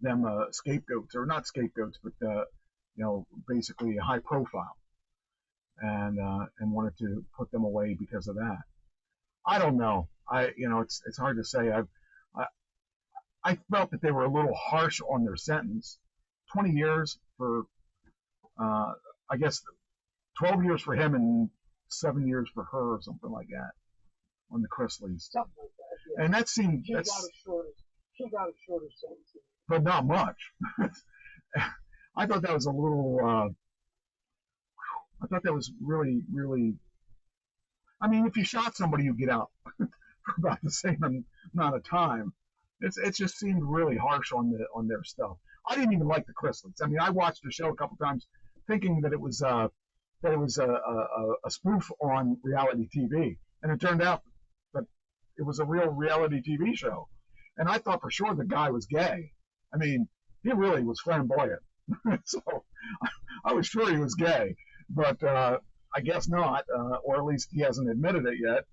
them scapegoats, or not scapegoats, but basically a high profile, and wanted to put them away because of that. I don't know. It's hard to say. I felt that they were a little harsh on their sentence. 20 years for, I guess, 12 years for him and 7 years for her, or something like that, on the Chrisleys. Something like that, yeah. And that seemed... She got a shorter sentence. But not much. I thought that was a little. I thought that was really, really. I mean, if you shot somebody, you get out for about the same amount of time. It just seemed really harsh on their stuff. I didn't even like the Chryssalids. I mean, I watched the show a couple times, thinking that it was a spoof on reality TV, and it turned out that it was a real reality TV show. And I thought for sure the guy was gay. I mean, he really was flamboyant, so I was sure he was gay, but I guess not, or at least he hasn't admitted it yet.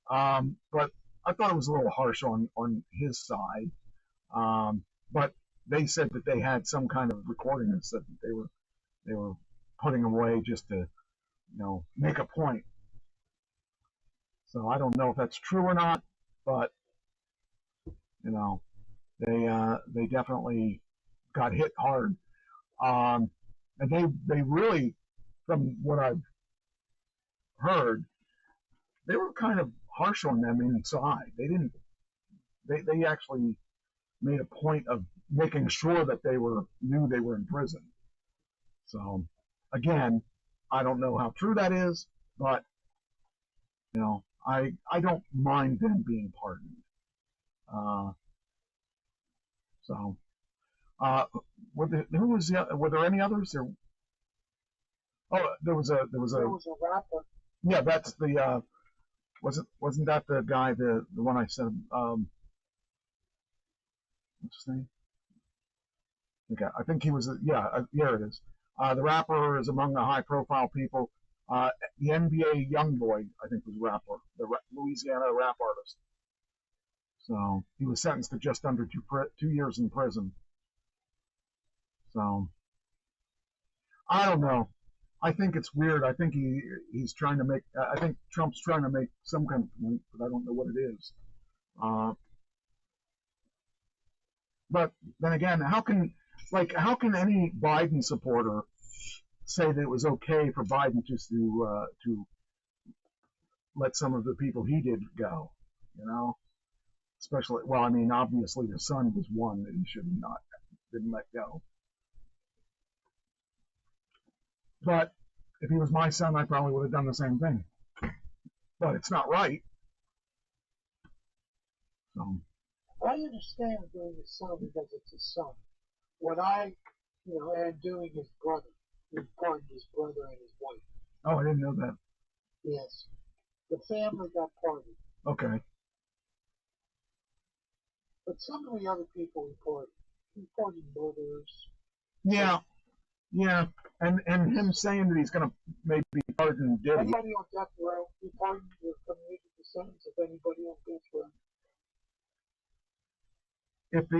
But I thought it was a little harsh on his side. But they said that they had some kind of recording that said that they were putting away just to make a point. So I don't know if that's true or not, but they definitely got hit hard. And they really, from what I've heard, they were kind of harsh on them inside. They actually made a point of making sure that knew they were in prison. So again, I don't know how true that is, but I don't mind them being pardoned. Were there any others? There was a rapper. Yeah, that's the wasn't that the guy, the one I said, what's his name? Okay, I think he was, here it is. The rapper is among the high profile people. The NBA YoungBoy, I think, was rapper, the Louisiana rap artist. So he was sentenced to just under 2 years in prison. So I don't know. I think it's weird. I think he's trying to make. I think Trump's trying to make some kind of point, but I don't know what it is. But then again, how can any Biden supporter say that it was okay for Biden to let some of the people he did go? Especially, well, I mean, obviously the son was one that he didn't let go. But if he was my son, I probably would have done the same thing. But it's not right. So I understand doing his son because it's his son. What and doing his brother. He pardoned his brother and his wife. Oh, I didn't know that. Yes. The family got pardoned. Okay. But some of the other people he pardoned murderers. Yeah. Yeah, and him saying that he's going to maybe pardon Diddy. Anybody on death row, he pardoned the community the sentence of anybody on death row.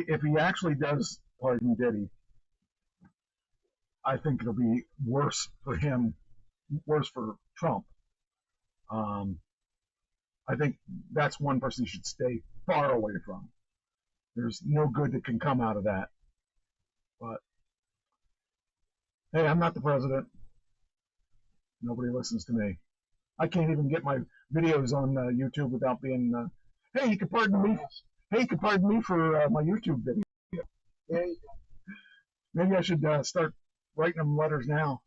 If he actually does pardon Diddy, I think it'll be worse for him, worse for Trump. I think that's one person he should stay far away from. There's no good that can come out of that. But hey, I'm not the president. Nobody listens to me. I can't even get my videos on YouTube without being, hey, you can pardon me. Hey, you can pardon me for my YouTube video. There you go. Maybe I should start writing them letters now.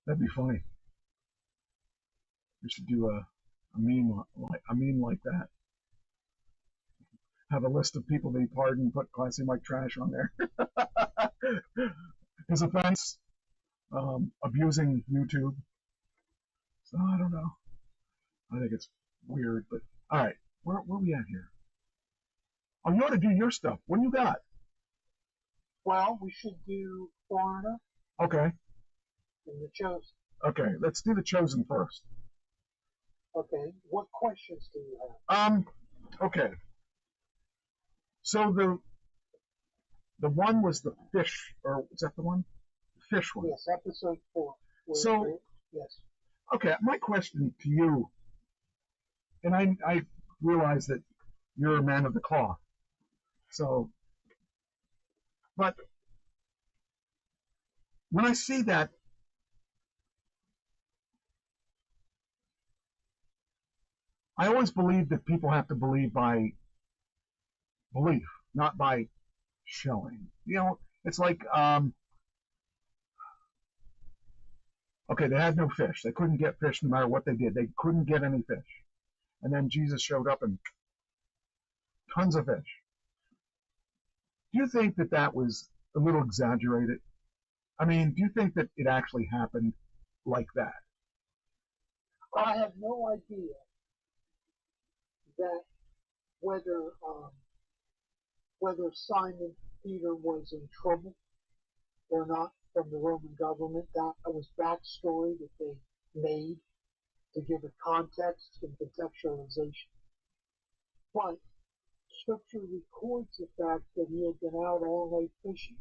That'd be funny. We should do a meme like that. Have a list of people they pardon, put Classy Mike Trash on there. His offense, abusing YouTube. So I don't know. I think it's weird, but all right. Where we at here? Oh, you ought to do your stuff. What do you got? Well, we should do Foreigner. Okay. And The Chosen. Okay, let's do The Chosen first. Okay. What questions do you have? Okay. So the one was the fish, or is that the one? The fish one. Yes, episode 4. So yes. Okay, my question to you, and I realize that you're a man of the cloth. So, but when I see that, I always believe that people have to believe by belief, not by showing. It's like, okay, they had no fish. They couldn't get fish no matter what they did. They couldn't get any fish. And then Jesus showed up and tons of fish. Do you think that that was a little exaggerated? I mean, do you think that it actually happened like that? I have no idea that whether Simon Peter was in trouble or not from the Roman government. That was backstory that they made to give it context and contextualization. But Scripture records the fact that he had been out all night fishing,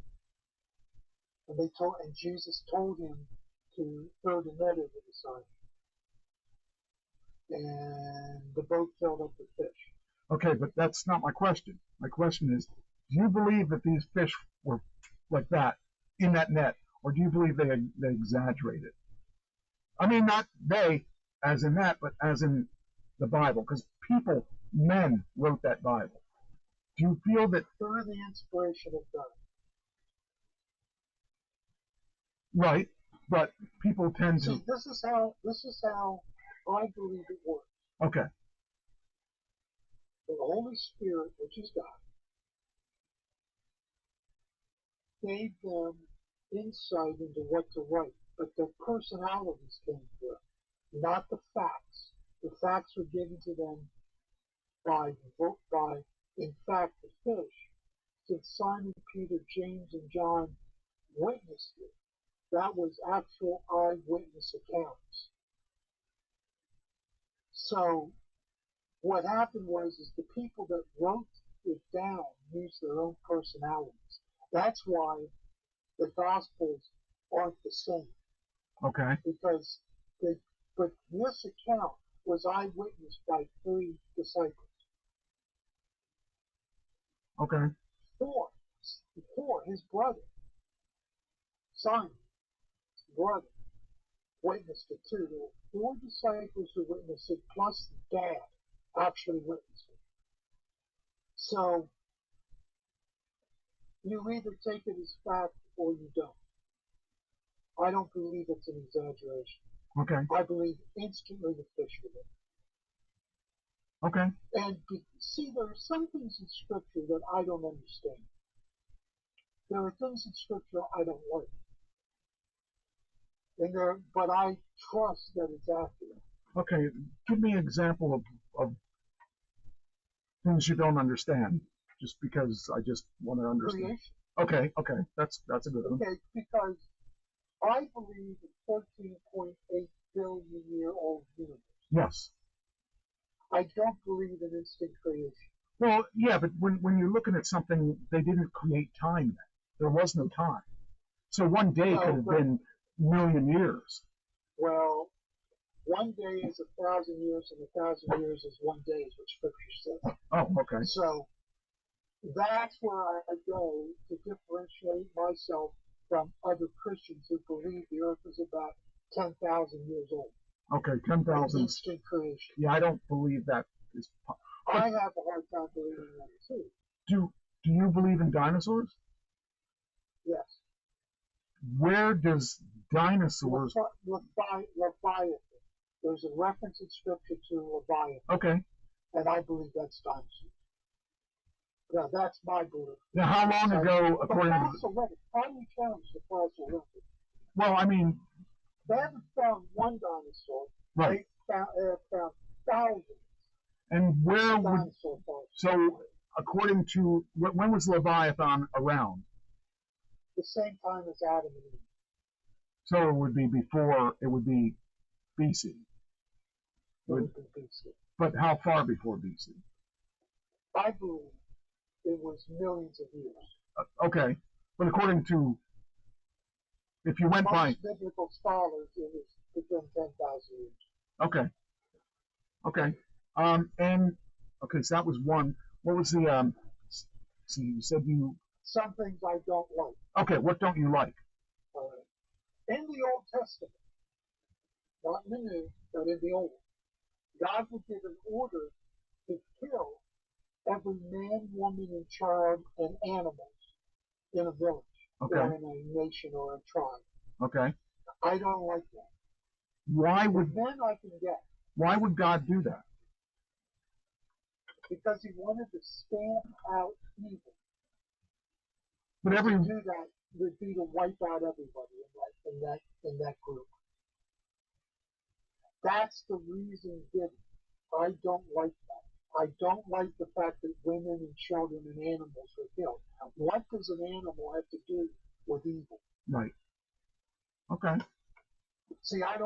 and Jesus told him to throw the net over the side, and the boat filled up with fish. Okay, but that's not my question. My question is, do you believe that these fish were like that in that net, or do you believe they exaggerated? I mean, not they, as in that, but as in the Bible, because men wrote that Bible. Do you feel that through the inspiration of God? Right, but people tend to. See, this is how I believe it works. Okay. The Holy Spirit, which is God, gave them insight into what to write, but their personalities came through, not the facts. The facts were given to them by, in fact, the fish. Since Simon, Peter, James, and John witnessed it, that was actual eyewitness accounts. So what happened was the people that wrote it down used their own personalities. That's why the Gospels aren't the same. Okay. Because but this account was eyewitnessed by 3 disciples. Okay. Four, his brother, Simon, his brother, witnessed it too. There were 4 disciples who witnessed it, plus the dad actually witnessed it. So you either take it as fact or you don't. I don't believe it's an exaggeration. Okay. I believe instantly the fish were there. Okay. And see, there are some things in Scripture that I don't understand. There are things in Scripture I don't like. But I trust that it's accurate. Okay, give me an example of things you don't understand, just because I just want to understand. Creation. Okay, that's a good one. Okay, because I believe in 14.8 billion year old universe. Yes. I don't believe in instant creation. Well, yeah, but when you're looking at something, they didn't create time then. There was no time. So one day could have been a million years. Well, one day is 1,000 years, and 1,000 years is one day, is what Scripture says. Oh, okay. So that's where I go to differentiate myself from other Christians who believe the earth is about 10,000 years old. Okay, 10,000. Instant creation. Yeah, I don't believe that is. I have a hard time believing that too. Do you believe in dinosaurs? Yes. Where does dinosaurs? Leviathan. There's a reference in Scripture to Leviathan. Okay. And I believe that's dinosaurs. Yeah, that's my belief. Now, how long ago, according to finally challenged the fossil record. Well, I mean, they haven't found one dinosaur. Right. They have found thousands. And where would dinosaur fossils. So, according to when was Leviathan around? The same time as Adam and Eve. So it would be before. It would be BC. It would be BC. But how far before BC? I believe it was millions of years. Okay, but according to, if you went by biblical scholars, it was within 10,000 years. Okay, and okay, so that was one. What was the see, you said you. Some things I don't like. Okay, what don't you like? In the Old Testament, not in the New, but in the Old, God would give an order to kill every man, woman, and child and animals in a village. Okay. or in a nation or a tribe. Okay. I don't like that. Why With would men, I can get God do that? because he wanted to stamp out evil. But To every do that would be to wipe out everybody in that group. That's the reason given. I don't like that. I don't like the fact that women and children and animals were killed. What does an animal have to do with evil? right. Okay. See, I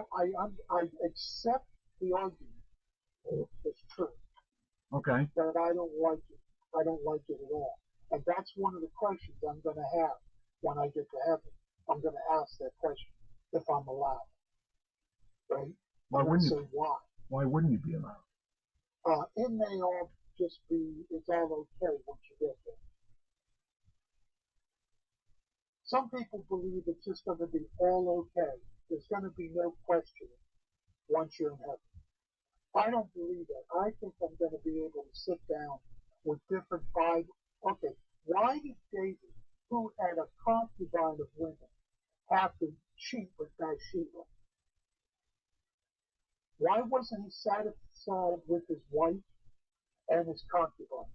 accept the argument. It's true, Okay. but I don't like it. I don't like it at all. And that's one of the questions I'm going to have when I get to heaven. I'm going to ask that question if I'm allowed. Right? Why I'm going to wouldn't say you? why. Why wouldn't you be allowed? It may all just be, it's all okay once you get there. Some people believe it's just going to be all okay. There's going to be no questioning once you're in heaven. I don't believe that. I think I'm going to be able to sit down with different Bible. Okay, why did David, who had a concubine of women, have to cheat with Bathsheba? Why wasn't he satisfied with his wife and his concubine?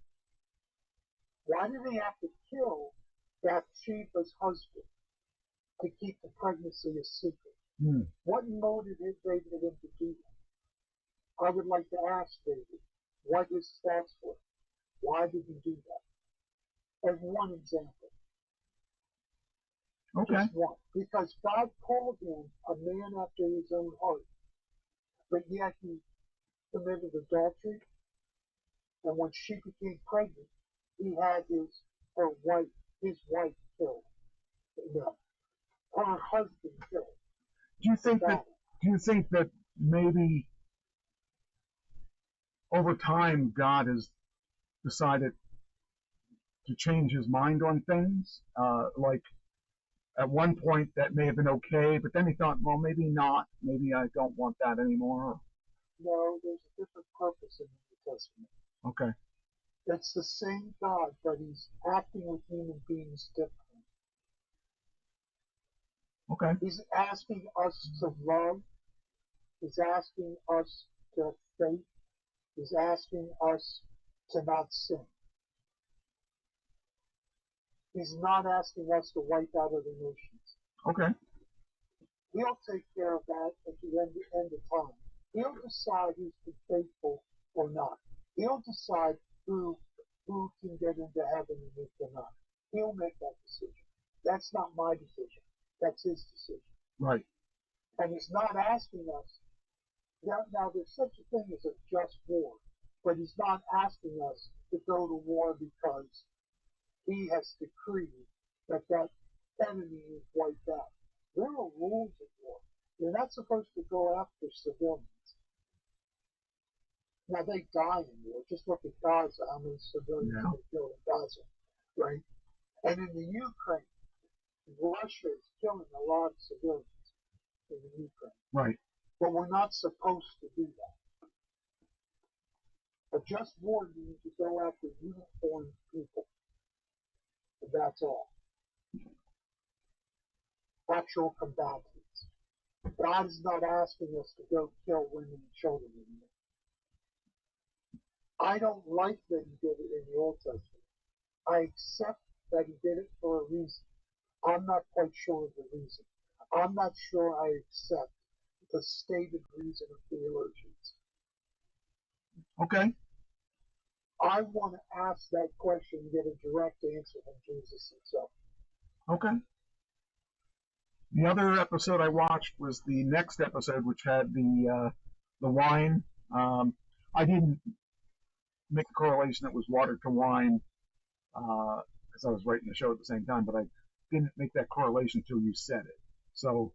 Why did he have to kill Bathsheba's husband to keep the pregnancy a secret? What motivated him to do that? I would like to ask David what his thoughts were. Why did he do that? As one example. Okay. Just one. Because God called him a man after his own heart. But yet he committed adultery. And when she became pregnant, he had his wife killed. No, her husband killed. Do you think that? Do you think that maybe over time God has decided to change his mind on things? Like at one point that may have been okay, but then he thought, well, maybe not. Maybe I don't want that anymore. No, there's a different purpose in the New Testament. Okay. It's the same God, but he's acting with human beings differently. Okay. He's asking us to love. He's asking us to have faith. He's asking us to not sin. He's not asking us to wipe out other nations. Okay. He'll take care of that at the end of time. He'll decide who's been faithful or not. He'll decide who can get into heaven and who cannot. He'll make that decision. That's not my decision. That's his decision. Right. And he's not asking us. Now there's such a thing as a just war, but he's not asking us to go to war because he has decreed that enemy is wiped out. There are rules of war. You're not supposed to go after civilians. Now they die in war. Just look at Gaza, how many civilians they killed in Gaza, right? And in the Ukraine, Russia is killing a lot of civilians in the Ukraine. Right. But we're not supposed to do that. A just war means to go after uniformed people. And that's all. Actual combatants. God is not asking us to go kill women and children anymore. I don't like that he did it in the Old Testament. I accept that he did it for a reason. I'm not quite sure of the reason. I'm not sure I accept the stated reason of theologians. Okay. I want to ask that question and get a direct answer from Jesus himself. Okay. The other episode I watched was the next episode, which had the wine. I didn't make the correlation that it was water to wine because I was writing the show at the same time, but I didn't make that correlation until you said it. So,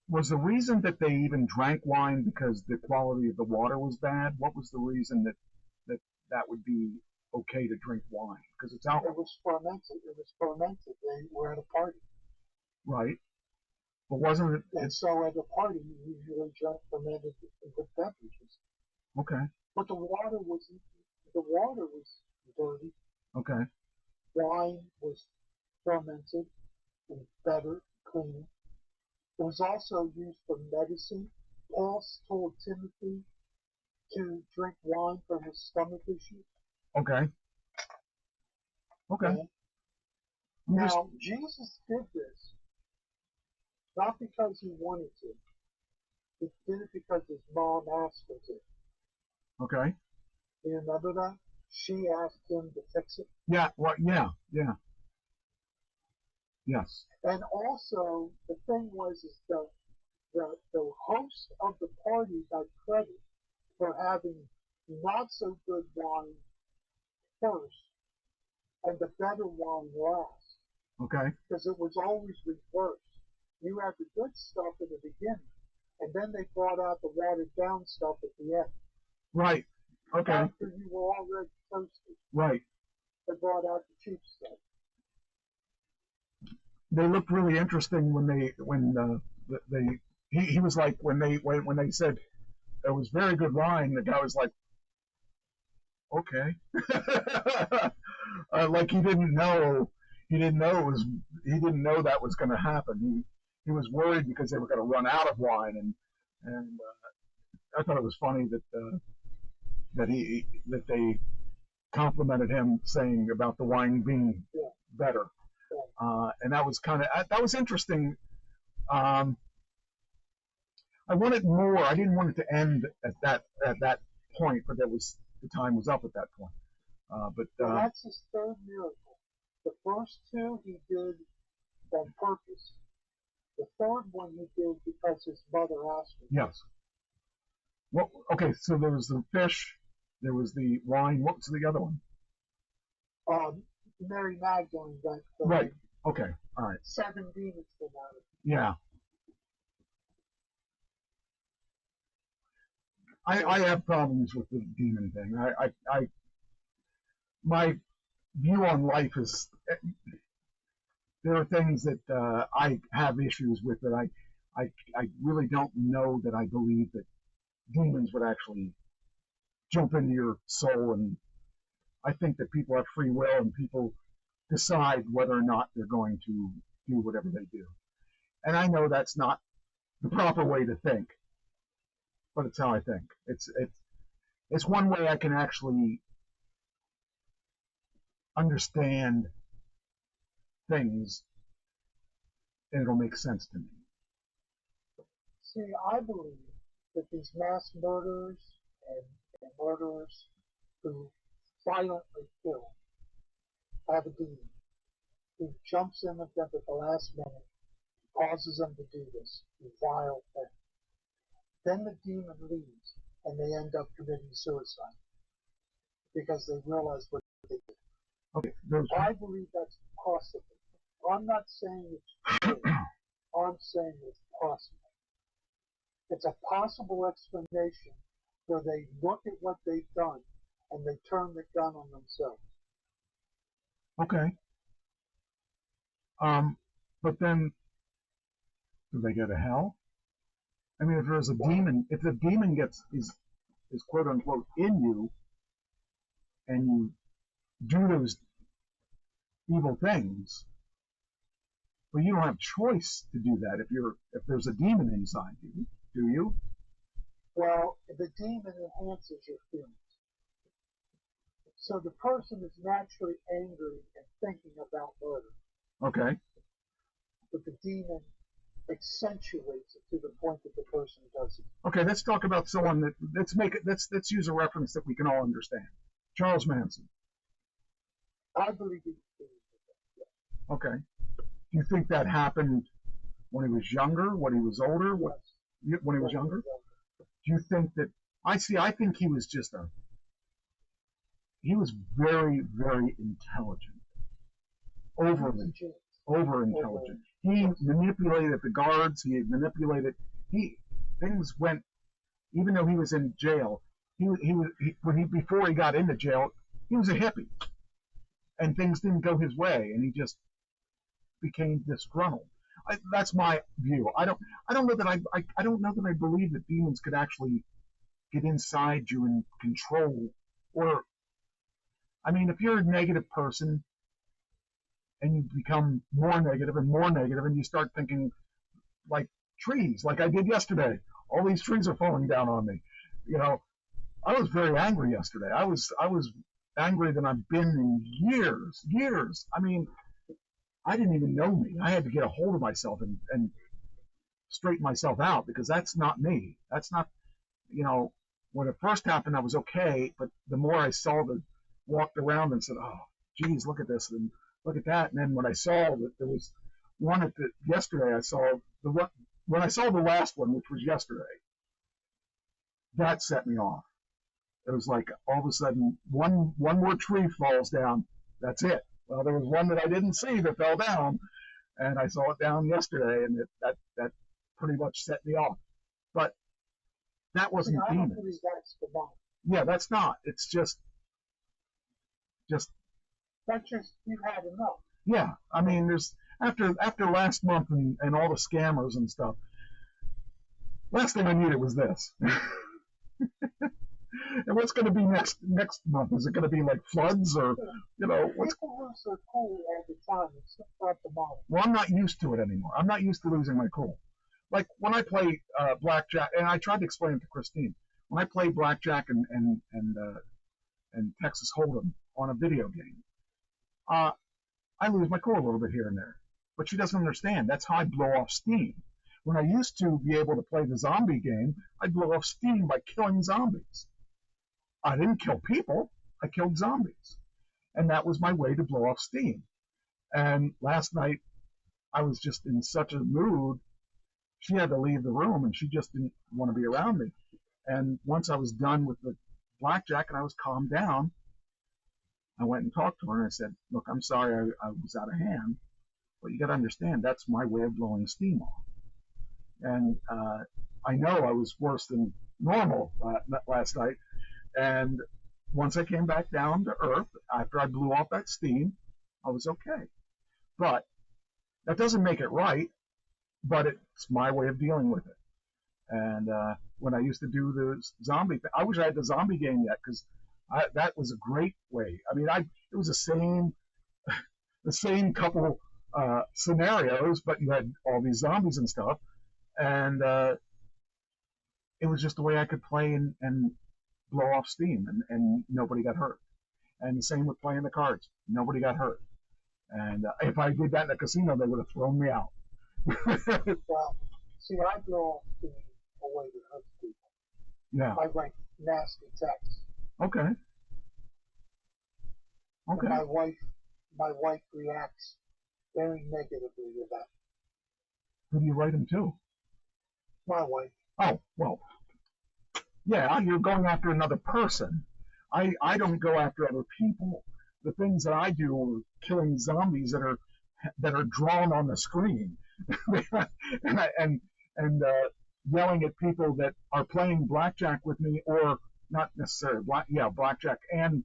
was the reason that they even drank wine because the quality of the water was bad? What was the reason that would be okay to drink wine? Because it's alcohol. It was fermented. They were at a party. Right. But wasn't it? And so at a party, you usually drink fermented beverages. Okay. But the water was dirty. Okay. Wine was fermented and better, cleaner. It was also used for medicine. Paul told Timothy to drink wine for his stomach issues. Okay. Okay. Okay? Now, Jesus did this not because he wanted to. He did it because his mom asked him to. Okay. You remember that? She asked him to fix it. Yeah. Well, yeah. Yeah. Yes. And also, the thing was, is the host of the party got credit for having not so good wine first and the better wine last. Okay. Because it was always reversed. You had the good stuff in the beginning, and then they brought out the watered down stuff at the end. Right. Okay. After you were already toasted, Right. they brought out the cheap stuff. They looked really interesting when he was like when they said it was very good wine. The guy was like, okay, like he didn't know he didn't know that was going to happen. He was worried because they were going to run out of wine, and I thought it was funny that they complimented him saying about the wine being better. And that was interesting. I wanted more. I didn't want it to end at that point, but the time was up at that point. Well, that's his third miracle. The first two he did on purpose. The third one he did because his mother asked him. Yes. Well, okay. So there was the fish. There was the wine. What was the other one? Mary Magdalene got right. Okay. All right. 7 demons came out of it. Yeah. I have problems with the demon thing. My view on life is there are things that I have issues with that I really don't know that I believe that demons would actually jump into your soul, and I think that people have free will and people decide whether or not they're going to do whatever they do. And I know that's not the proper way to think, but it's how I think. It's one way I can actually understand things, and it'll make sense to me. See, I believe that these mass murderers and murderers who violently kill have a demon who jumps in with them at the last minute, causes them to do this vile thing. Then the demon leaves, and they end up committing suicide because they realize what they did. Okay, I believe that's possible. I'm not saying it's true. I'm saying it's possible. It's a possible explanation where they look at what they've done and they turn the gun on themselves. Okay. But then, do they go to hell? I mean, if there's a demon, if the demon is quote unquote in you, and you do those evil things, but you don't have choice to do that if there's a demon inside you, do you? Well, the demon enhances your feelings. So the person is naturally angry and thinking about murder. Okay. But the demon accentuates it to the point that the person does it. Okay, let's talk about someone let's use a reference that we can all understand. Charles Manson. I believe he did that. Okay. Do you think that happened when he was younger, when he was older, when he was younger? Do you think that I think he was he was very, very intelligent. Over intelligent. He manipulated the guards, things went, even though he was in jail, before he got into jail, he was a hippie. And things didn't go his way, and he just became disgruntled. That's my view. I don't know that I don't know that I believe that demons could actually get inside you and control, or I mean, if you're a negative person and you become more negative and you start thinking like trees, like I did yesterday. All these trees are falling down on me. You know, I was very angry yesterday. I was angrier than I've been in years. I mean, I didn't even know me. I had to get a hold of myself and straighten myself out because that's not me. That's not, you know, when it first happened, I was okay, but the more I walked around and said, oh, geez, look at this and look at that. And then when I saw that there was one yesterday, when I saw the last one, which was yesterday, that set me off. It was like all of a sudden one more tree falls down. That's it. Well, there was one that I didn't see that fell down, and I saw it down yesterday, and that pretty much set me off. But that wasn't demons. That's the bomb. Yeah, that's not. It's just. That's just you've had enough. Yeah, I mean, there's after last month and all the scammers and stuff. Last thing I needed was this. And what's going to be next month? Is it going to be like floods or, you know? People lose their cool all the time. It's not the bomb. Well, I'm not used to it anymore. I'm not used to losing my cool. Like when I play blackjack, and I tried to explain it to Christine. When I play blackjack and Texas Hold'em on a video game, I lose my cool a little bit here and there. But she doesn't understand. That's how I blow off steam. When I used to be able to play the zombie game, I'd blow off steam by killing zombies. I didn't kill people. I killed zombies. And that was my way to blow off steam. And last night, I was just in such a mood. She had to leave the room, and she just didn't want to be around me. And once I was done with the blackjack and I was calmed down, I went and talked to her, and I said, look, I'm sorry I was out of hand, but you got to understand, that's my way of blowing steam off. And I know I was worse than normal last night. And once I came back down to earth, after I blew off that steam, I was okay. But that doesn't make it right, but it's my way of dealing with it. And when I used to do the zombie thing, I wish I had the zombie game yet, because that was a great way. I mean, it was the same couple scenarios, but you had all these zombies and stuff. And it was just the way I could play and blow off steam, and nobody got hurt. And the same with playing the cards. Nobody got hurt. And if I did that in a casino, they would have thrown me out. Well, see, I blow off steam away that hurts people. Yeah. I write nasty texts. Okay. Okay. And my wife reacts very negatively to that. Who do you write them to? My wife. Oh, well, yeah, you're going after another person. I don't go after other people. The things that I do are killing zombies that are drawn on the screen, and yelling at people that are playing blackjack with me, or not necessarily blackjack and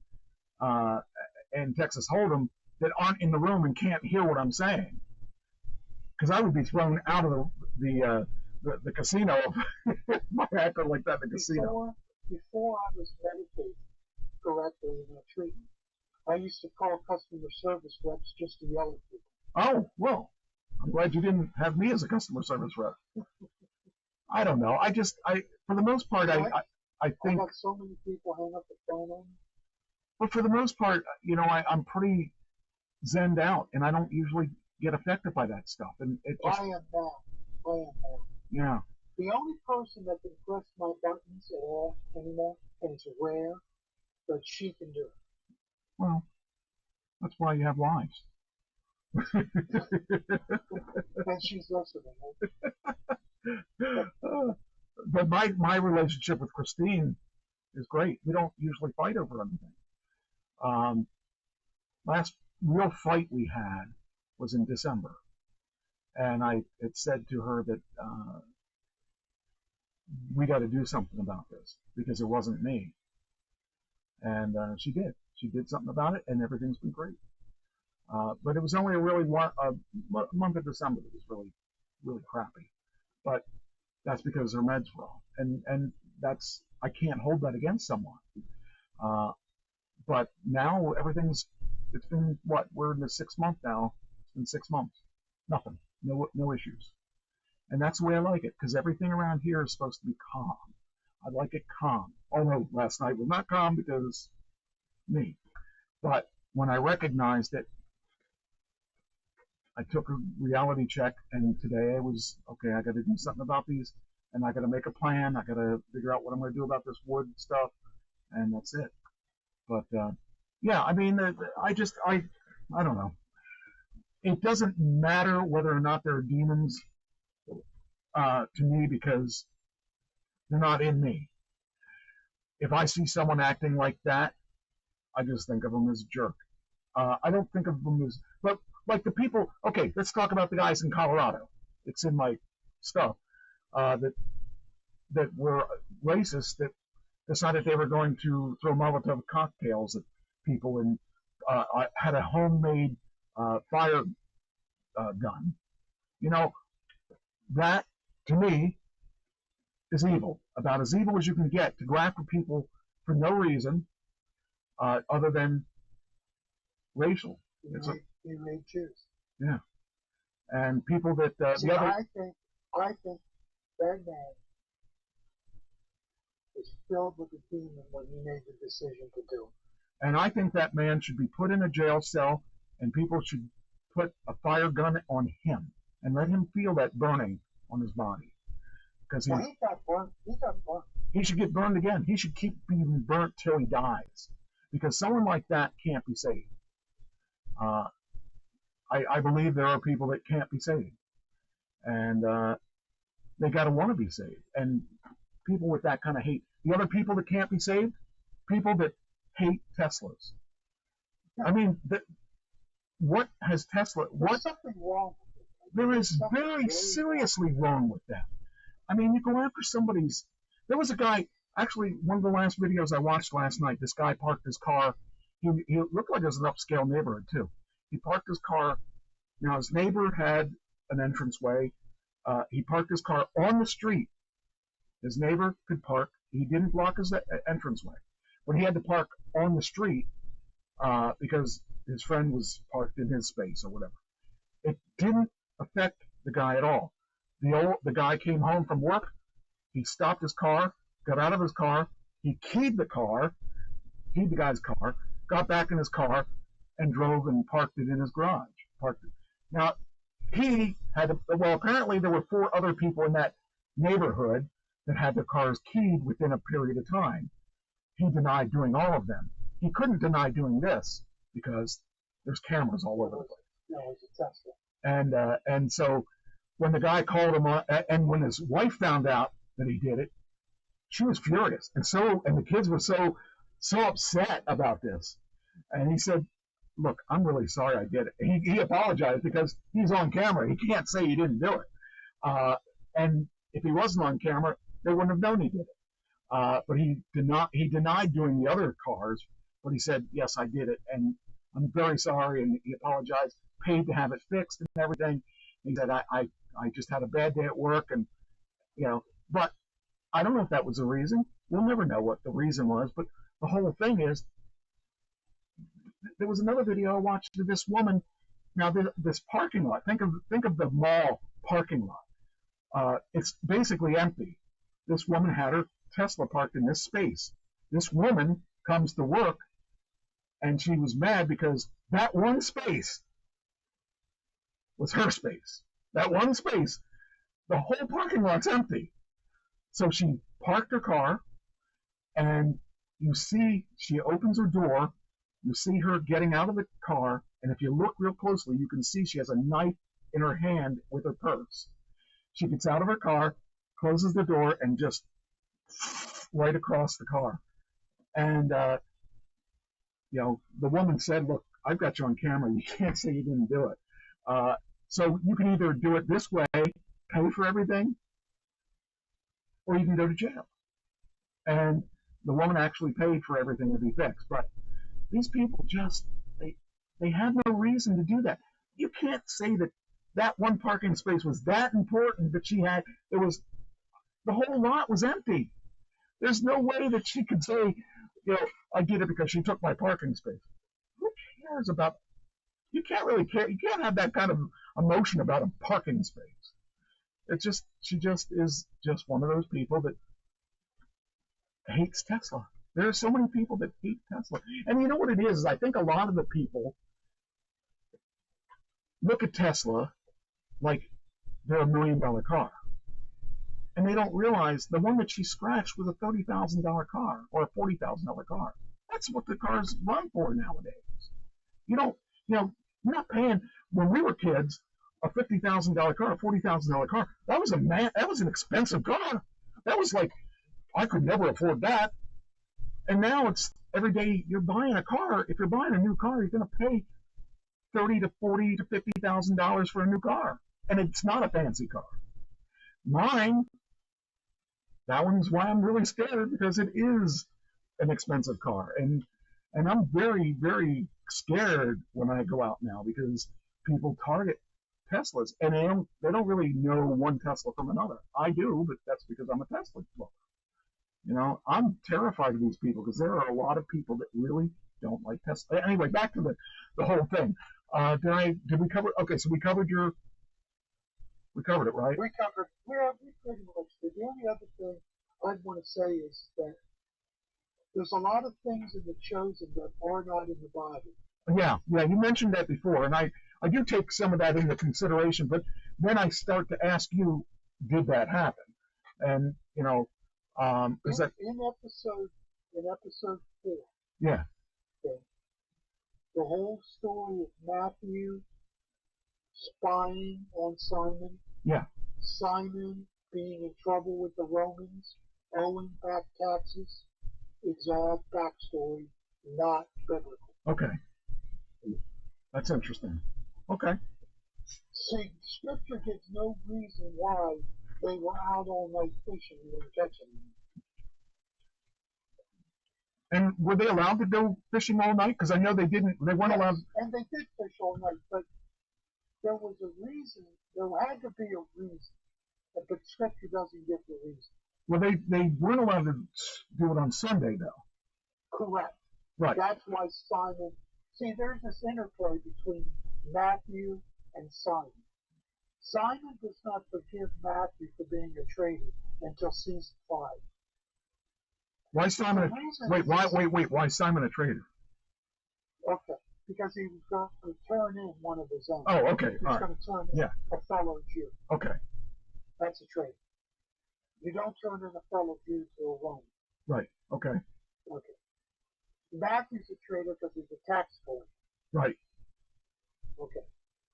Texas Hold'em, that aren't in the room and can't hear what I'm saying. Because I would be thrown out of the casino if I acted like that in the casino. Before I was medicated correctly in a treatment, I used to call customer service reps just to yell at people. Oh, well, I'm glad you didn't have me as a customer service rep. I don't know. For the most part, I think. I got so many people hang up the phone on me. But for the most part, you know, I'm pretty zenned out, and I don't usually get affected by that stuff. And it just, I am now. Yeah. The only person that can press my buttons at all anymore, and it's rare, but she can do it. Well, that's why you have lives. And she's listening. But my relationship with Christine is great. We don't usually fight over anything. Last real fight we had was in December, and I had said to her that we got to do something about this because it wasn't me. And she did. She did something about it, and everything's been great. But it was only a month of December that was really, really crappy. But that's because her meds were off, and that's, I can't hold that against someone. But now it's been what? We're in the 6th month now. It's been 6 months. Nothing. No issues. And that's the way I like it, because everything around here is supposed to be calm. I like it calm. Although last night was not calm because me. But when I recognized it, I took a reality check, and today I was, okay, I got to do something about these, and I got to make a plan. I got to figure out what I'm going to do about this wood stuff, and that's it. But, yeah, I mean, I don't know. It doesn't matter whether or not there are demons to me, because they're not in me. If I see someone acting like that, I just think of them as a jerk. I don't think of them as, but like the people. Okay, let's talk about the guys in Colorado. It's in my stuff that were racist, that decided they were going to throw Molotov cocktails at people, and I had a homemade fire gun. You know, that to me is evil. About as evil as you can get, to go after people for no reason other than racial. You may choose. Yeah, and people that See, the other. I think that man is filled with a demon when he made the decision to do it. And I think that man should be put in a jail cell, and people should put a fire gun on him and let him feel that burning on his body. Because he got burnt. He should get burned again. He should keep being burnt till he dies. Because someone like that can't be saved. I believe there are people that can't be saved. And they got to want to be saved. And people with that kind of hate. The other people that can't be saved? People that hate Teslas. I mean, what has Tesla... There's something wrong with it. There is very seriously wrong with that. I mean, you go after somebody's... There was a guy... Actually, one of the last videos I watched last night, this guy parked his car. He looked like it was an upscale neighborhood, too. He parked his car. Now, his neighbor had an entranceway. He parked his car on the street. His neighbor could park. He didn't block his entranceway. But he had to park on the street because his friend was parked in his space or whatever. It didn't affect the guy at all. The guy came home from work. He stopped his car, got out of his car. He keyed the guy's car, got back in his car, and drove and parked it in his garage. Now, he had apparently there were 4 other people in that neighborhood that had their cars keyed within a period of time. He denied doing all of them. He couldn't deny doing this because there's cameras all over the place. No, it's a Tesla. And so when the guy called him on, and when his wife found out that he did it, she was furious. And the kids were so upset about this. And he said, look, I'm really sorry I did it. He apologized because he's on camera. He can't say he didn't do it. And if he wasn't on camera, they wouldn't have known he did it. But he denied doing the other cars, but he said, yes, I did it, and I'm very sorry, and he apologized, paid to have it fixed and everything. He said, I just had a bad day at work, and, but I don't know if that was the reason. We'll never know what the reason was, but the whole thing is, there was another video I watched of this woman. Now, this parking lot, think of the mall parking lot. It's basically empty. This woman had her Tesla parked in this space. This woman comes to work, and she was mad because that one space was her space. That one space, the whole parking lot's empty. So she parked her car, and you see she opens her door. You see her getting out of the car, and if you look real closely, you can see she has a knife in her hand with her purse. She gets out of her car, closes the door, and just right across the car. And, the woman said, look, I've got you on camera. You can't say you didn't do it. So you can either do it this way, pay for everything, or you can go to jail. And the woman actually paid for everything to be fixed. But these people just, they had no reason to do that. You can't say that one parking space was that important that she had. The whole lot was empty. There's no way that she could say, I did it because she took my parking space. Who cares about? You can't really care. You can't have that kind of emotion about a parking space. She just is just one of those people that hates Tesla. There are so many people that hate Tesla. And you know what it is? I think a lot of the people look at Tesla like they're $1 million car. And they don't realize the one that she scratched was a $30,000 car or a $40,000 car. That's what the cars run for nowadays. You're not paying, when we were kids, a $50,000 car, a $40,000 car, that was an expensive car. That was like, I could never afford that. And now it's every day you're buying a car. If you're buying a new car, you're going to pay $30,000 to $40,000 to $50,000 for a new car, and it's not a fancy car. Mine, that one's why I'm really scared, because it is an expensive car, and I'm very, very scared when I go out now because people target Teslas, and they don't really know one Tesla from another. I do, but that's because I'm a Tesla lover. I'm terrified of these people because there are a lot of people that really don't like Tesla. Anyway, back to the whole thing. Did we cover? Okay, so we covered it, right? We pretty much did. The only other thing I'd want to say is that there's a lot of things in the Chosen that are not in the Bible. Yeah, you mentioned that before, and I do take some of that into consideration, but then I start to ask you, did that happen? And, is that... In episode 4. Yeah. Okay, the whole story of Matthew spying on Simon. Yeah. Simon being in trouble with the Romans, owing back taxes. It's all backstory, not biblical. Okay. That's interesting. Okay. See, Scripture gives no reason why they were out all night fishing and didn't catch anything. And were they allowed to go fishing all night? Because I know they weren't allowed. And they did fish all night, but there was a reason. There had to be a reason. But Scripture doesn't give the reason. Well, they weren't allowed to do it on Sunday, though. Correct. Right. That's why Simon... See, there's this interplay between Matthew and Simon. Simon does not forgive Matthew for being a traitor until season 5. Why Simon? Why Simon a traitor? Okay, because he was going to turn in one of his own. Oh, okay. He was going to turn in a fellow Jew. Okay. That's a traitor. You don't turn in a fellow Jew to a Roman. Right. Okay. Okay. Matthew's a traitor because he's a tax collector. Right. Okay.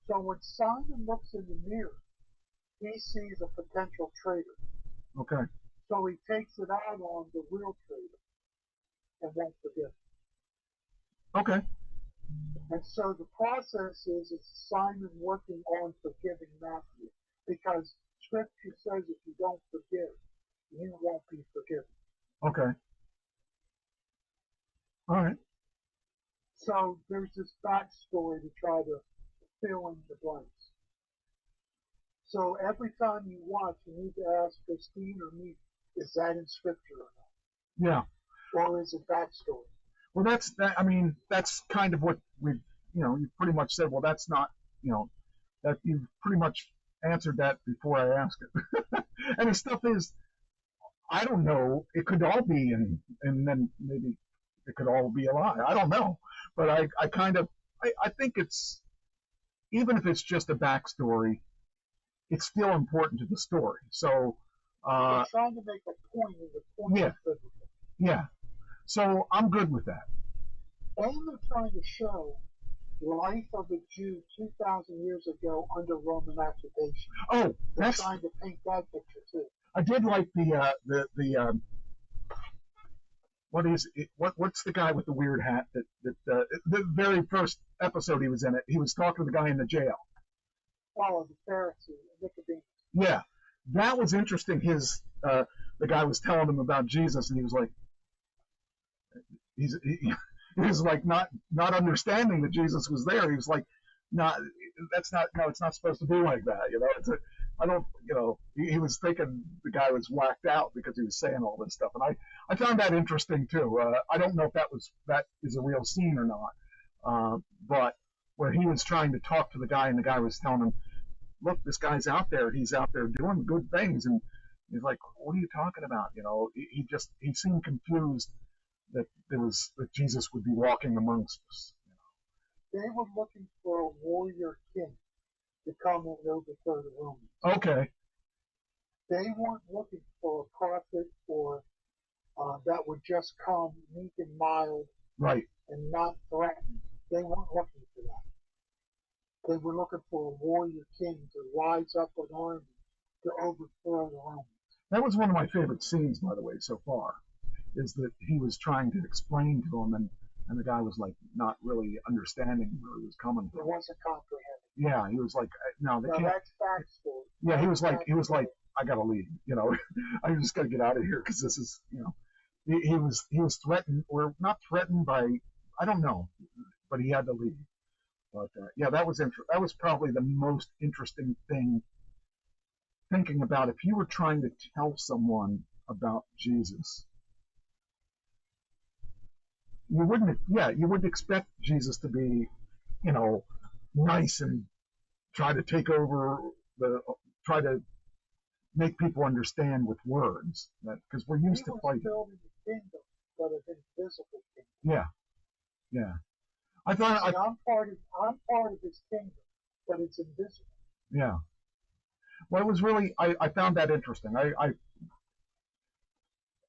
So when Simon looks in the mirror, he sees a potential traitor. Okay. So he takes it out on the real traitor and won't forgive him. Okay. And so the process is it's Simon working on forgiving Matthew, because Scripture says if you don't forgive, you won't be forgiven. Okay. All right. So there's this backstory to try to fill in the blanks. So every time you watch, you need to ask Christine or me, is that in Scripture or not? Yeah. Or is it backstory? Well, that's kind of what you pretty much said. Well, that's not, that you've pretty much answered that before I asked it. And the stuff is, I don't know. It could all be, and then maybe it could all be a lie. I don't know. But I think it's, even if it's just a backstory, it's still important to the story. So, they're trying to make a point, and the point is biblical. Yeah. So I'm good with that. And they're trying to show the life of a Jew 2,000 years ago under Roman occupation. Oh, they're trying to paint that picture too. I did like the what is it? What's the guy with the weird hat that the very first episode he was in it? He was talking to the guy in the jail. Oh, the Pharisee, Nicodemus. Yeah, that was interesting. The guy was telling him about Jesus, and he was like, he was like not understanding that Jesus was there. He was like, it's not supposed to be like that, I don't, he was thinking the guy was whacked out because he was saying all this stuff, and I found that interesting too. I don't know if that is a real scene or not, but where he was trying to talk to the guy, and the guy was telling him, "Look, this guy's out there. He's out there doing good things," and he's like, "What are you talking about?" He seemed confused that Jesus would be walking amongst us. They were looking for a warrior king to come and overthrow the Romans. Okay. They weren't looking for a prophet or that would just come meek and mild, right, and not threaten. They weren't looking for that. They were looking for a warrior king to rise up an army to overthrow the Romans. That was one of my favorite scenes, by the way, so far, is that he was trying to explain to him, and the guy was like not really understanding where he was coming from. It wasn't comprehending. Yeah, he was like, no, they can't. That's factual. Yeah, he was like, I gotta leave. I just gotta get out of here because this is, he was threatened, or not threatened by, I don't know, but he had to leave. But yeah, that was probably the most interesting thing. Thinking about if you were trying to tell someone about Jesus, you wouldn't expect Jesus to be, nice and try to take over try to make people understand with words, because we're used to fighting. He was building a kingdom, but an invisible kingdom. Yeah. I'm part of his kingdom, but it's invisible. Yeah. Well, it was really, I found that interesting.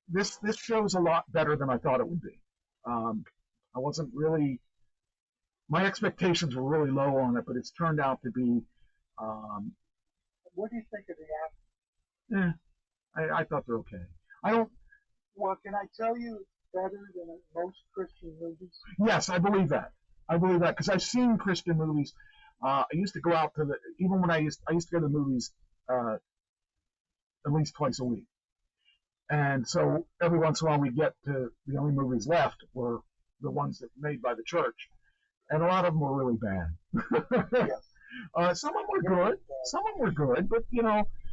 This show's a lot better than I thought it would be. I wasn't really, my expectations were really low on it, but it's turned out to be. What do you think of the acting? I thought they're okay. Well, can I tell you it's better than most Christian movies? Yes, I believe that. Because I've seen Christian movies. I used to go out to even when I used to go to the movies at least twice a week. And so every once in a while we get to the only movies left were the ones that were made by the church. And a lot of them were really bad. Yes. Some of them were good. Some of them were good, but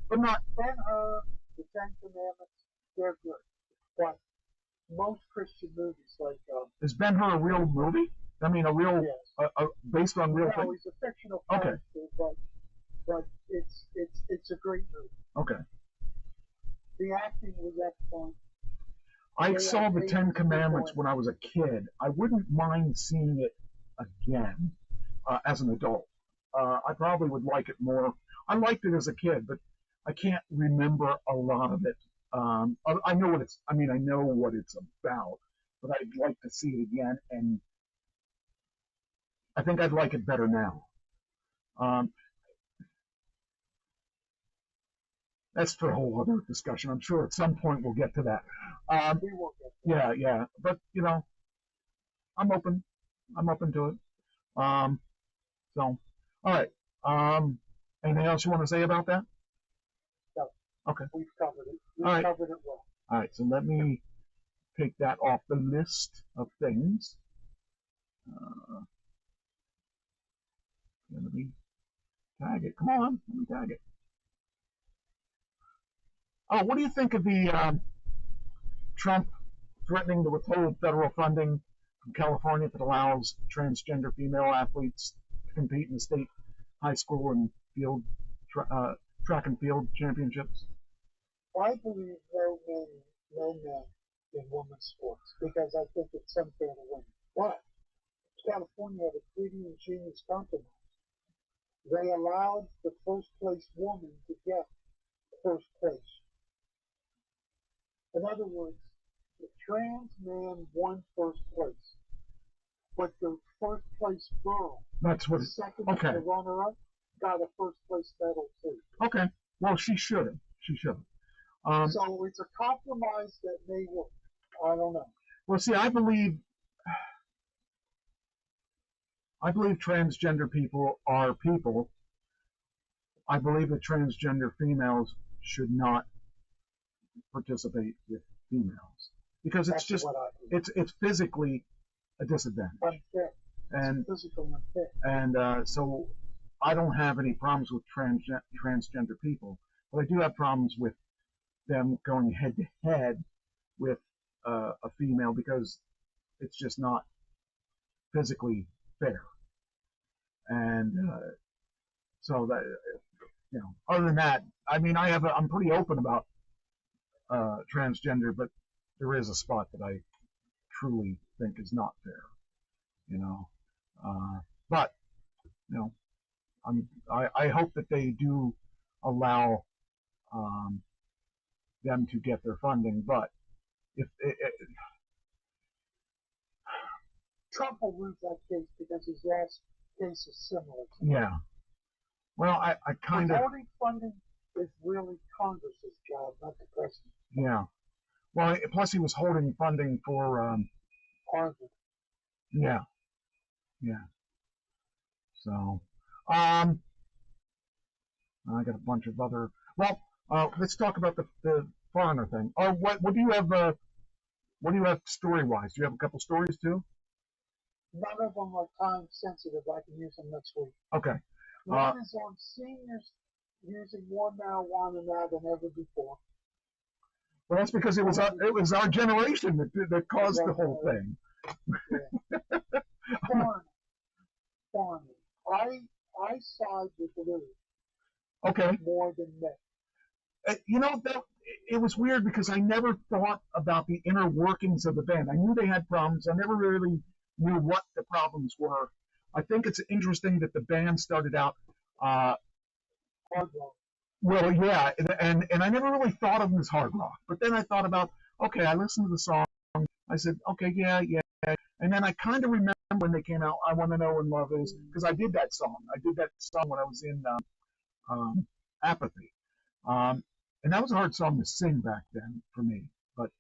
but not. Ben-Hur, the Ten Commandments, they're good. But most Christian movies, like is Ben-Hur a real movie? I mean, a real based on real things. No, he's a fictional character, but it's a great movie. Okay. The acting was excellent. I saw the Ten Commandments when I was a kid. I wouldn't mind seeing it again as an adult. I probably would like it more. I liked it as a kid, but I can't remember a lot of it. I know what it's. I mean, I know what it's about, but I'd like to see it again, and I think I'd like it better now. That's for a whole other discussion. I'm sure at some point we'll get to that. We will get to that. Yeah. But I'm open. I'm open to it. So, all right. Anything else you want to say about that? No. Okay. We've covered it. Covered it well. All right. So let me take that off the list of things. Let me tag it. Come on. Let me tag it. Oh, what do you think of the Trump threatening to withhold federal funding from California that allows transgender female athletes to compete in the state high school and field track and field championships? I believe no men in women's sports because I think it's unfair to women. But California had a pretty ingenious compromise. They allowed the first place woman to get first place. In other words, the trans man won first place, but the first place girl, the second the runner-up, got a first place medal too. Okay. Well, she should have. So it's a compromise that may work. I don't know. Well, see, I believe transgender people are people. I believe that transgender females should not participate with females because it's physically a disadvantage. Unfair. And it's physical unfair. And so I don't have any problems with transgender people, but I do have problems with them going head to head with a female because it's just not physically fair. And so that, other than that, I mean, I'm pretty open about transgender, but there is a spot that I truly think is not fair. But I hope that they do allow them to get their funding. But if Trump will lose that case because his last case is similar to yeah, well, I kind of withholding funding is really Congress's job, not the president. yeah. Well, plus he was holding funding for Harvard. yeah. So I got a bunch of other. Well, let's talk about the foreigner thing. Oh, what do you have? What do you have story wise? Do you have a couple stories too? None of them are time sensitive. I can use them next week. Okay. One is on seniors using more marijuana now than ever before. Well, that's because it was our generation that caused the whole thing. Yeah. Foreigner. I side with Lou. Okay. More than men. It was weird because I never thought about the inner workings of the band. I knew they had problems. I never really knew what the problems were. I think it's interesting that the band started out. Hard rock. Well, yeah, and I never really thought of them as hard rock. But then I thought about, okay, I listened to the song. I said, okay, yeah. And then I kind of remember when they came out, I Want to Know When Love Is, because I did that song. I did that song when I was in Apathy. And that was a hard song to sing back then for me. But,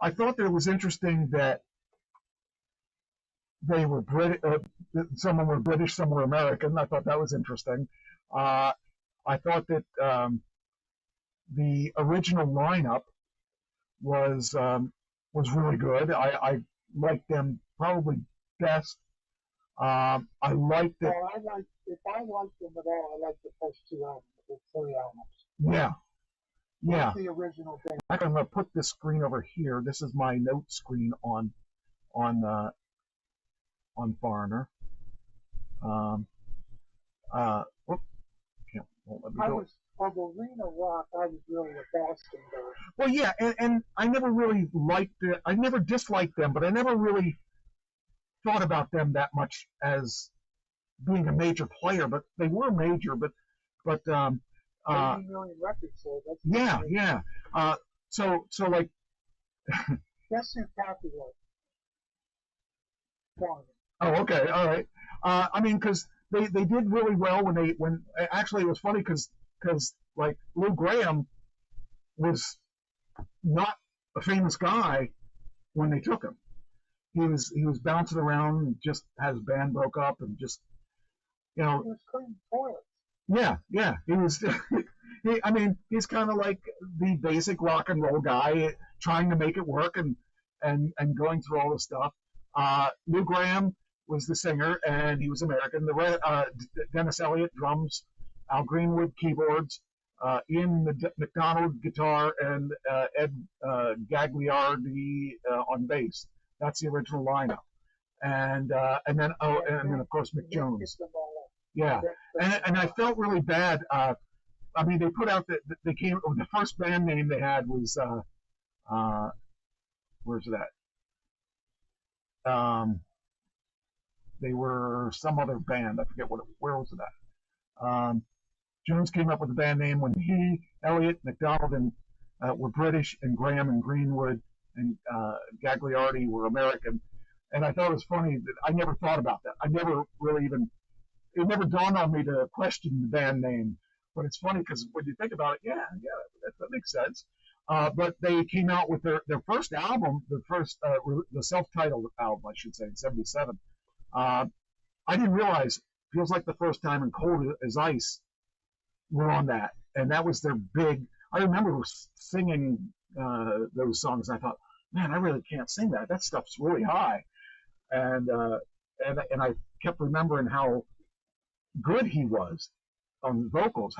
I thought that it was interesting that they were some were British, some were American. I thought that was interesting. I thought that the original lineup was really good. I liked them probably best. I liked it. Well, if I liked them at all, I liked the first two albums, the 3 albums. Yeah. The original thing. I'm going to put this screen over here. This is my note screen on Foreigner. Won't let me go. Of Arena Rock, I was really a Boston guy. Well, yeah, and I never really liked it. I never disliked them, but I never really thought about them that much as being a major player. But they were major. But 80 million records sold. That's yeah. So like. Guess who Kathy was? Foreigner. Oh, okay, all right. I mean, because they did really well when actually it was funny because like Lou Graham was not a famous guy when they took him. He was bouncing around and just had his band broke up and just He was cleaning toilets. Yeah. He was. I mean, he's kind of like the basic rock and roll guy trying to make it work and going through all this stuff. Lou Graham was the singer, and he was American. Dennis Elliott, drums, Al Greenwood, keyboards, Ian McDonald, guitar, and Ed Gagliardi on bass. That's the original lineup. And then of course Mick Jones. Yeah, and I felt really bad. I mean, they put out that they came. The first band name they had was where's that? They were some other band. I forget where was it at. Jones came up with the band name when he, Elliott, McDonald, and were British, and Graham and Greenwood and Gagliardi were American. And I thought it was funny that I never thought about that. I never really it never dawned on me to question the band name. But it's funny because when you think about it, that makes sense. But they came out with their first album, the self-titled album, I should say, in '77. I didn't realize, feels like the first time, and Cold as Ice were on that, and that was their big. I remember singing those songs, and I thought, man, I really can't sing that. That stuff's really high. and I kept remembering how good he was on vocals.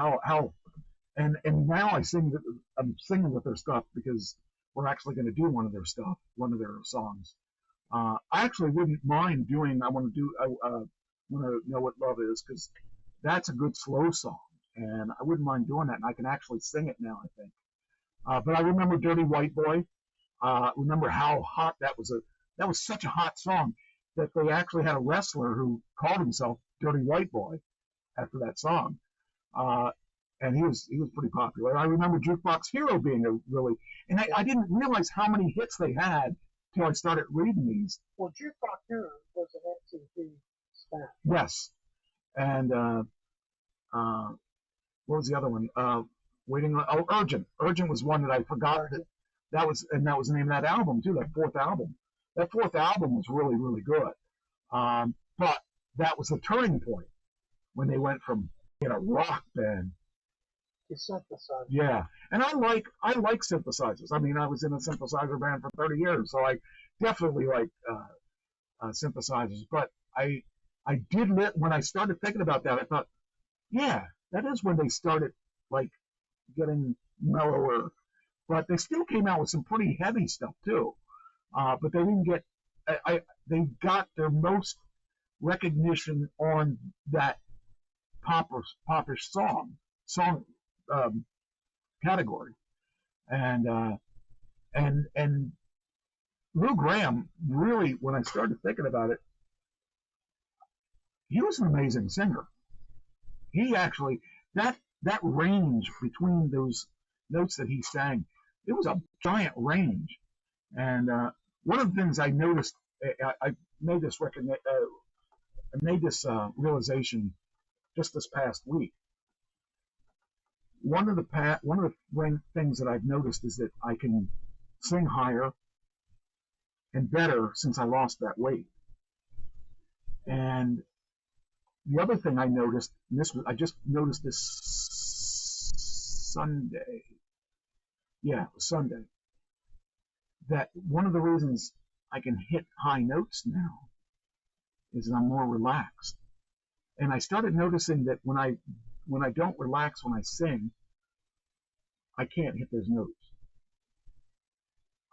And now I'm singing with their stuff because we're actually going to do one of their songs. I actually wouldn't mind doing. I want to know what love is, because that's a good slow song, and I wouldn't mind doing that, and I can actually sing it now, I think. But I remember Dirty White Boy. Remember how hot that was. That was such a hot song that they actually had a wrestler who called himself Dirty White Boy after that song. And he was pretty popular. I remember Jukebox Hero being and I didn't realize how many hits they had till I started reading these. Well, Jukebox Hero was an MTV smash. Yes. And what was the other one? Urgent. Urgent was one that I forgot that was the name of that album too. That fourth album. That fourth album was really, really good. But that was the turning point when they went from a rock band. Synthesizer. Yeah, and I like synthesizers. I mean, I was in a synthesizer band for 30 years, so I definitely like synthesizers. But I did when I started thinking about that, I thought, yeah, that is when they started like getting mellower. But they still came out with some pretty heavy stuff too. But they didn't get. They got their most recognition on that popish song category, and Lou Gramm really, when I started thinking about it, he was an amazing singer. He actually that range between those notes that he sang, it was a giant range. And one of the things I noticed, I made this realization just this past week. One of the things that I've noticed is that I can sing higher and better since I lost that weight. And the other thing I noticed, and I just noticed this Sunday. Yeah, it was Sunday. That one of the reasons I can hit high notes now is that I'm more relaxed. And I started noticing that when I don't relax when I sing, I can't hit those notes.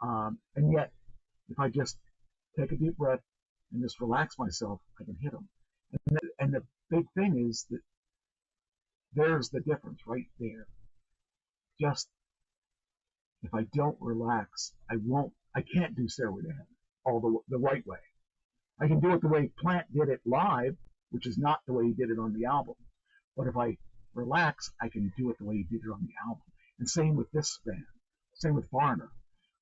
And yet, if I just take a deep breath and just relax myself, I can hit them. And the big thing is that there's the difference right there. Just if I don't relax, I can't do Stairway to Heaven the right way. I can do it the way Plant did it live, which is not the way he did it on the album. But if I relax, I can do it the way he did it on the album. And same with this band. Same with Foreigner.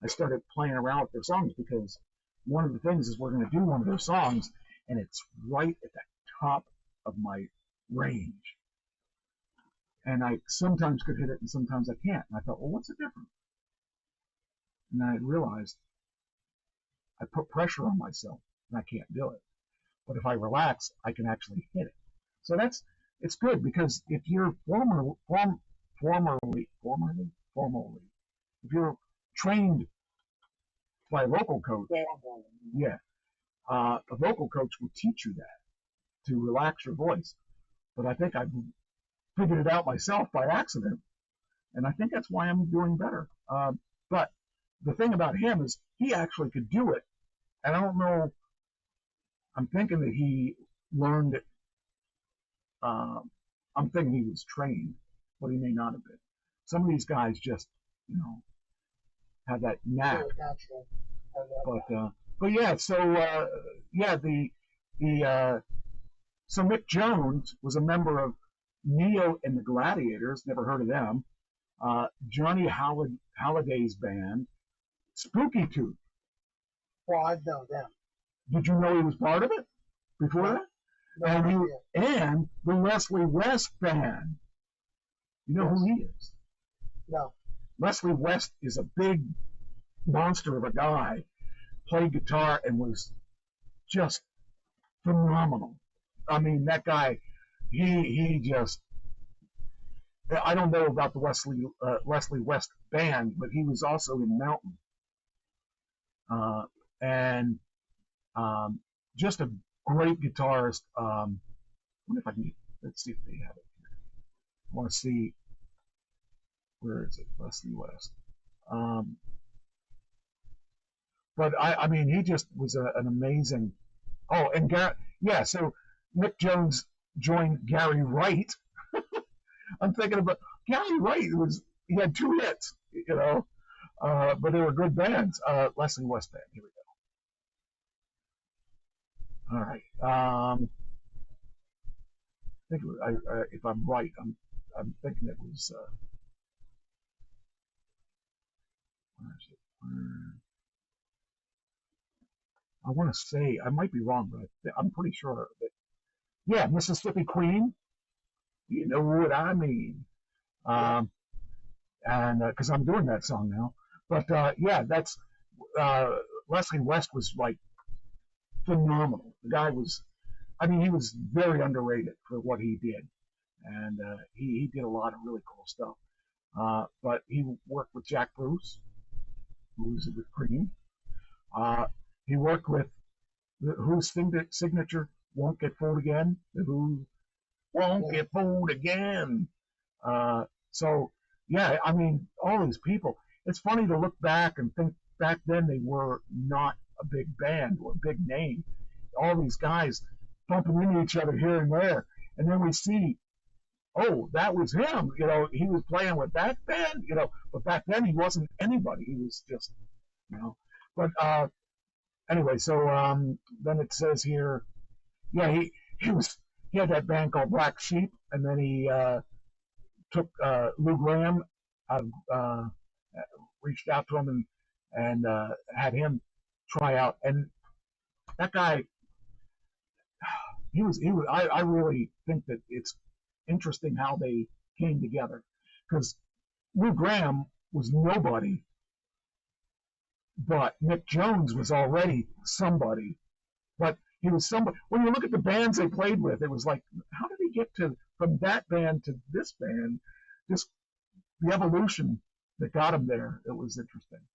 I started playing around with their songs because one of the things is we're going to do one of their songs, and it's right at the top of my range. And I sometimes could hit it, and sometimes I can't. And I thought, well, what's the difference? And I realized I put pressure on myself, and I can't do it. But if I relax, I can actually hit it. So it's good, because if you're formally, if you're trained by a vocal coach, a vocal coach will teach you that, to relax your voice. But I think I've figured it out myself by accident, and I think that's why I'm doing better. But the thing about him is he actually could do it, and I don't know. I'm thinking that he learned it. I'm thinking he was trained, but he may not have been. Some of these guys just, have that knack. But yeah, so so Mick Jones was a member of Neo and the Gladiators. Never heard of them. Johnny Halliday's band, Spooky Tooth. Well, I know them. Did you know he was part of it before that? No, and the Leslie West band. You know who he is? No. Leslie West is a big monster of a guy. Played guitar and was just phenomenal. I mean, that guy, he just. I don't know about the Leslie West band, but he was also in Mountain. And just a great guitarist. Wonder if I can let's see if they have it here. I want to see, where is it? Leslie West. But I mean, he just was an amazing. Oh, and so Mick Jones joined Gary Wright. I'm thinking about Gary Wright. He had 2 hits, but they were good bands. Leslie West Band. Here we go. All right. I think if I'm right, I'm thinking it was. Where is it? I want to say, I might be wrong, but I'm pretty sure that. Yeah, Mississippi Queen. You know what I mean. And because I'm doing that song now. But yeah, that's Leslie West was like phenomenal. The guy was, I mean, he was very underrated for what he did, and he did a lot of really cool stuff. But he worked with Jack Bruce, who was with Cream. He worked with whose signature Won't Get Fooled Again. The Who Won't Get Fooled Again. So yeah, I mean, all these people. It's funny to look back and think back then they were not a big band or a big name. All these guys bumping into each other here and there, and then we see, oh, that was him. He was playing with that band. But back then he wasn't anybody. He was just, But anyway, so then it says here, yeah, he had that band called Black Sheep, and then he took Lou Gramm, reached out to him and had him try out, and that guy, he was. I really think that it's interesting how they came together, because Lou Gramm was nobody, but Mick Jones was already somebody. But he was somebody. When you look at the bands they played with, it was like, how did he get from that band to this band? Just the evolution that got him there. It was interesting.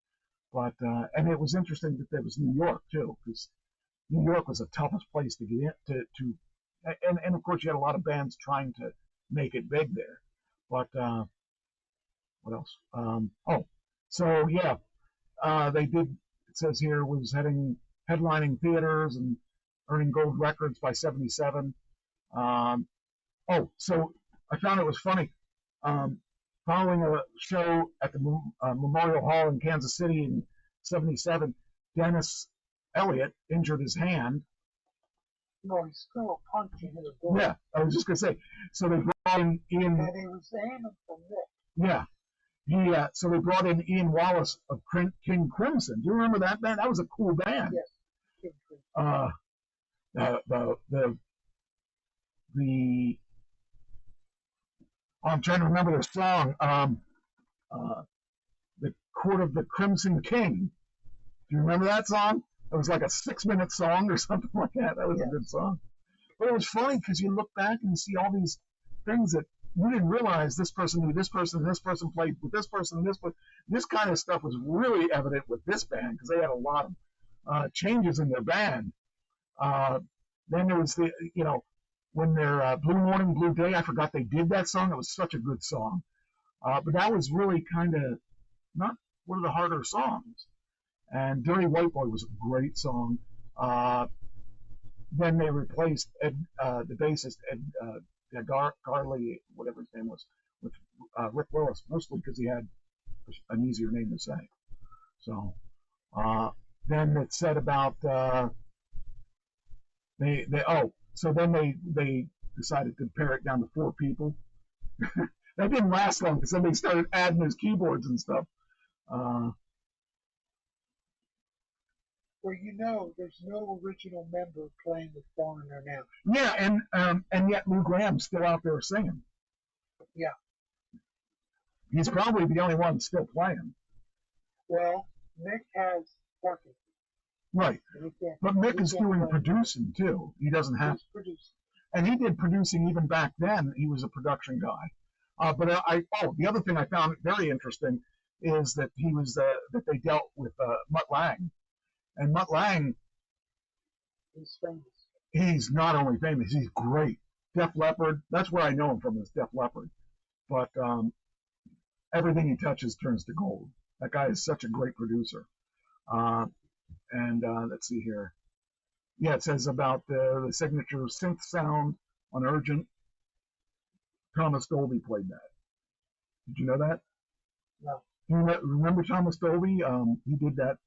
But and it was interesting that there was New York too, because New York was the toughest place to get in, and of course you had a lot of bands trying to make it big there. But what else? So yeah, they did. It says here was headlining theaters and earning gold records by '77. So I found it was funny. Following a show at the Memorial Hall in Kansas City in '77, Dennis Elliott injured his hand. No, he's still punching his door. Yeah, I was just going to say. So they brought in Ian. And he was aiming for Nick. Yeah. So they brought in Ian Wallace of King Crimson. Do you remember that band? That was a cool band. Yes, King Crimson. I'm trying to remember the song. The Court of the Crimson King. Do you remember that song? It was like a 6-minute song or something like that. That was a good song. But it was funny because you look back and see all these things that you didn't realize this person knew this person, and this person played with this person, and this kind of stuff was really evident with this band because they had a lot of changes in their band. Then there was when their Blue Morning, Blue Day, I forgot they did that song. It was such a good song. But that was really kind of not one of the harder songs. And Dirty White Boy was a great song. Then they replaced the bassist, Ed Garley, whatever his name was, with Rick Willis, mostly because he had an easier name to say. So then it said about so then they decided to pare it down to 4 people. That didn't last long because then they started adding his keyboards and stuff. Well, there's no original member playing with Foreigner now. Yeah, and yet Lou Gramm's still out there singing. Yeah. He's probably the only one still playing. Well, Mick has Parkinson. Right. But Mick is doing producing too. He doesn't have to. Producing. And he did producing even back then. He was a production guy. But the other thing I found very interesting is that he was that they dealt with Mutt Lange. And Mutt Lange He's famous. He's not only famous, he's great. Def Leppard, that's where I know him from, is Def Leppard. But everything he touches turns to gold. That guy is such a great producer. And let's see here. Yeah, it says about the signature synth sound on Urgent. Thomas Dolby played that. Did you know that? No. You remember Thomas Dolby? He did that.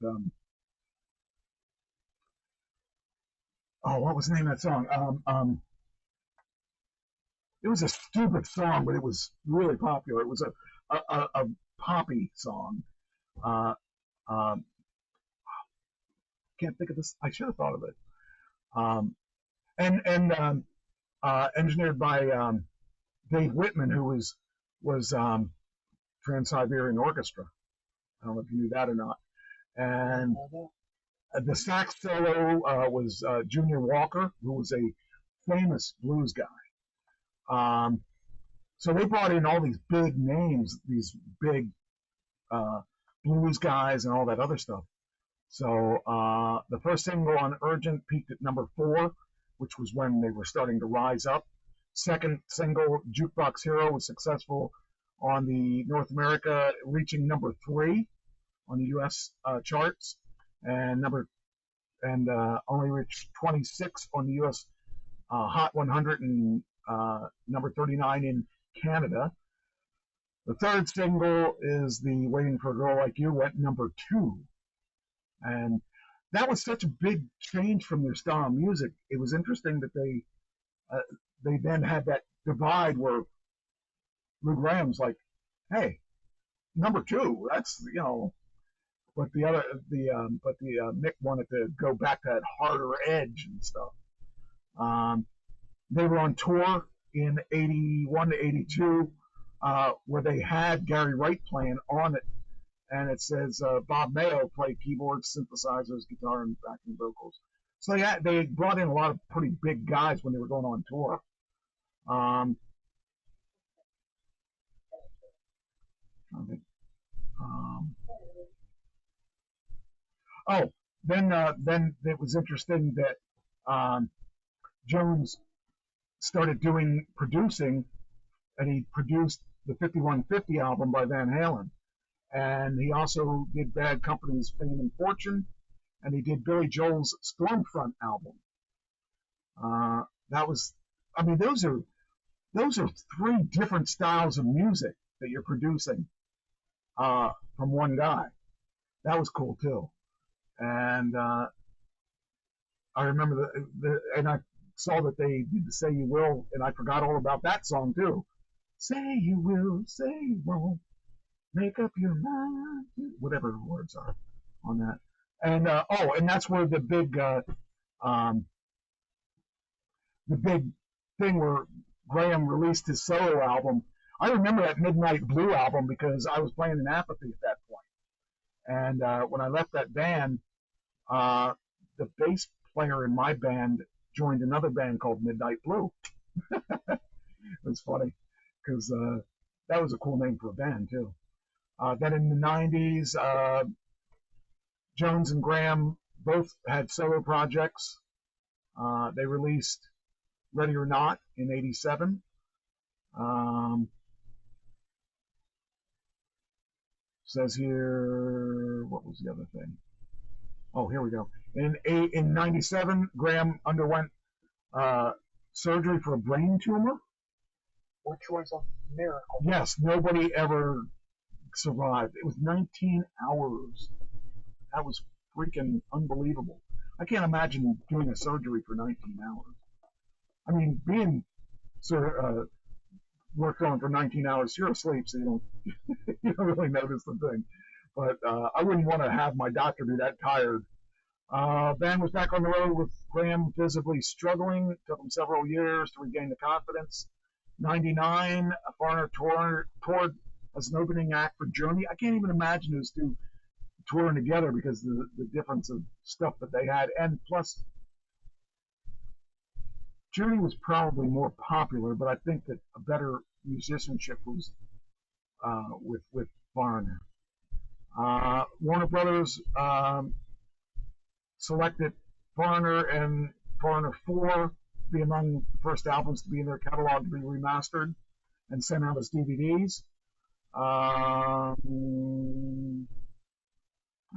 What was the name of that song? It was a stupid song, but it was really popular. It was a poppy song. Can't think of this. I should have thought of it. Engineered by Dave Whitman, who was Trans-Siberian Orchestra. I don't know if you knew that or not. And the sax solo was Junior Walker, who was a famous blues guy. So they brought in all these big names, these big blues guys and all that other stuff. So the first single on Urgent peaked at number 4, which was when they were starting to rise up. Second single, Jukebox Hero, was successful on the North America, reaching number 3 on the U.S. charts, and only reached 26 on the U.S. Hot 100 and number 39 in Canada. The third single is the Waiting for a Girl Like You, went number 2. And that was such a big change from their style of music. It was interesting that they then had that divide where Lou Graham's like, hey, number 2, that's, but Mick wanted to go back to that harder edge and stuff. They were on tour in 81 to 82, where they had Gary Wright playing on it. And it says Bob Mayo played keyboards, synthesizers, guitar, and backing vocals. So they brought in a lot of pretty big guys when they were going on tour. Then it was interesting that Jones started producing, and he produced the 5150 album by Van Halen. And he also did Bad Company's Fame and Fortune, and he did Billy Joel's Stormfront album. Those are 3 different styles of music that you're producing from one guy. That was cool too. And I remember and I saw that they did the Say You Will, and I forgot all about that song too. Say you will, say you won't. Make up your mind, whatever the words are on that. And and that's where the big thing where Graham released his solo album. I remember that Midnight Blue album because I was playing in Apathy at that point. And when I left that band, the bass player in my band joined another band called Midnight Blue. It was funny because that was a cool name for a band too. Then in the 90s, Jones and Graham both had solo projects. They released Ready or Not in 87. Says here, what was the other thing? Oh, here we go. In 97, Graham underwent surgery for a brain tumor. Which was a miracle. Yes, nobody ever survived. It was 19 hours. That was freaking unbelievable. I can't imagine doing a surgery for 19 hours. I mean, being worked on for 19 hours, you're asleep, so you don't really notice the thing. But I wouldn't want to have my doctor be that tired. Band was back on the road with Graham visibly struggling. It took him several years to regain the confidence. 99, Foreigner toured as an opening act for Journey. I can't even imagine those two touring together because the difference of stuff that they had. And plus, Journey was probably more popular, but I think that a better musicianship was with Foreigner. Warner Brothers selected Foreigner and Foreigner 4 be among the first albums to be in their catalog to be remastered and sent out as DVDs. That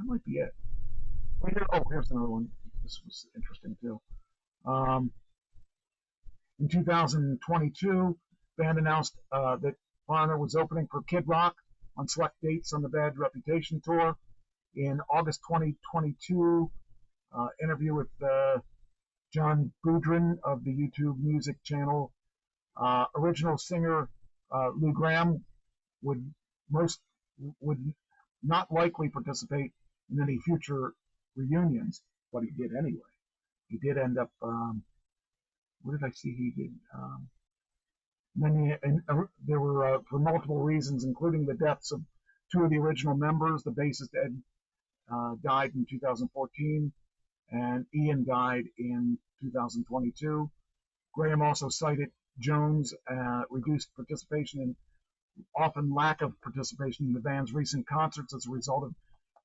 might be it. Here's another one. This was interesting too. In 2022, band announced that Foreigner was opening for Kid Rock on select dates on the Bad Reputation tour. In August 2022, interview with John Boudrin of the YouTube music channel, original singer Lou Gramm would not likely participate in any future reunions, but he did anyway. He did end up. What did I see? He did. There were for multiple reasons, including the deaths of two of the original members. The bassist Ed died in 2014, and Ian died in 2022. Graham also cited Jones' reduced participation and often lack of participation in the band's recent concerts as a result of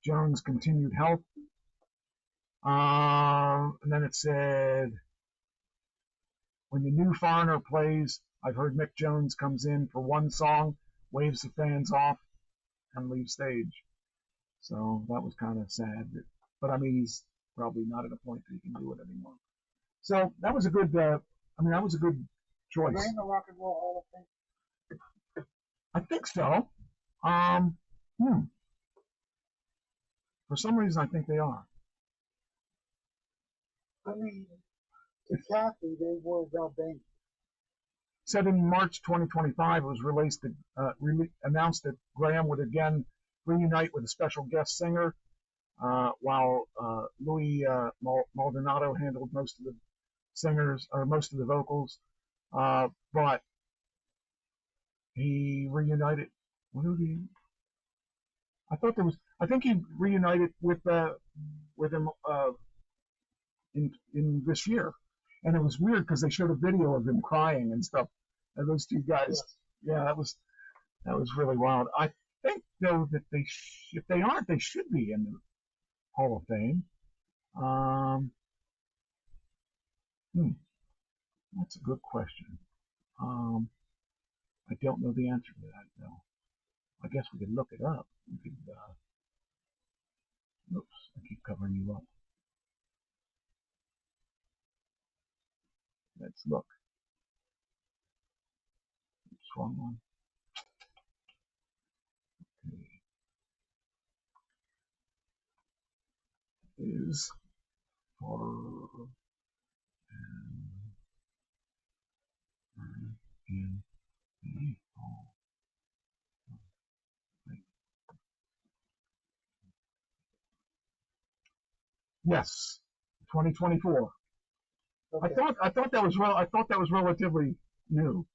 Jones' continued health. And then it said, when the new Foreigner plays, I've heard Mick Jones comes in for one song, waves the fans off, and leaves stage. So that was kind of sad. But I mean, he's probably not at a point that he can do it anymore. So that was a good. That was a good choice. Are they in the Rock and Roll Hall of Fame? I think so. For some reason, I think they are. I mean, to Kathy, they were the band. Said in March 2025, it was announced that Graham would again reunite with a special guest singer, while Louis Maldonado handled most of the singers or most of the vocals. But he reunited. I think he reunited with him in this year, and it was weird because they showed a video of him crying and stuff. And those two guys, yeah, that was really wild. I think though that if they aren't, they should be in the Hall of Fame. That's a good question. I don't know the answer to that though. I guess we could look it up. We could. Oops, I keep covering you up. Let's look. Oops, wrong one. Okay. Is for in the Hall. Yes, 2024. Okay. I thought that was relatively new.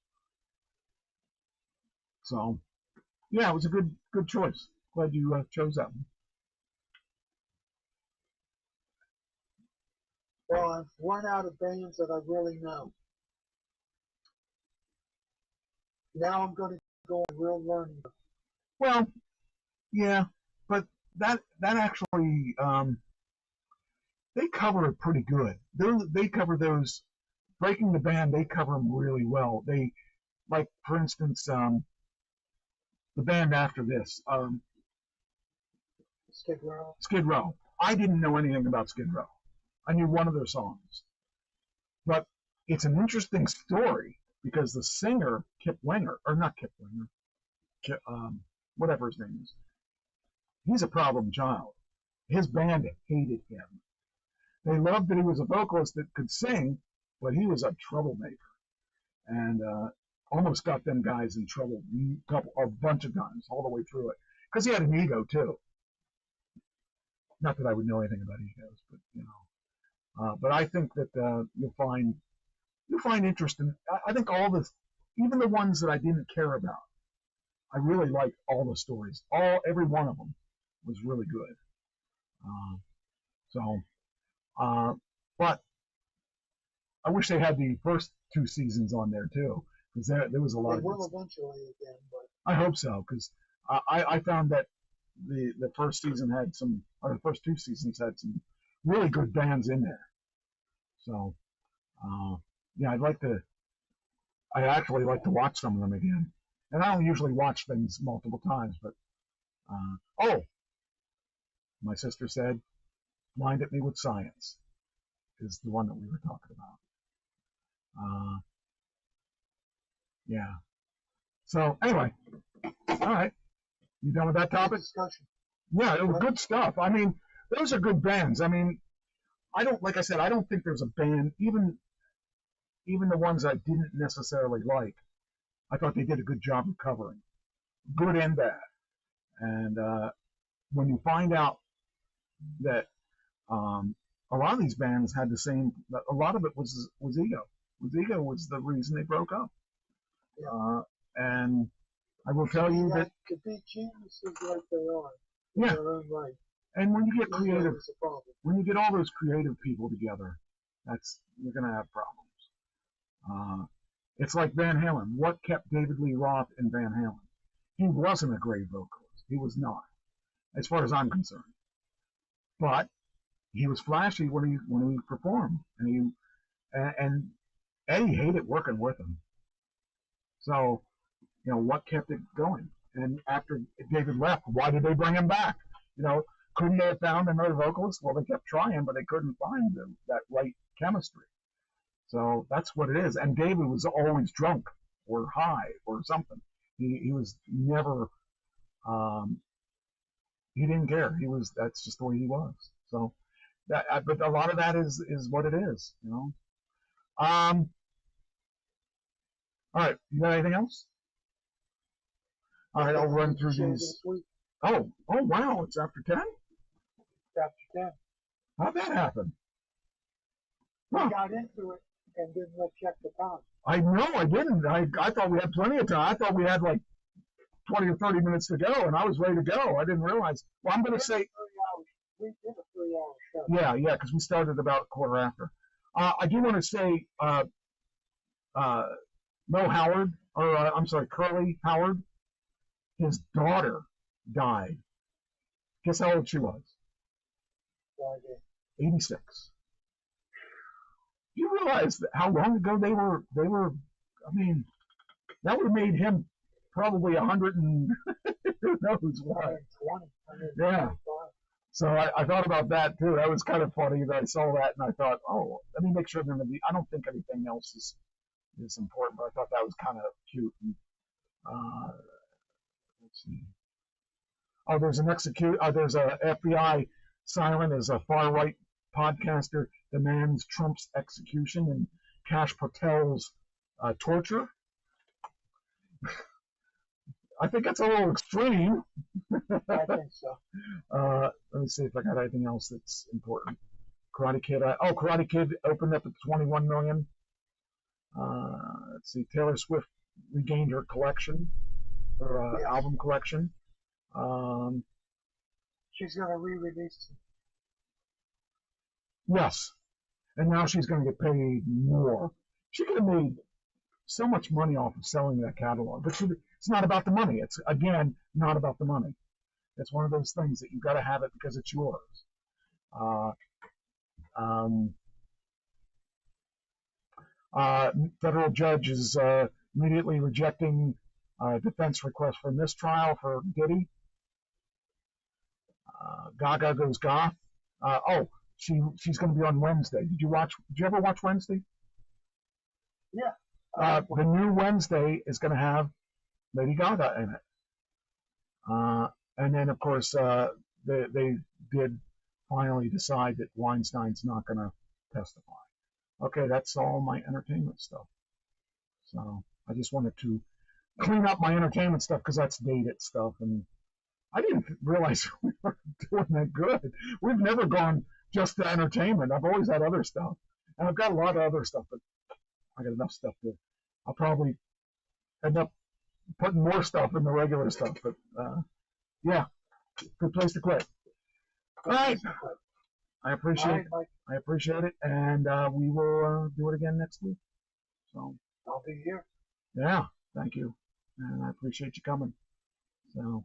So, yeah, it was a good choice. Glad you chose that one. Well, I've run out of bands that I really know. Now I'm going to go on real learning. Well, yeah, but that actually they cover it pretty good. They cover those Breaking the Band. They cover them really well. They, like, for instance, the band after this, Skid Row. Skid Row. I didn't know anything about Skid Row. I knew one of their songs, but it's an interesting story because the singer Kip Winger, or not Kip Winger, whatever his name is, he's a problem child. His band hated him. They loved that he was a vocalist that could sing, but he was a troublemaker, and almost got them guys in trouble a bunch of times all the way through it because he had an ego too. Not that I would know anything about egos, but you know. But I think that you'll find interest in. I think all this, even the ones that I didn't care about, I really liked all the stories. Every one of them was really good. But I wish they had the first two seasons on there too, because there was a lot. They will eventually again, but I hope so, because I found that the first season had some, or the first two seasons had some really good bands in there. So, yeah, I actually like to watch some of them again. And I don't usually watch things multiple times, but, oh, my sister said, Blind at Me with Science is the one that we were talking about. Yeah. So, anyway, all right. You done with that topic? Discussion. Yeah, it was good stuff. I mean, those are good bands. I mean, like I said, I don't think there's a band, even the ones I didn't necessarily like, I thought they did a good job of covering. Good and bad. And when you find out that a lot of these bands had the same, a lot of it was ego. Ego was the reason they broke up. Yeah. And I will tell you that to be geniuses like they are in yeah. their own right. And when you get creative, is a problem. when you get all those creative people together, you're going to have problems. It's like Van Halen. What kept David Lee Roth in Van Halen? He wasn't a great vocalist. He was not, as far as I'm concerned. But he was flashy when he performed, and Eddie hated working with him. So, what kept it going? And after David left, why did they bring him back? Couldn't they have found another vocalist? Well, they kept trying, but they couldn't find that right chemistry. So that's what it is. And David was always drunk or high or something. He was never. He didn't care. That's just the way he was. So but a lot of that is what it is. All right. You got anything else? All right. I'll run through these. Oh wow! It's after 10. After 10. How'd that happen? I got into it and didn't check the time. I know I didn't. I thought we had plenty of time. I thought we had like 20 or 30 minutes to go, and I was ready to go. I didn't realize. Well, I'm going to say. We did a 3-hour show. Yeah, because we started about a quarter after. I do want to say, Mo Howard, or I'm sorry, Curly Howard, his daughter died. Guess how old she was? 86. You realize how long ago they were? I mean, that would have made him probably 100 and who knows what. 120. Yeah. So I thought about that too. That was kind of funny that I saw that and I thought, oh, let me make sure I don't think anything else is important, but I thought that was kind of cute. And, let's see. Oh, there's there's a FBI siren as a far right podcaster demands Trump's execution and Kash Patel's torture. I think that's a little extreme. I think so. Let me see if I got anything else that's important. Karate Kid. Karate Kid opened up at 21 million. Let's see. Taylor Swift regained her collection, her album collection. She's going to re-release it. Yes. And now she's going to get paid more. She could have made so much money off of selling that catalog. But it's not about the money. It's, again, not about the money. It's one of those things that you've got to have it because it's yours. Federal judge is immediately rejecting defense request for mistrial for Diddy. Gaga goes goth. She's going to be on Wednesday. Did you ever watch Wednesday? Yeah. The new Wednesday is going to have Lady Gaga in it. And then, of course, they did finally decide that Weinstein's not going to testify. Okay, that's all my entertainment stuff. So I just wanted to clean up my entertainment stuff because that's dated stuff. And I didn't realize we were doing that good. We've never gone just to entertainment. I've always had other stuff. And I've got a lot of other stuff, but I got enough stuff to. I'll probably end up putting more stuff in the regular stuff. But yeah, good place to quit. All right. I appreciate it, and we will do it again next week. So I'll be here. Yeah, thank you, and I appreciate you coming. So,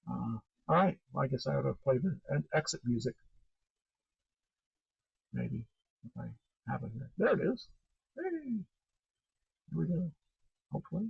all right. Well, I guess I ought to play the exit music, maybe if I happen here. There it is. Hey, here we go. Hopefully.